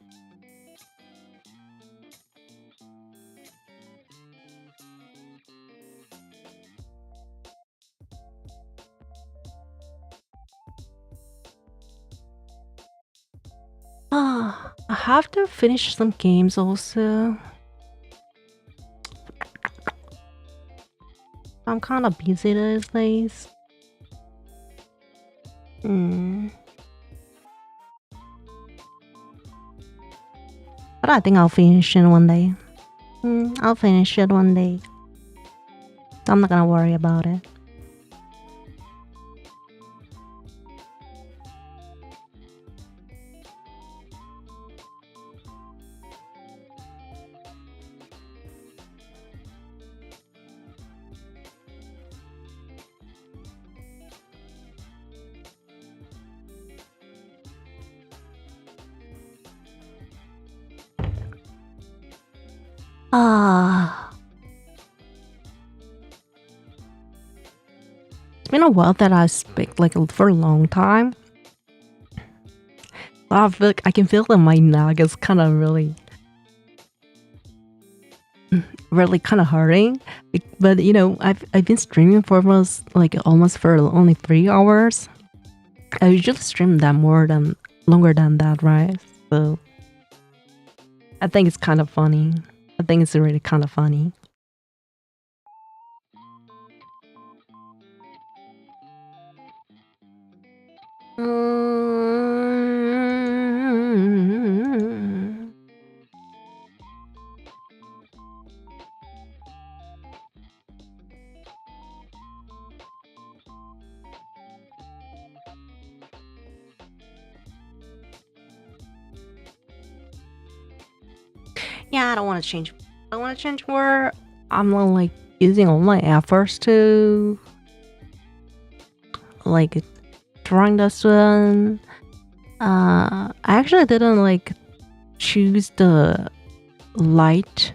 I have to finish some games also. I'm kind of busy these days. But I think I'll finish it one day. I'll finish it one day. I'm not gonna worry about it. It's been a while that I speak like for a long time. I can feel that my neck is kind of really kind of hurting. But you know, I've been streaming for almost for only 3 hours. I usually stream that longer than that, right? So I think it's kind of funny. I think it's really kind of funny. Yeah, I don't want to change. I want to change more. I'm not like using all my efforts to like drawing this one. I actually didn't like choose the light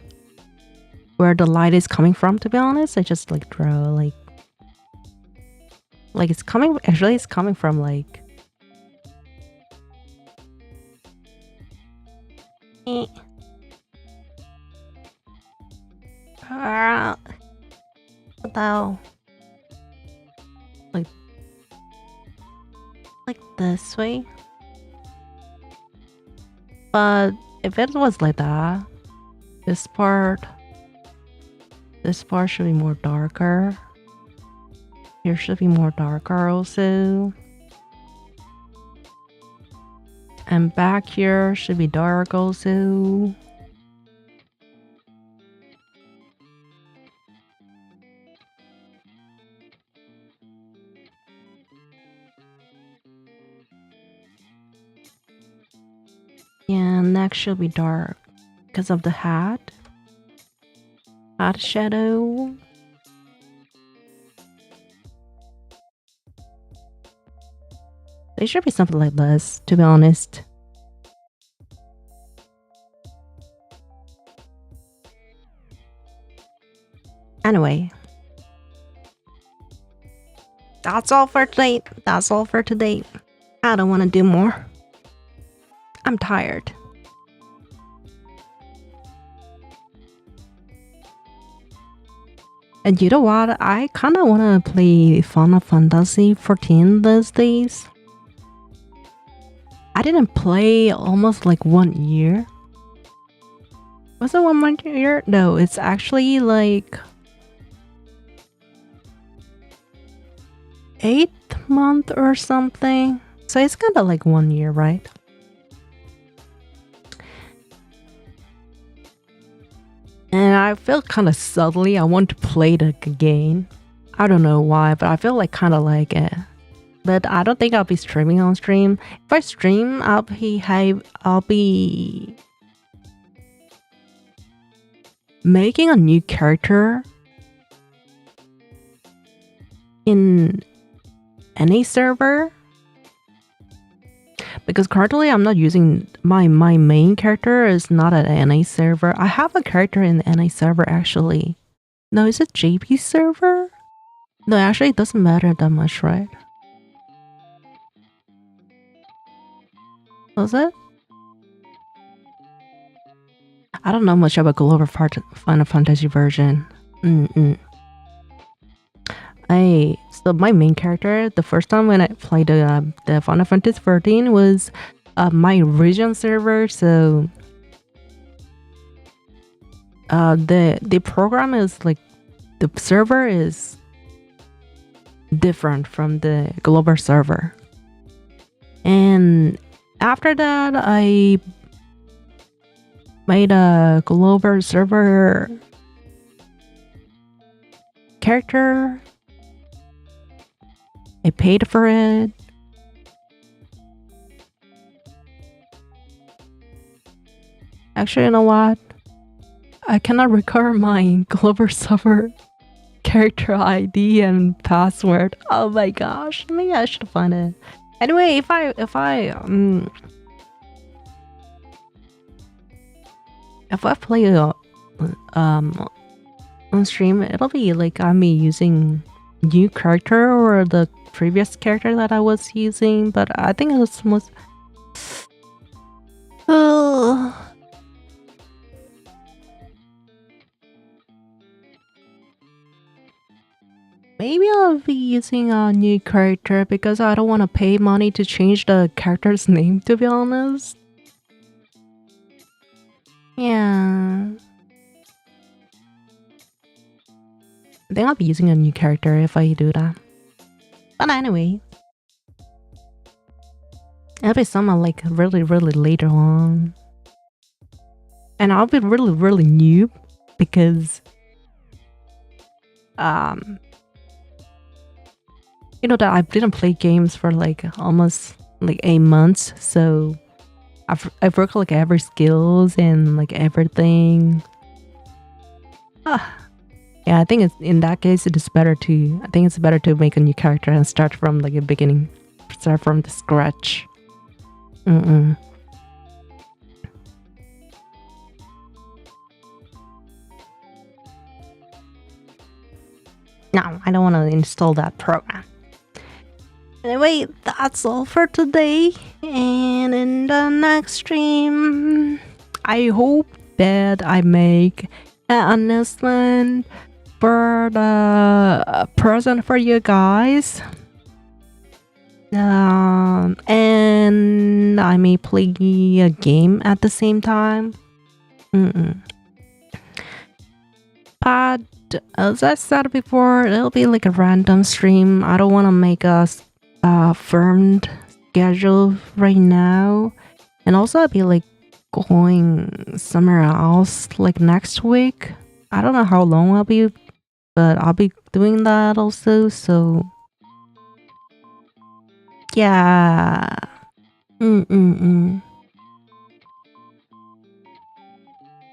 where the light is coming from, to be honest. I just like draw like it's coming. Actually, it's coming from like. Like this way. But if it was like that, this part should be more darker. Here should be more darker also. And back here should be dark also. Yeah, next should be dark because of the hat. Hat shadow. It should be something like this, to be honest. Anyway. That's all for today. That's all for today. I don't want to do more. I'm tired. And you know what? I kind of want to play Final Fantasy 14 these days. I didn't play almost like 1 year. Was it 1 year? No, it's actually like 8th month or something. So it's kind of like 1 year, right? And I feel kind of suddenly I want to play it again. I don't know why, but I feel like kind of like it. But I don't think I'll be streaming on stream. If I stream, I'll be making a new character in any server. Because currently I'm not using my main character is not at NA server. I have a character in the NA server actually. No, is it JP server? No, actually it doesn't matter that much, right? Was it? I don't know much about Global Final Fantasy version. So my main character, the first time when I played the Final Fantasy 13 was my region server. So the program is like the server is different from the global server. And after that, I made a global server character. I paid for it. Actually, you know what? I cannot recover my global server character ID and password. Oh my gosh, maybe I should find it. Anyway, if I play on stream, it'll be like I'm using new character or the previous character that I was using, but I think it was maybe I'll be using a new character because I don't want to pay money to change the character's name, to be honest. Yeah. I think I'll be using a new character if I do that. But anyway. It'll be someone like really later on. And I'll be really new because you know that I didn't play games for like almost like 8 months, so I've worked like every skills and like everything. Yeah, I think it's in that case it is better to make a new character and start from like the beginning, start from the scratch. No, I don't want to install that program. Anyway, that's all for today. And in the next stream, I hope that I make an announcement for the present for you guys. And I may play a game at the same time. But as I said before, it'll be like a random stream. I don't want to make a firmed schedule right now. And also I'll be like going somewhere else like next week. I don't know how long I'll be, but I'll be doing that also. So yeah.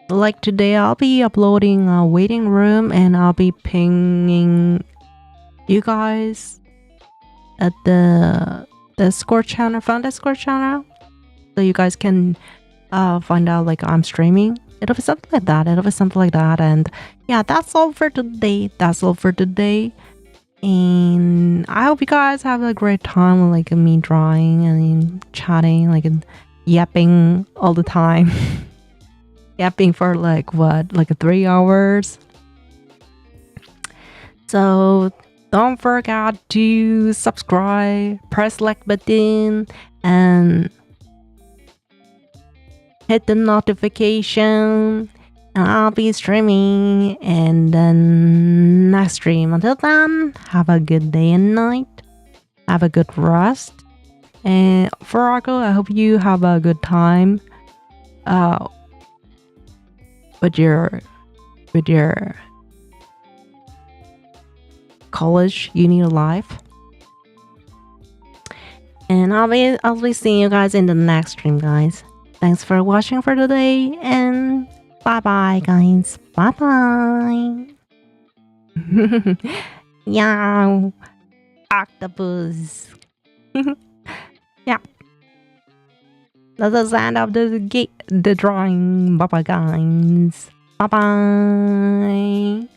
Like today I'll be uploading a waiting room and I'll be pinging you guys at the Discord channel, fun Discord channel, so you guys can find out like I'm streaming. It'll be something like that. And yeah, that's all for today. And I hope you guys have a great time with like me drawing and chatting, like yapping all the time. Yapping for like 3 hours. So don't forget to subscribe, press like button, and hit the notification. And I'll be streaming in the next stream. Until then, have a good day and night. Have a good rest. And for Argo, I hope you have a good time with your college uni life. And I'll be seeing you guys in the next stream, guys. Thanks for watching for today, and bye bye, guys. Bye bye. Yeah, octopus. Yeah, that's the end of the drawing. Bye bye, guys. Bye bye.